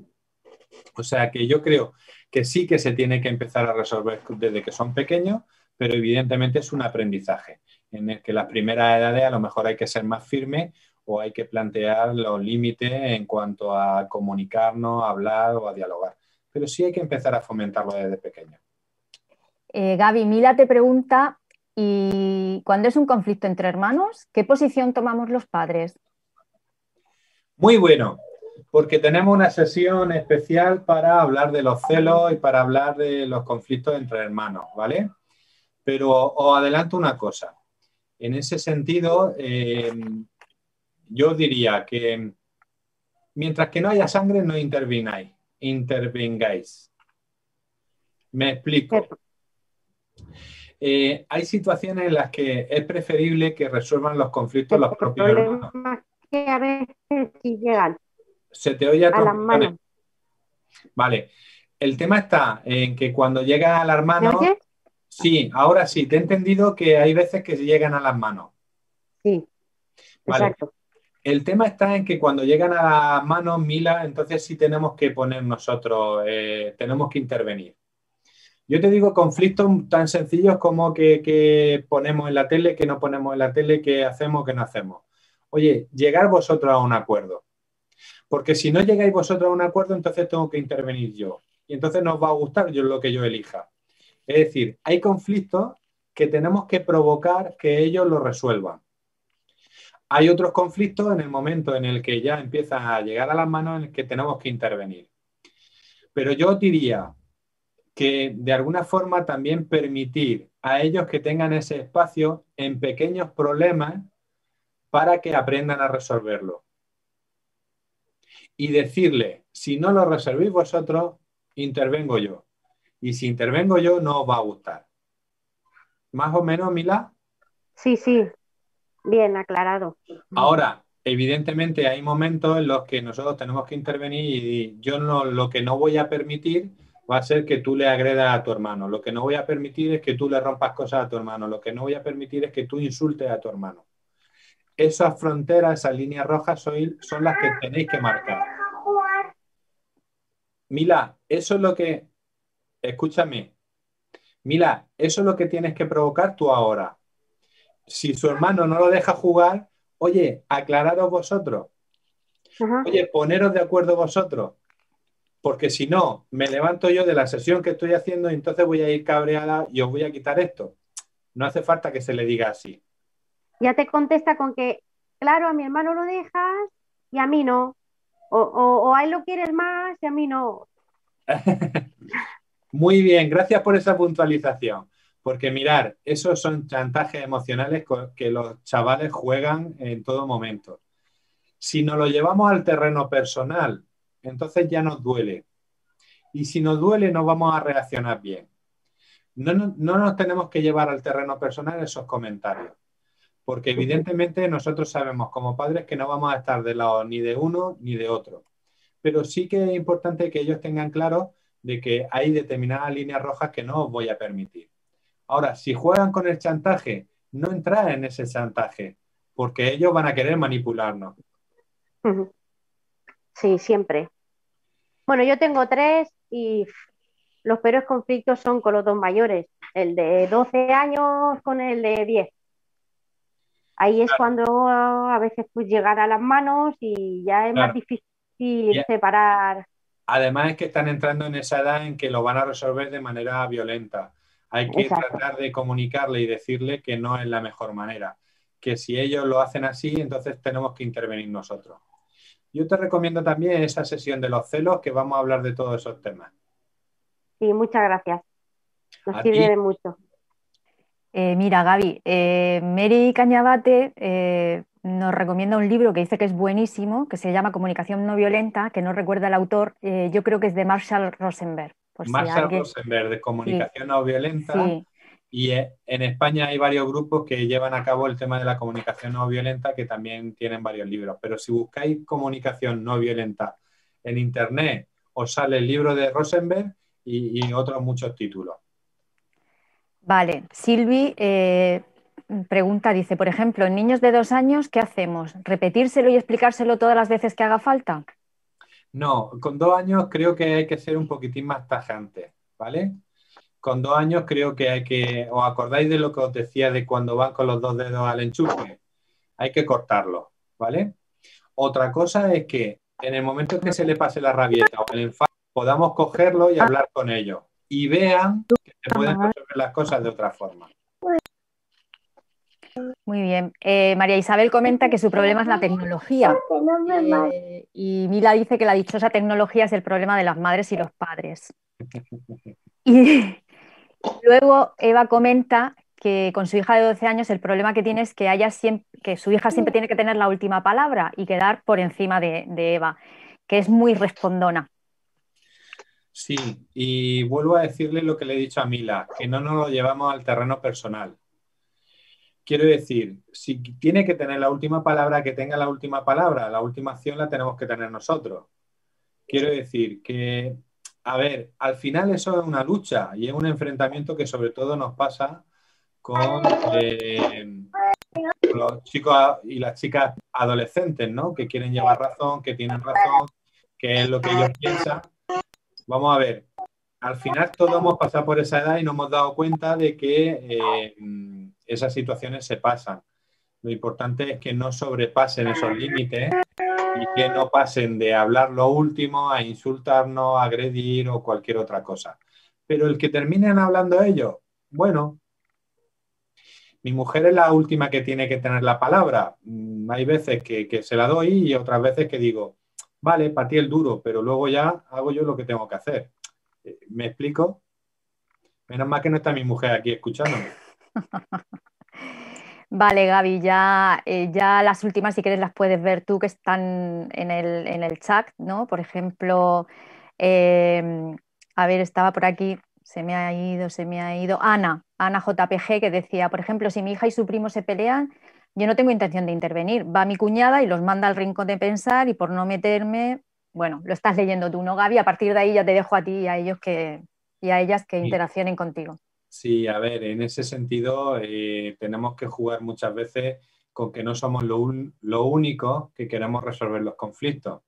Speaker 1: O sea que yo creo que sí que se tiene que empezar a resolver desde que son pequeños, pero evidentemente es un aprendizaje en el que las primeras edades a lo mejor hay que ser más firme o hay que plantear los límites en cuanto a comunicarnos, a hablar o a dialogar. Pero sí hay que empezar a fomentarlo desde pequeño.
Speaker 10: Gaby, Mila te pregunta, ¿y cuando es un conflicto entre hermanos, qué posición tomamos los padres?
Speaker 1: Muy bueno, porque tenemos una sesión especial para hablar de los celos y para hablar de los conflictos entre hermanos, ¿vale? Pero os adelanto una cosa. En ese sentido, yo diría que mientras que no haya sangre, no intervengáis. Me explico. Hay situaciones en las que es preferible que resuelvan los conflictos los propios hermanos.
Speaker 11: Que a veces sí llegan
Speaker 1: Se te oye
Speaker 11: a las manos.
Speaker 1: Vale. El tema está en que cuando llega a las manos...
Speaker 11: ¿Me oyes?
Speaker 1: Sí, ahora sí, te he entendido que hay veces que llegan a las manos.
Speaker 11: Sí,
Speaker 1: vale.
Speaker 11: Exacto.
Speaker 1: El tema está en que cuando llegan a las manos, Mila, entonces sí tenemos que poner nosotros, tenemos que intervenir. Yo te digo conflictos tan sencillos como que ponemos en la tele, que no ponemos en la tele, que hacemos, que no hacemos. Oye, llegar vosotros a un acuerdo. Porque si no llegáis vosotros a un acuerdo, entonces tengo que intervenir yo. Y entonces no os va a gustar lo que yo elija. Es decir, hay conflictos que tenemos que provocar que ellos lo resuelvan. Hay otros conflictos en el momento en el que ya empiezan a llegar a las manos en el que tenemos que intervenir. Pero yo diría que de alguna forma también permitir a ellos que tengan ese espacio en pequeños problemas para que aprendan a resolverlo. Y decirle, si no lo resolvéis vosotros, intervengo yo. Y si intervengo yo, no os va a gustar. ¿Más o menos, Mila?
Speaker 11: Sí, sí, bien aclarado.
Speaker 1: Ahora, evidentemente hay momentos en los que nosotros tenemos que intervenir y yo no, lo que no voy a permitir va a ser que tú le agredas a tu hermano. Lo que no voy a permitir es que tú le rompas cosas a tu hermano. Lo que no voy a permitir es que tú insultes a tu hermano. Esas fronteras, esas líneas rojas son las que tenéis que marcar. Mila, eso es lo que... Escúchame. Mila, eso es lo que tienes que provocar tú ahora. Si su hermano no lo deja jugar, oye, aclararos vosotros. Oye, poneros de acuerdo vosotros. Porque si no, me levanto yo de la sesión que estoy haciendo y entonces voy a ir cabreada y os voy a quitar esto. No hace falta que se le diga así.
Speaker 11: Ya te contesta con que, claro, a mi hermano lo dejas y a mí no. O a él lo quieres más y a mí no.
Speaker 1: Muy bien, gracias por esa puntualización. Porque mirar, esos son chantajes emocionales que los chavales juegan en todo momento. Si nos lo llevamos al terreno personal, entonces ya nos duele. Y si nos duele, no vamos a reaccionar bien. No nos tenemos que llevar al terreno personal esos comentarios. Porque evidentemente nosotros sabemos como padres que no vamos a estar del lado ni de uno ni de otro. Pero sí que es importante que ellos tengan claro de que hay determinadas líneas rojas que no os voy a permitir. Ahora, si juegan con el chantaje, no entrar en ese chantaje, porque ellos van a querer manipularnos.
Speaker 11: Sí, siempre. Bueno, yo tengo 3 y los peores conflictos son con los 2 mayores, el de 12 años con el de 10. Ahí es cuando a veces pues llegar a las manos y ya es más difícil separar.
Speaker 1: Además es que están entrando en esa edad en que lo van a resolver de manera violenta. Hay que tratar de comunicarle y decirle que no es la mejor manera. Que si ellos lo hacen así, entonces tenemos que intervenir nosotros. Yo te recomiendo también esa sesión de los celos, que vamos a hablar de todos esos temas.
Speaker 11: Sí, muchas gracias. Nos sirve de mucho.
Speaker 10: Mira, Gaby, Mary Cañabate nos recomienda un libro que dice que es buenísimo, que se llama Comunicación no violenta, que no recuerda el autor, yo creo que es de Marshall Rosenberg.
Speaker 1: Rosenberg, de Comunicación no violenta.
Speaker 10: Sí,
Speaker 1: Y en España hay varios grupos que llevan a cabo el tema de la comunicación no violenta, que también tienen varios libros. Pero si buscáis comunicación no violenta en Internet, os sale el libro de Rosenberg y otros muchos títulos.
Speaker 10: Vale, Silvi pregunta, dice, por ejemplo, en niños de 2 años, ¿qué hacemos? ¿Repetírselo y explicárselo todas las veces que haga falta?
Speaker 1: No, con 2 años creo que hay que ser un poquitín más tajante, ¿vale? Con 2 años creo que hay que... ¿Os acordáis de lo que os decía de cuando van con los 2 dedos al enchufe? Hay que cortarlo, ¿vale? Otra cosa es que en el momento en que se le pase la rabieta o el enfado, podamos cogerlo y hablar con ellos y vean que se pueden resolver las cosas de otra forma.
Speaker 10: Muy bien. María Isabel comenta que su problema es la tecnología. Y Mila dice que la dichosa tecnología es el problema de las madres y los padres. Y luego Eva comenta que con su hija de 12 años el problema que tiene es que su hija siempre tiene que tener la última palabra y quedar por encima de Eva, que es muy respondona.
Speaker 1: Sí, y vuelvo a decirle lo que le he dicho a Mila, que no nos lo llevamos al terreno personal. Quiero decir, si tiene que tener la última palabra, que tenga la última palabra, la última acción la tenemos que tener nosotros. Quiero decir que, a ver, al final eso es una lucha y es un enfrentamiento que sobre todo nos pasa con los chicos y las chicas adolescentes, ¿no? Que quieren llevar razón, que tienen razón, que es lo que ellos piensan. Vamos a ver, al final todos hemos pasado por esa edad y nos hemos dado cuenta de que esas situaciones se pasan. Lo importante es que no sobrepasen esos límites y que no pasen de hablar lo último a insultarnos, a agredir o cualquier otra cosa. Pero el que terminen hablando ellos, bueno, mi mujer es la última que tiene que tener la palabra. Hay veces que se la doy y otras veces que digo, vale, para ti el duro, pero luego ya hago yo lo que tengo que hacer. ¿Me explico? Menos mal que no está mi mujer aquí escuchándome.
Speaker 10: Vale, Gaby, ya las últimas, si quieres, las puedes ver tú, que están en el chat, ¿no? Por ejemplo, a ver, estaba por aquí, se me ha ido. Ana JPG, que decía, por ejemplo, si mi hija y su primo se pelean, yo no tengo intención de intervenir. Va mi cuñada y los manda al rincón de pensar y por no meterme, bueno, lo estás leyendo tú, ¿no, Gaby? A partir de ahí ya te dejo a ti y a ellas que interaccionen contigo.
Speaker 1: Sí, a ver, en ese sentido tenemos que jugar muchas veces con que no somos lo único que queremos resolver los conflictos.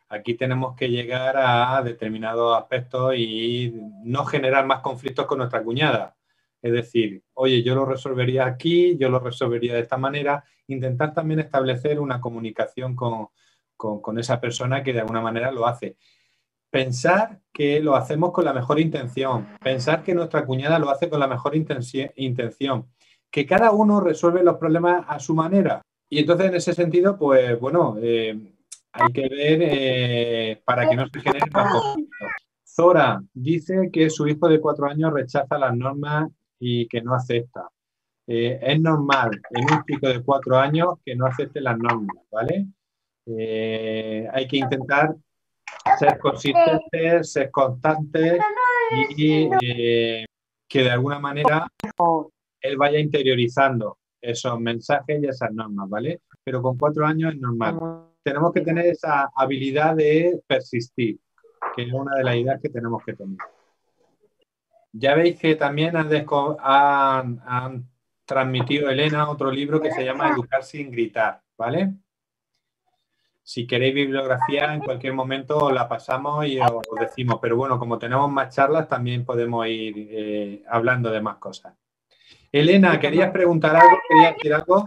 Speaker 1: Aquí tenemos que llegar a determinados aspectos y no generar más conflictos con nuestra cuñada. Es decir, oye, yo lo resolvería aquí, yo lo resolvería de esta manera. Intentar también establecer una comunicación con esa persona que de alguna manera lo hace. Pensar que lo hacemos con la mejor intención, pensar que nuestra cuñada lo hace con la mejor intención, que cada uno resuelve los problemas a su manera. Y entonces en ese sentido, pues bueno, hay que ver para que no se generen más conflictos. Zora dice que su hijo de 4 años rechaza las normas y que no acepta. Es normal en un chico de 4 años que no acepte las normas, ¿vale? Hay que intentar ser consistentes, ser constantes y que de alguna manera él vaya interiorizando esos mensajes y esas normas, ¿vale? Pero con 4 años es normal. Tenemos que tener esa habilidad de persistir, que es una de las ideas que tenemos que tener. Ya veis que también han transmitido Elena otro libro que se llama Educar sin gritar, ¿vale? Si queréis bibliografía, en cualquier momento la pasamos y os decimos. Pero bueno, como tenemos más charlas, también podemos ir hablando de más cosas. Elena, ¿querías preguntar algo? ¿Querías decir algo?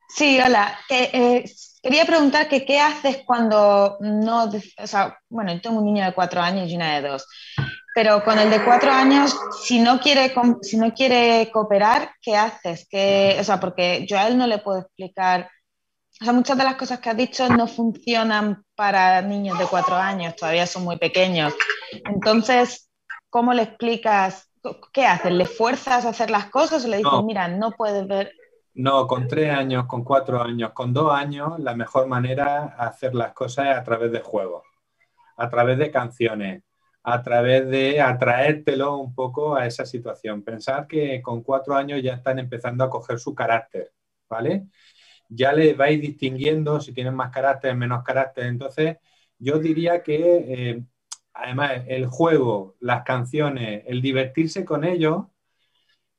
Speaker 12: Sí, hola. Quería preguntar que qué haces cuando no... O sea, bueno, yo tengo un niño de 4 años y una de 2. Pero con el de 4 años, si no quiere cooperar, ¿qué haces? O sea, porque yo a él no le puedo explicar... O sea, muchas de las cosas que has dicho no funcionan para niños de 4 años, todavía son muy pequeños. Entonces, ¿cómo le explicas? ¿Qué haces? ¿Le fuerzas a hacer las cosas o le dices, mira, no puedes ver?
Speaker 1: No, con 3 años, con 4 años, con 2 años, la mejor manera de hacer las cosas es a través de juegos, a través de canciones, a través de atraértelo un poco a esa situación. Pensar que con 4 años ya están empezando a coger su carácter, ¿vale? Ya les vais distinguiendo si tienen más carácter, menos carácter. Entonces, yo diría que, además, el juego, las canciones, el divertirse con ellos,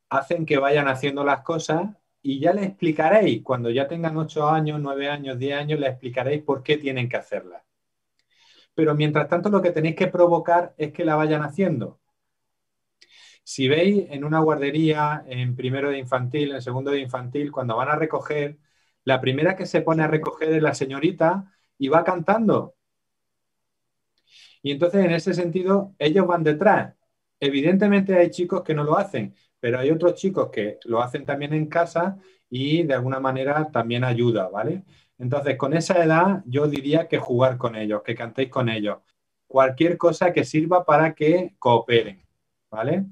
Speaker 1: hacen que vayan haciendo las cosas y ya les explicaréis, cuando ya tengan 8 años, 9 años, 10 años, les explicaréis por qué tienen que hacerlas. Pero mientras tanto lo que tenéis que provocar es que la vayan haciendo. Si veis en una guardería, en primero de infantil, en segundo de infantil, cuando van a recoger, la primera que se pone a recoger es la señorita y va cantando. Y entonces, en ese sentido, ellos van detrás. Evidentemente hay chicos que no lo hacen, pero hay otros chicos que lo hacen también en casa y de alguna manera también ayuda, ¿vale? Entonces, con esa edad, yo diría que jugar con ellos, que cantéis con ellos. Cualquier cosa que sirva para que cooperen, ¿vale?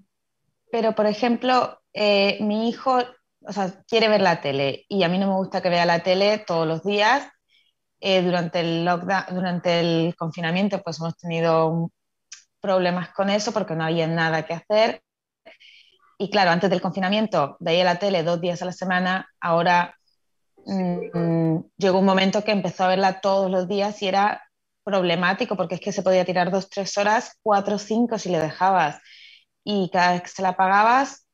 Speaker 12: Pero, por ejemplo, mi hijo, o sea, quiere ver la tele y a mí no me gusta que vea la tele todos los días. Durante el lockdown, durante el confinamiento, pues hemos tenido problemas con eso porque no había nada que hacer. Y claro, antes del confinamiento veía la tele 2 días a la semana, ahora llegó un momento que empezó a verla todos los días y era problemático porque es que se podía tirar 2, 3 horas, 4, 5 si le dejabas. Y cada vez que se la apagabas,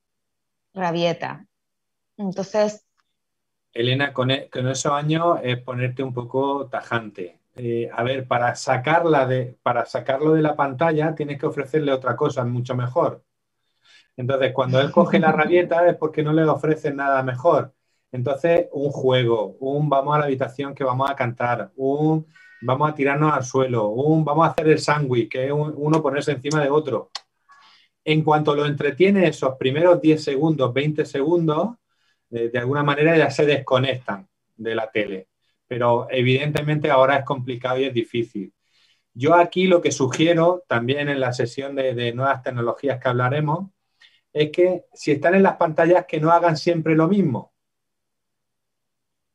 Speaker 12: rabieta. Entonces...
Speaker 1: Elena, con esos años es ponerte un poco tajante. A ver, para sacarlo de la pantalla tienes que ofrecerle otra cosa mucho mejor. Entonces, cuando él coge la rabieta es porque no le ofrecen nada mejor. Entonces, un juego, vamos a la habitación que vamos a cantar, vamos a tirarnos al suelo, vamos a hacer el sándwich, que es uno ponerse encima de otro. En cuanto lo entretiene esos primeros 10 segundos, 20 segundos, de alguna manera ya se desconectan de la tele. Pero evidentemente ahora es complicado y es difícil. Yo aquí lo que sugiero, también en la sesión de nuevas tecnologías que hablaremos, es que si están en las pantallas que no hagan siempre lo mismo,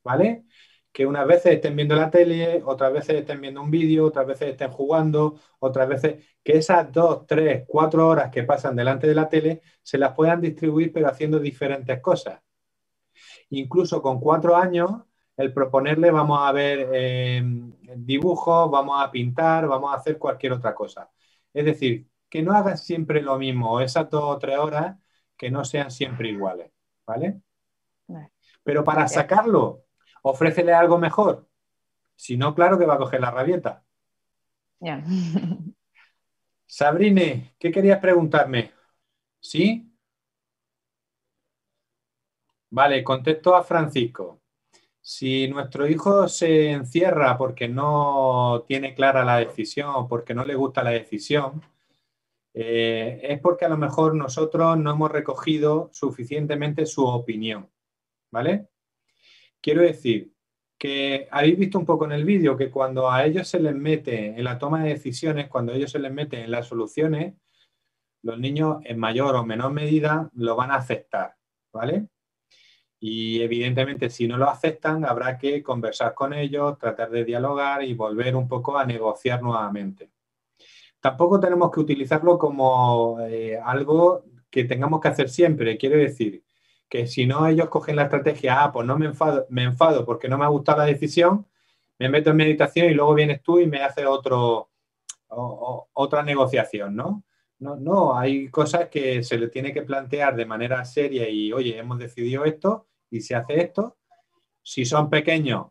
Speaker 1: ¿vale? Que unas veces estén viendo la tele, otras veces estén viendo un vídeo, otras veces estén jugando, otras veces que esas 2, 3, 4 horas que pasan delante de la tele se las puedan distribuir pero haciendo diferentes cosas. Incluso con 4 años, el proponerle vamos a ver dibujos, vamos a pintar, vamos a hacer cualquier otra cosa. Es decir, que no hagan siempre lo mismo, esas 2 o 3 horas que no sean siempre iguales, ¿vale? Pero para sacarlo, ofrécele algo mejor. Si no, claro que va a coger la rabieta.
Speaker 12: Yeah.
Speaker 1: Sabrine, ¿qué querías preguntarme? ¿Sí? Vale, contesto a Francisco. Si nuestro hijo se encierra porque no tiene clara la decisión o porque no le gusta la decisión, es porque a lo mejor nosotros no hemos recogido suficientemente su opinión, ¿vale? Quiero decir que habéis visto un poco en el vídeo que cuando a ellos se les mete en la toma de decisiones, cuando a ellos se les mete en las soluciones, los niños en mayor o menor medida lo van a aceptar, ¿vale? Y evidentemente si no lo aceptan habrá que conversar con ellos, tratar de dialogar y volver un poco a negociar nuevamente. Tampoco tenemos que utilizarlo como algo que tengamos que hacer siempre. Quiero decir que si no ellos cogen la estrategia, pues no me enfado porque no me ha gustado la decisión, me meto en mi habitación y luego vienes tú y me haces otra negociación, ¿no? No, hay cosas que se le tiene que plantear de manera seria y, oye, hemos decidido esto y se hace esto. Si son pequeños,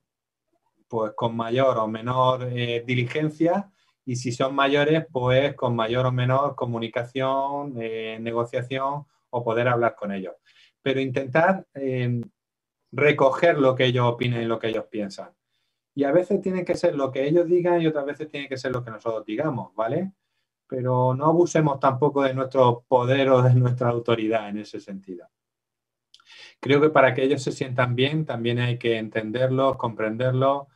Speaker 1: pues con mayor o menor diligencia, y si son mayores, pues con mayor o menor comunicación, negociación o poder hablar con ellos. Pero intentar recoger lo que ellos opinen y lo que ellos piensan. Y a veces tiene que ser lo que ellos digan y otras veces tiene que ser lo que nosotros digamos, ¿vale? Pero no abusemos tampoco de nuestro poder o de nuestra autoridad en ese sentido. Creo que para que ellos se sientan bien también hay que entenderlos, comprenderlos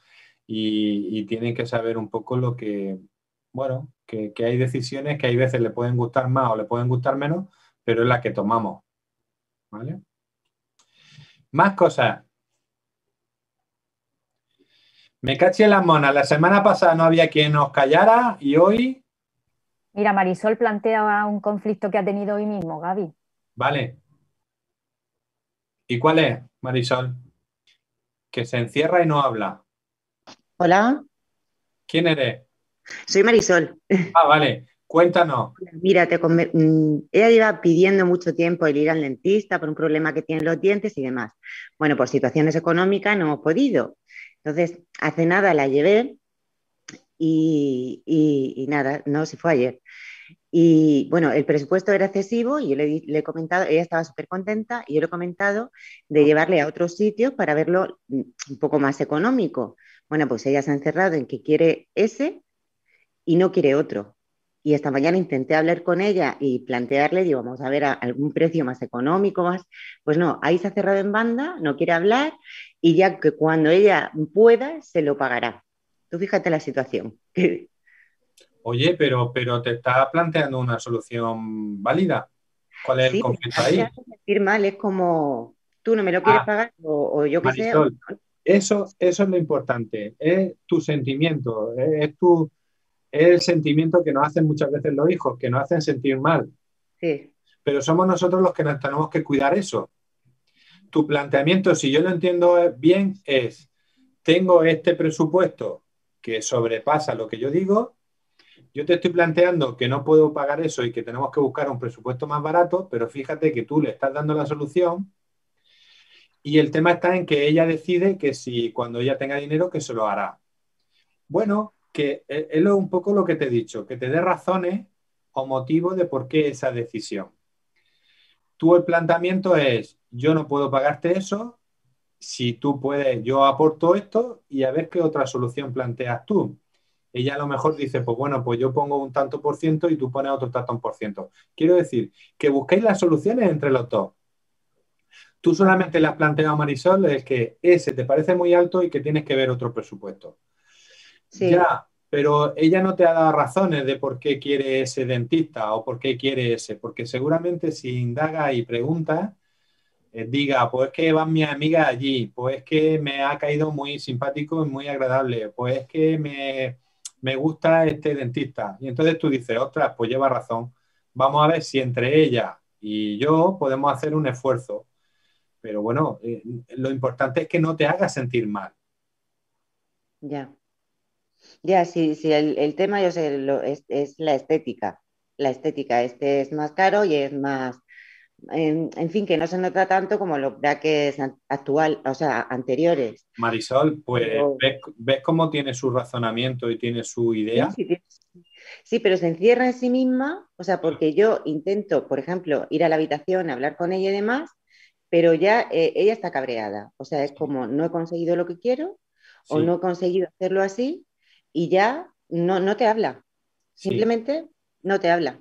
Speaker 1: y tienen que saber un poco lo que, bueno, que hay decisiones que hay veces le pueden gustar más o le pueden gustar menos, pero es la que tomamos, ¿vale? Más cosas. Me caché en las monas. La semana pasada no había quien nos callara y hoy...
Speaker 10: Mira, Marisol plantea un conflicto que ha tenido hoy mismo, Gaby.
Speaker 1: Vale. ¿Y cuál es, Marisol? Que se encierra y no habla.
Speaker 13: Hola,
Speaker 1: ¿Quién eres?
Speaker 13: soy Marisol.
Speaker 1: Ah, vale. Cuéntanos.
Speaker 13: Mira, ella lleva pidiendo mucho tiempo el ir al dentista por un problema que tiene en los dientes y demás. Bueno, por situaciones económicas no hemos podido. Entonces, hace nada la llevé y nada, no, se fue ayer. Y bueno, el presupuesto era excesivo y yo le he comentado, ella estaba súper contenta y yo le he comentado de llevarle a otros sitios para verlo un poco más económico. Bueno, pues ella se ha encerrado en que quiere ese y no quiere otro. Y esta mañana intenté hablar con ella y plantearle, digo, vamos a ver algún precio más económico, más. Pues no, ahí se ha cerrado en banda, no quiere hablar y ya que cuando ella pueda se lo pagará. Tú fíjate la situación.
Speaker 1: Oye, pero te está planteando una solución válida. ¿Cuál es el
Speaker 13: Sí, pero
Speaker 1: conflicto
Speaker 13: a mí me
Speaker 1: ahí?
Speaker 13: hace sentir mal, es como tú no me lo quieres pagar o yo qué sé.
Speaker 1: Marisol, eso es lo importante. Es tu sentimiento, es el sentimiento que nos hacen muchas veces los hijos, que nos hacen sentir mal.
Speaker 13: Sí.
Speaker 1: Pero somos nosotros los que nos tenemos que cuidar eso. Tu planteamiento, si yo lo entiendo bien, es: tengo este presupuesto que sobrepasa lo que yo digo, yo te estoy planteando que no puedo pagar eso y que tenemos que buscar un presupuesto más barato, pero fíjate que tú le estás dando la solución y el tema está en que ella decide que si cuando ella tenga dinero que se lo hará. Bueno, que es un poco lo que te he dicho, que te dé razones o motivos de por qué esa decisión. Tú el planteamiento es: yo no puedo pagarte eso, si tú puedes, yo aporto esto y a ver qué otra solución planteas tú. Ella a lo mejor dice, pues bueno, pues yo pongo un tanto por ciento y tú pones otro tanto por ciento. Quiero decir, que busquéis las soluciones entre los dos. Tú solamente le has planteado a Marisol es que ese te parece muy alto y que tienes que ver otro presupuesto.
Speaker 13: Sí.
Speaker 1: Ya, pero ella no te ha dado razones de por qué quiere ese dentista o por qué quiere ese, porque seguramente si indaga y pregunta, diga, pues es que van mis amigas allí, pues es que me ha caído muy simpático y muy agradable, pues es que me gusta este dentista. Y entonces tú dices, ostras, pues lleva razón. Vamos a ver si entre ella y yo podemos hacer un esfuerzo. Pero bueno, lo importante es que no te hagas sentir mal.
Speaker 13: Ya. Ya, sí, sí, el tema yo sé, es la estética. La estética, este es más caro y es más, en fin, que no se nota tanto como los brackets actual, o sea, anteriores.
Speaker 1: Marisol, pues
Speaker 13: Pero,
Speaker 1: ¿ves cómo tiene su razonamiento y tiene su idea?
Speaker 13: sí, sí, pero se encierra en sí misma, o sea, porque yo intento, por ejemplo, ir a la habitación, hablar con ella y demás, pero ya ella está cabreada. O sea, es como no he conseguido lo que quiero o
Speaker 1: Sí,
Speaker 13: no he conseguido hacerlo así y ya no te habla.
Speaker 1: sí.
Speaker 13: Simplemente no te habla.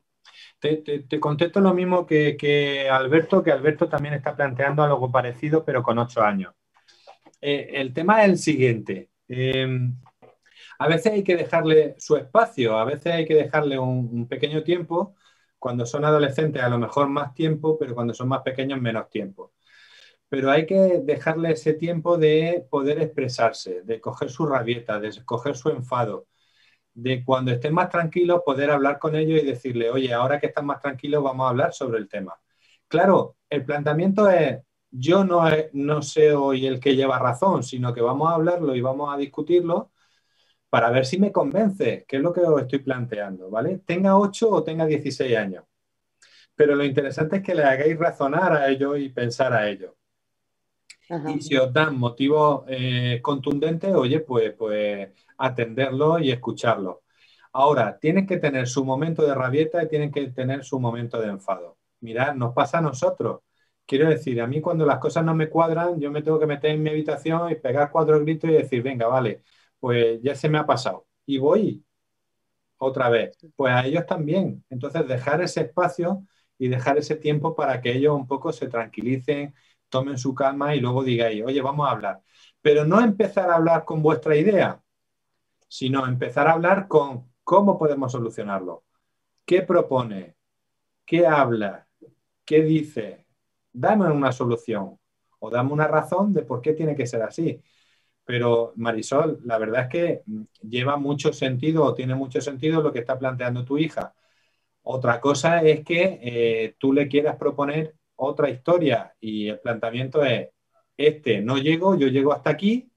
Speaker 1: Te contesto lo mismo que Alberto también está planteando algo parecido, pero con 8 años. El tema es el siguiente. A veces hay que dejarle su espacio, a veces hay que dejarle un pequeño tiempo. Cuando son adolescentes a lo mejor más tiempo, pero cuando son más pequeños menos tiempo. Pero hay que dejarle ese tiempo de poder expresarse, de coger su rabieta, de coger su enfado, de cuando estén más tranquilos poder hablar con ellos y decirle, oye, ahora que están más tranquilos vamos a hablar sobre el tema. Claro, el planteamiento es, yo no sé hoy el que lleva razón, sino que vamos a hablarlo y vamos a discutirlo para ver si me convence, que es lo que os estoy planteando, ¿vale? Tenga 8 o tenga 16 años. Pero lo interesante es que le hagáis razonar a ellos y pensar a ellos.
Speaker 13: Ajá.
Speaker 1: Y si os dan motivos contundentes, oye, pues atenderlo y escucharlo. Ahora, tienen que tener su momento de rabieta y tienen que tener su momento de enfado. Mirad, nos pasa a nosotros. Quiero decir, a mí cuando las cosas no me cuadran, yo me tengo que meter en mi habitación y pegar 4 gritos y decir, venga, vale, pues ya se me ha pasado. Y voy otra vez. Pues a ellos también. Entonces, dejar ese espacio y dejar ese tiempo para que ellos un poco se tranquilicen, tomen su calma y luego digáis, oye, vamos a hablar. Pero no empezar a hablar con vuestra idea, sino empezar a hablar con cómo podemos solucionarlo. ¿Qué propone? ¿Qué habla? ¿Qué dice? Dame una solución o dame una razón de por qué tiene que ser así. Pero Marisol, la verdad es que lleva mucho sentido o tiene mucho sentido lo que está planteando tu hija. Otra cosa es que tú le quieras proponer otra historia y el planteamiento es, no llego, yo llego hasta aquí.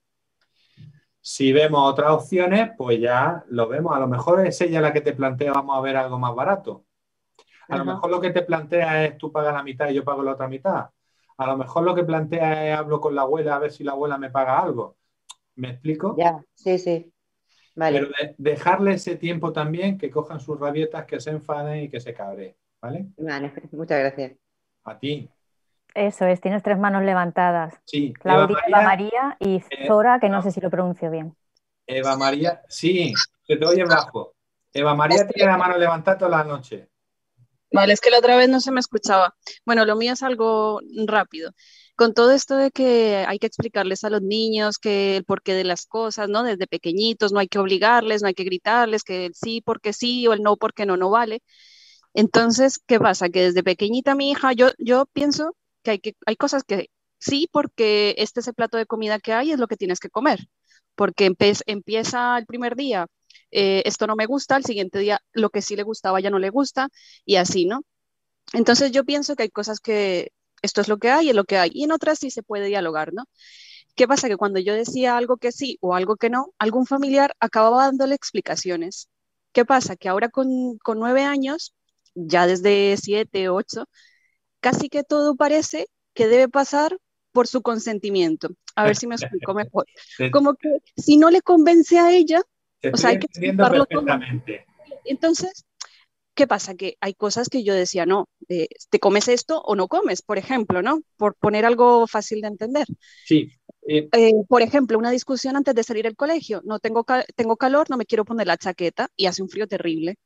Speaker 1: Si vemos otras opciones, pues ya lo vemos. A lo mejor es ella la que te plantea, vamos a ver algo más barato. A lo mejor lo que te plantea es tú pagas la mitad y yo pago la otra mitad. A lo mejor lo que plantea es hablo con la abuela a ver si la abuela me paga algo. ¿Me explico?
Speaker 13: Ya, sí, sí. Vale.
Speaker 1: Pero dejarle ese tiempo también, que cojan sus rabietas, que se enfaden y que se cabreen, ¿vale?
Speaker 13: Vale, muchas gracias.
Speaker 1: A ti.
Speaker 10: Eso es, tienes 3 manos levantadas.
Speaker 1: Sí.
Speaker 10: Claudia, Eva María y Zora, que no sé si lo pronuncio bien.
Speaker 1: Eva María, sí, se te oye bajo. Eva María tiene la mano levantada toda la noche.
Speaker 14: Vale, es que la otra vez no se me escuchaba. Bueno, lo mío es algo rápido. Con todo esto de que hay que explicarles a los niños que el porqué de las cosas, ¿no? Desde pequeñitos, no hay que obligarles, no hay que gritarles que el sí porque sí o el no porque no, no vale. Entonces, ¿qué pasa? Que desde pequeñita mi hija, yo pienso que hay cosas que sí, porque este es el plato de comida que hay, es lo que tienes que comer. Porque empieza el primer día, esto no me gusta, el siguiente día lo que sí le gustaba ya no le gusta, y así, ¿no? Entonces yo pienso que hay cosas que esto es lo que hay, es lo que hay, y en otras sí se puede dialogar, ¿no? ¿Qué pasa? Que cuando yo decía algo que sí o algo que no, algún familiar acababa dándole explicaciones. ¿Qué pasa? Que ahora con 9 años, ya desde 7, 8, casi que todo parece que debe pasar por su consentimiento. A ver si me explico mejor. Como que si no le convence a ella, o sea, hay que explicarlo perfectamente. Entonces, ¿qué pasa? Que hay cosas que yo decía, no, ¿te comes esto o no comes? Por ejemplo, ¿no? Por poner algo fácil de entender.
Speaker 1: Sí.
Speaker 14: Por ejemplo, una discusión antes de salir al colegio. No tengo calor, no me quiero poner la chaqueta y hace un frío terrible.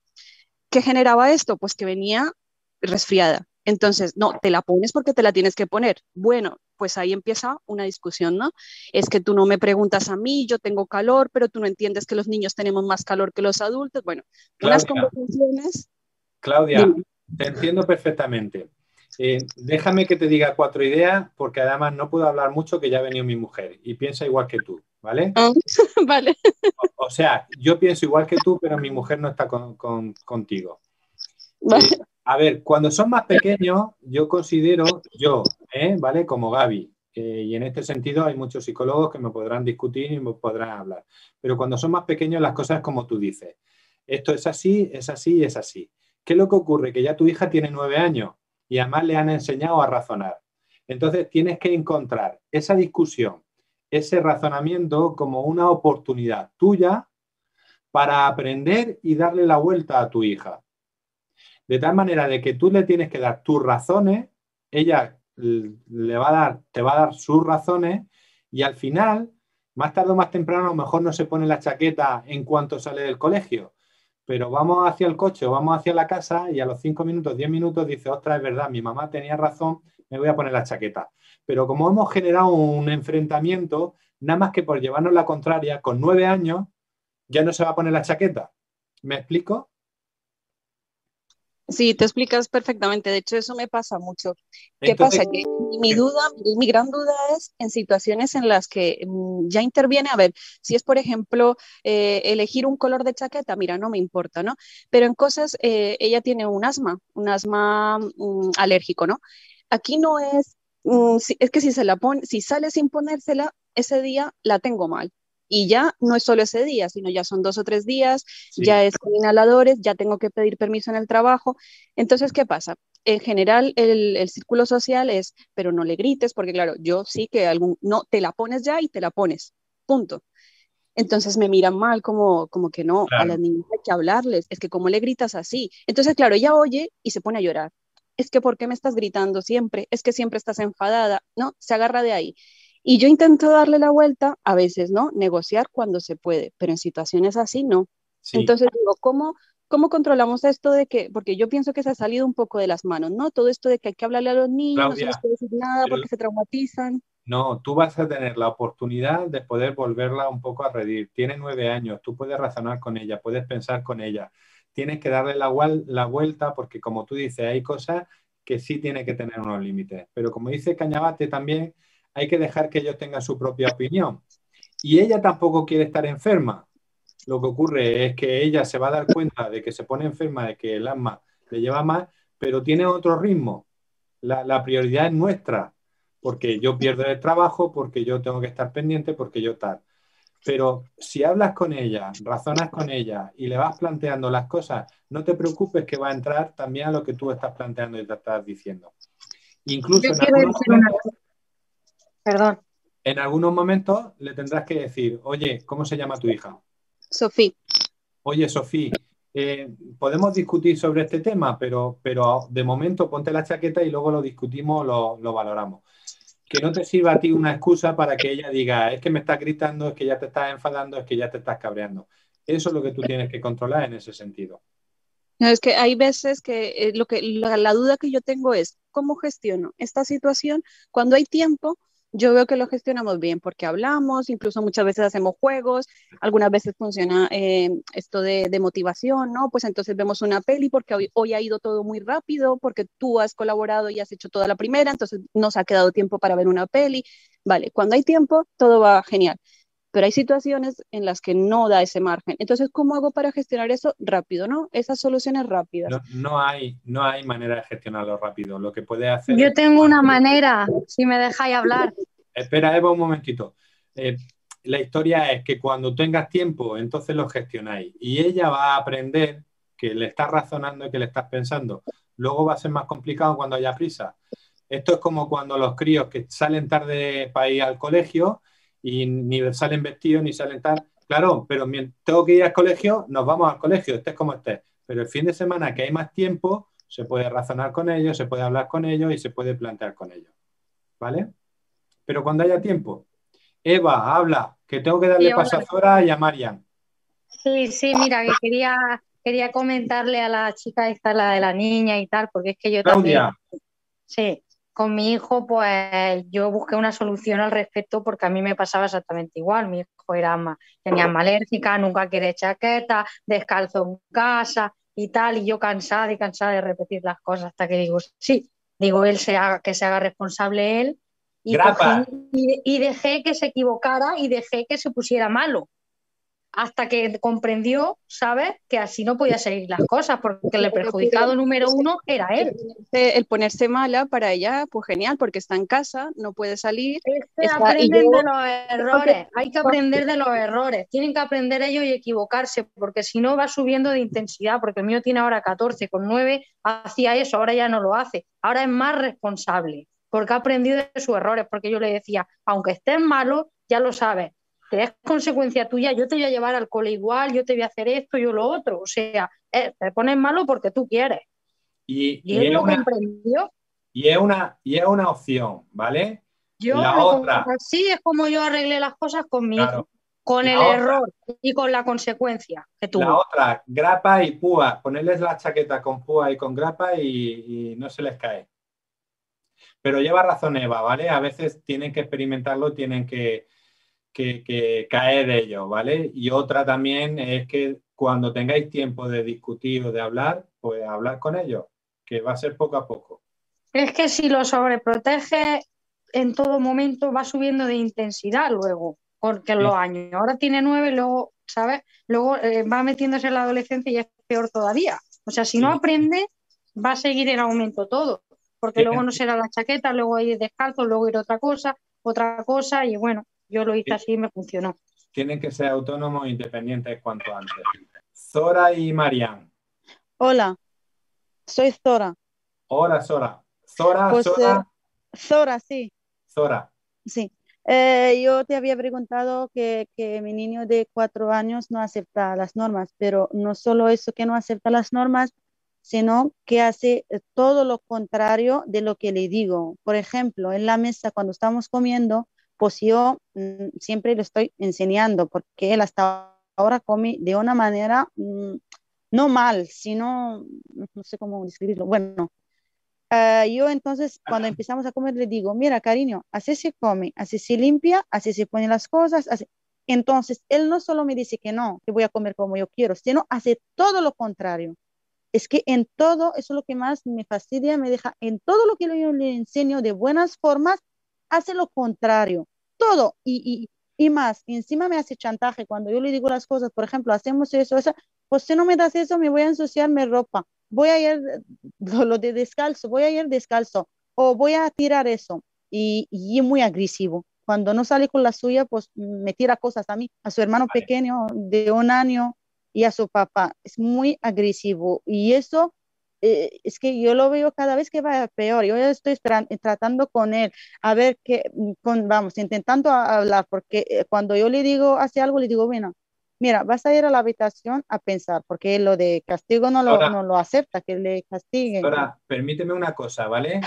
Speaker 14: ¿Qué generaba esto? Pues que venía resfriada. Entonces, no, te la pones porque te la tienes que poner. Bueno, pues ahí empieza una discusión, ¿no? Es que tú no me preguntas a mí, yo tengo calor, pero tú no entiendes que los niños tenemos más calor que los adultos. Bueno, unas conversaciones.
Speaker 1: Claudia,
Speaker 14: Dime.
Speaker 1: te entiendo perfectamente. Déjame que te diga 4 ideas, porque además no puedo hablar mucho, que ya ha venido mi mujer y piensa igual que tú, ¿vale?
Speaker 14: Vale.
Speaker 1: O sea, yo pienso igual que tú, pero mi mujer no está contigo.
Speaker 14: Vale.
Speaker 1: A ver, cuando son más pequeños, yo considero, ¿vale? Como Gaby, y en este sentido hay muchos psicólogos que me podrán discutir y me podrán hablar, pero cuando son más pequeños las cosas como tú dices, esto es así, es así y es así. ¿Qué es lo que ocurre? Que ya tu hija tiene 9 años y además le han enseñado a razonar. Entonces tienes que encontrar esa discusión, ese razonamiento como una oportunidad tuya para aprender y darle la vuelta a tu hija. De tal manera de que tú le tienes que dar tus razones, ella te va a dar sus razones y al final, más tarde o más temprano, a lo mejor no se pone la chaqueta en cuanto sale del colegio, pero vamos hacia el coche o vamos hacia la casa y a los 5 minutos, 10 minutos dice, ostras, es verdad, mi mamá tenía razón, me voy a poner la chaqueta. Pero como hemos generado un enfrentamiento, nada más que por llevarnos la contraria, con 9 años ya no se va a poner la chaqueta. ¿Me explico?
Speaker 14: Sí, te explicas perfectamente. De hecho, eso me pasa mucho. ¿Qué pasa? Que mi gran duda es en situaciones en las que ya interviene, a ver, si es, por ejemplo, elegir un color de chaqueta, mira, no me importa, ¿no? Pero en cosas, ella tiene un asma alérgico, ¿no? Aquí no es, es que si se la pone, si sale sin ponérsela, ese día la tengo mal. Y ya no es solo ese día, sino ya son 2 o 3 días, sí. Ya es con inhaladores, ya tengo que pedir permiso en el trabajo. Entonces, ¿qué pasa? En general, el círculo social es, pero no le grites, porque claro, yo sí que no, te la pones ya y te la pones, punto. Entonces me miran mal, como que no, claro. A las niñas hay que hablarles, es que ¿cómo le gritas así? Entonces, claro, ella oye y se pone a llorar. Es que ¿por qué me estás gritando siempre? Es que siempre estás enfadada, ¿no? Se agarra de ahí. Y yo intento darle la vuelta, a veces, ¿no? Negociar cuando se puede, pero en situaciones así no. Sí. Entonces digo, ¿cómo controlamos esto de que, porque yo pienso que se ha salido un poco de las manos, ¿no? Todo esto de que hay que hablarle a los niños, Claudia, no se les puede decir nada porque se traumatizan.
Speaker 1: No, tú vas a tener la oportunidad de poder volverla un poco a redir. Tiene 9 años, tú puedes razonar con ella, puedes pensar con ella. Tienes que darle la vuelta porque, como tú dices, hay cosas que sí tiene que tener unos límites. Pero como dice Cañabate también, hay que dejar que ellos tengan su propia opinión. Y ella tampoco quiere estar enferma. Lo que ocurre es que ella se va a dar cuenta de que se pone enferma, de que el asma le lleva más, pero tiene otro ritmo. La prioridad es nuestra, porque yo pierdo el trabajo, porque yo tengo que estar pendiente, porque yo tal. Pero si hablas con ella, razonas con ella y le vas planteando las cosas, no te preocupes que va a entrar también a lo que tú estás planteando y te estás diciendo. Incluso
Speaker 10: Yo quiero decir una cosa. Perdón.
Speaker 1: En algunos momentos le tendrás que decir, oye, ¿cómo se llama tu hija?
Speaker 14: Sofía.
Speaker 1: Oye, Sofía, podemos discutir sobre este tema, pero de momento ponte la chaqueta y luego lo discutimos, lo valoramos. Que no te sirva a ti una excusa para que ella diga, es que me estás gritando, es que ya te estás enfadando, es que ya te estás cabreando. Eso es lo que tú tienes que controlar en ese sentido.
Speaker 14: No, es que hay veces que la duda que yo tengo es, ¿cómo gestiono esta situación? Cuando hay tiempo, yo veo que lo gestionamos bien porque hablamos, incluso muchas veces hacemos juegos, algunas veces funciona esto de motivación, ¿no? Pues entonces vemos una peli porque hoy ha ido todo muy rápido, porque tú has colaborado y has hecho toda la primera, entonces nos ha quedado tiempo para ver una peli. Vale, cuando hay tiempo, todo va genial. Pero hay situaciones en las que no da ese margen. Entonces, ¿cómo hago para gestionar eso rápido, no? Esas soluciones rápidas.
Speaker 1: No hay manera de gestionarlo rápido. Lo que puedes hacer
Speaker 10: Yo
Speaker 1: es...
Speaker 10: tengo una manera, si me dejáis hablar.
Speaker 1: Espera, Eva, un momentito. La historia es que cuando tengas tiempo, entonces lo gestionáis. Y ella va a aprender que le estás razonando y que le estás pensando. Luego va a ser más complicado cuando haya prisa. Esto es como cuando los críos que salen tarde para ir al colegio y ni salen vestidos ni salen tal. Claro, pero tengo que ir al colegio, nos vamos al colegio, estés como estés. Pero el fin de semana que hay más tiempo, se puede razonar con ellos, se puede hablar con ellos y se puede plantear con ellos. ¿Vale? Pero cuando haya tiempo. Eva, habla, que tengo que darle paso a Zora y a Marian.
Speaker 10: Sí, mira, que quería comentarle a la chica esta, la de la niña y tal, porque es que yo
Speaker 1: Claudia.
Speaker 10: también, sí, con mi hijo, pues yo busqué una solución al respecto porque a mí me pasaba exactamente igual. Mi hijo tenía asma alérgica, nunca quiere chaqueta, descalzo en casa y tal, y yo cansada de repetir las cosas hasta que digo, sí, digo, que se haga responsable él. Y, y dejé que se equivocara y dejé que se pusiera malo. Hasta que comprendió, ¿sabes?, que así no podía seguir las cosas, porque el perjudicado número uno era él.
Speaker 14: El ponerse mala para ella, pues genial, porque está en casa, no puede salir.
Speaker 10: Aprenden de los errores, hay que aprender de los errores, tienen que aprender ellos y equivocarse, porque si no va subiendo de intensidad, porque el mío tiene ahora 14, con 9 hacía eso, ahora ya no lo hace, ahora es más responsable, porque ha aprendido de sus errores, porque yo le decía, aunque estés malo, ya lo sabes, que es consecuencia tuya, yo te voy a llevar al cole igual, yo te voy a hacer esto, yo lo otro, o sea, te pones malo porque tú quieres. Y él lo comprendió.
Speaker 1: Y es una opción, ¿vale?
Speaker 10: Así es como yo arreglé las cosas con mi hijo, con el error y con la consecuencia que tuvo.
Speaker 1: La otra, grapa y púa, ponerles la chaqueta con púa y con grapa y no se les cae. Pero lleva razón Eva, ¿vale? A veces tienen que experimentarlo, tienen que caer de ello, ¿vale? Y otra también es que cuando tengáis tiempo de discutir o de hablar, pues hablar con ellos, que va a ser poco a poco.
Speaker 10: Es que si lo sobreprotege en todo momento va subiendo de intensidad luego, porque en los años, ahora tiene 9, luego, ¿sabes? Luego va metiéndose en la adolescencia y es peor todavía. O sea, si no aprende, va a seguir en aumento todo, porque luego no será la chaqueta, luego ir descalzo, luego ir otra cosa y bueno. Yo lo hice así y me funcionó.
Speaker 1: Tienen que ser autónomos e independientes cuanto antes. Zora y Marian.
Speaker 15: Hola, soy Zora.
Speaker 1: Hola, Zora. Zora,
Speaker 15: pues,
Speaker 1: Zora.
Speaker 15: Zora, sí.
Speaker 1: Zora.
Speaker 15: Sí. Yo te había preguntado que mi niño de 4 años no acepta las normas, pero no solo eso que no acepta las normas, sino que hace todo lo contrario de lo que le digo. Por ejemplo, en la mesa cuando estamos comiendo, pues yo siempre le estoy enseñando, porque él hasta ahora come de una manera no mal, sino, no sé cómo describirlo. Bueno, yo entonces cuando empezamos a comer le digo, mira cariño, así se come, así se limpia, así se ponen las cosas, así. Entonces él no solo me dice que no, que voy a comer como yo quiero, sino hace todo lo contrario. Es que en todo, eso es lo que más me fastidia, me deja, en todo lo que yo le enseño de buenas formas, hace lo contrario, todo y más. Y encima me hace chantaje cuando yo le digo las cosas, por ejemplo, hacemos eso, pues si no me das eso me voy a ensuciar mi ropa. voy a ir lo de descalzo, voy a ir descalzo o voy a tirar eso. Y es muy agresivo. Cuando no sale con la suya, pues me tira cosas a mí, a su hermano pequeño de 1 año y a su papá. Es muy agresivo y eso es que yo lo veo cada vez que va peor. Yo ya estoy tratando con él, a ver qué, vamos, intentando hablar, porque cuando yo le digo, hace algo, le digo, bueno, mira, vas a ir a la habitación a pensar, porque lo de castigo no lo acepta, que le castiguen.
Speaker 1: Ahora, permíteme una cosa, ¿vale?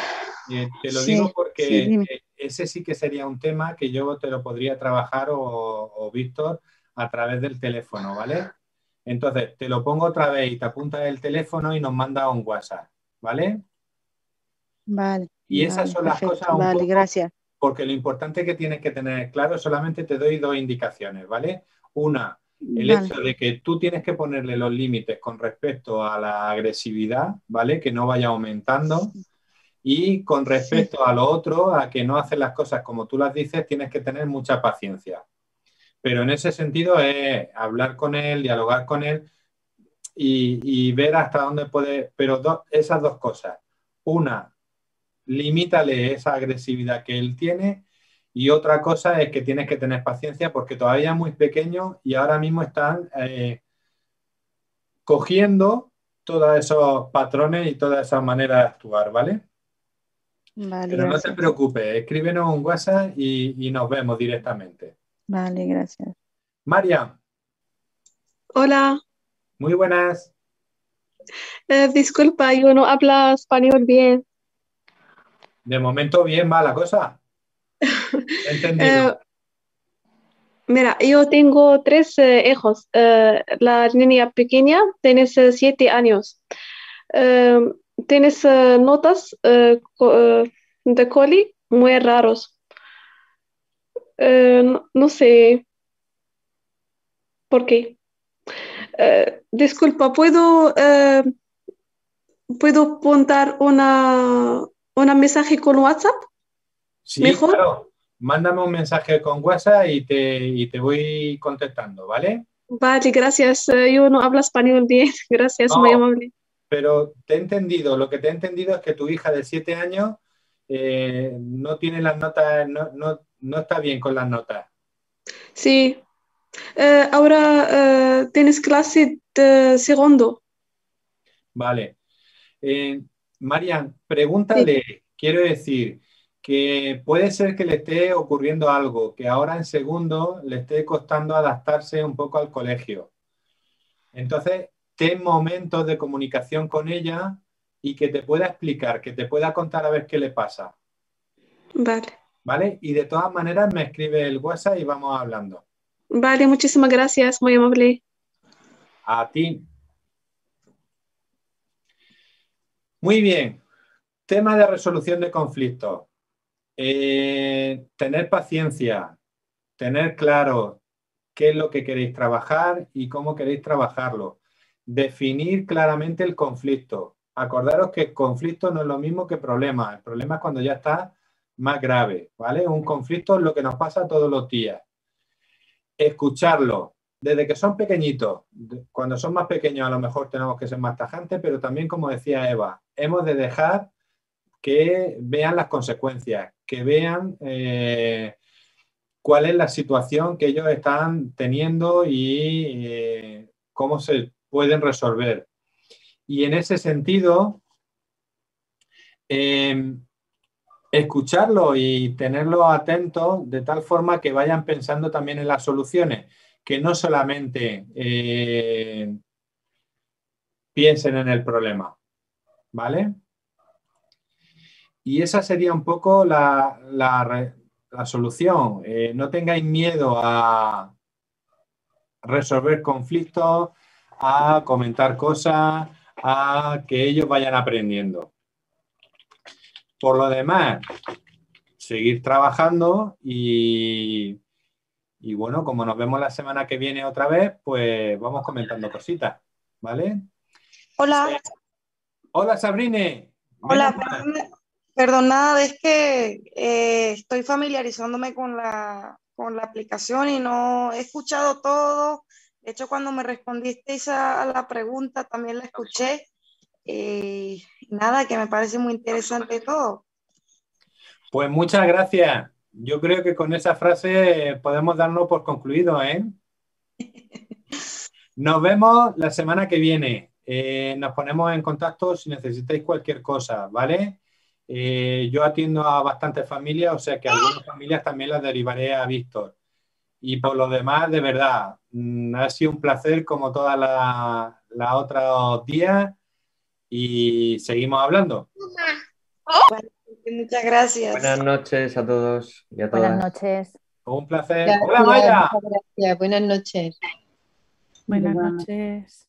Speaker 1: Te lo
Speaker 15: Sí,
Speaker 1: digo
Speaker 15: sí,
Speaker 1: porque
Speaker 15: dime.
Speaker 1: ese sí que sería un tema que yo te lo podría trabajar o Víctor a través del teléfono, ¿vale? Entonces, te lo pongo otra vez y te apuntas el teléfono y nos manda un WhatsApp, ¿vale?
Speaker 15: Vale,
Speaker 1: Y esas
Speaker 15: vale,
Speaker 1: son las
Speaker 15: perfecto.
Speaker 1: cosas un
Speaker 15: Vale,
Speaker 1: poco,
Speaker 15: gracias.
Speaker 1: porque lo importante que tienes que tener claro, solamente te doy 2 indicaciones, ¿vale? Una, el
Speaker 15: Vale.
Speaker 1: hecho de que tú tienes que ponerle los límites con respecto a la agresividad, ¿vale? Que no vaya aumentando. Y con respecto a lo otro, a que no haces las cosas como tú las dices, tienes que tener mucha paciencia. Pero en ese sentido es hablar con él, dialogar con él y ver hasta dónde puede. Pero esas 2 cosas. Una, limítale esa agresividad que él tiene. Y otra cosa es que tienes que tener paciencia porque todavía es muy pequeño y ahora mismo están cogiendo todos esos patrones y todas esas maneras de actuar, ¿vale?
Speaker 15: Vale,
Speaker 1: Pero no te
Speaker 15: gracias.
Speaker 1: preocupes, escríbenos un WhatsApp y nos vemos directamente.
Speaker 15: Vale, gracias.
Speaker 1: María,
Speaker 16: Hola,
Speaker 1: muy buenas.
Speaker 16: disculpa, yo no hablo español bien.
Speaker 1: De momento bien va la cosa. He entendido.
Speaker 16: Mira, yo tengo 3 hijos. La niña pequeña tiene 7 años. Tienes notas de coli muy raros. No sé por qué. Disculpa, ¿puedo apuntar una mensaje con WhatsApp?
Speaker 1: Sí,
Speaker 16: ¿Mejor?
Speaker 1: claro. Mándame un mensaje con WhatsApp y te voy contestando, ¿vale?
Speaker 16: Vale, gracias. Yo no hablo español bien. Gracias, muy
Speaker 1: No,
Speaker 16: amable.
Speaker 1: pero te he entendido. Lo que te he entendido es que tu hija de 7 años no tiene las notas, no está bien con las notas.
Speaker 16: Sí. Ahora tienes clase de segundo.
Speaker 1: Vale. Marian, pregúntale, quiero decir, que puede ser que le esté ocurriendo algo, que ahora en segundo le esté costando adaptarse un poco al colegio. Entonces, ten momentos de comunicación con ella y que te pueda explicar, que te pueda contar a ver qué le pasa.
Speaker 16: Vale.
Speaker 1: ¿Vale? Y de todas maneras me escribe el WhatsApp y vamos hablando.
Speaker 16: Vale, muchísimas gracias, muy amable.
Speaker 1: A ti. Muy bien. Tema de resolución de conflictos. Tener paciencia, tener claro qué es lo que queréis trabajar y cómo queréis trabajarlo. Definir claramente el conflicto. Acordaros que el conflicto no es lo mismo que problema. El problema es cuando ya está más grave, ¿vale? Un conflicto es lo que nos pasa todos los días. Escucharlo. Desde que son pequeñitos, cuando son más pequeños a lo mejor tenemos que ser más tajantes, pero también, como decía Eva, hemos de dejar que vean las consecuencias, que vean cuál es la situación que ellos están teniendo y cómo se pueden resolver. Y en ese sentido, escucharlo y tenerlo atento de tal forma que vayan pensando también en las soluciones, que no solamente piensen en el problema, ¿vale? Y esa sería un poco la solución. No tengáis miedo a resolver conflictos, a comentar cosas, a que ellos vayan aprendiendo. Por lo demás, seguir trabajando y bueno, como nos vemos la semana que viene otra vez, pues vamos comentando cositas, ¿vale?
Speaker 17: Hola.
Speaker 1: Hola, Sabrine.
Speaker 17: Hola, perdona, es que estoy familiarizándome con la aplicación y no he escuchado todo. De hecho, cuando me respondisteis a la pregunta, también la escuché, Nada, que me parece muy interesante todo.
Speaker 1: Pues muchas gracias. Yo creo que con esa frase podemos darnos por concluido, ¿eh? Nos vemos la semana que viene. Nos ponemos en contacto si necesitáis cualquier cosa, ¿vale? Yo atiendo a bastantes familias, o sea que algunas familias también las derivaré a Víctor. Y por lo demás, de verdad, ha sido un placer como todas las otros días y seguimos hablando.
Speaker 17: Bueno, muchas gracias.
Speaker 2: Buenas noches a todos y a todas.
Speaker 10: Buenas noches.
Speaker 1: Un placer.
Speaker 18: Gracias,
Speaker 1: ¡Hola, Maya!
Speaker 18: muchas gracias. Buenas noches.
Speaker 19: Buenas noches.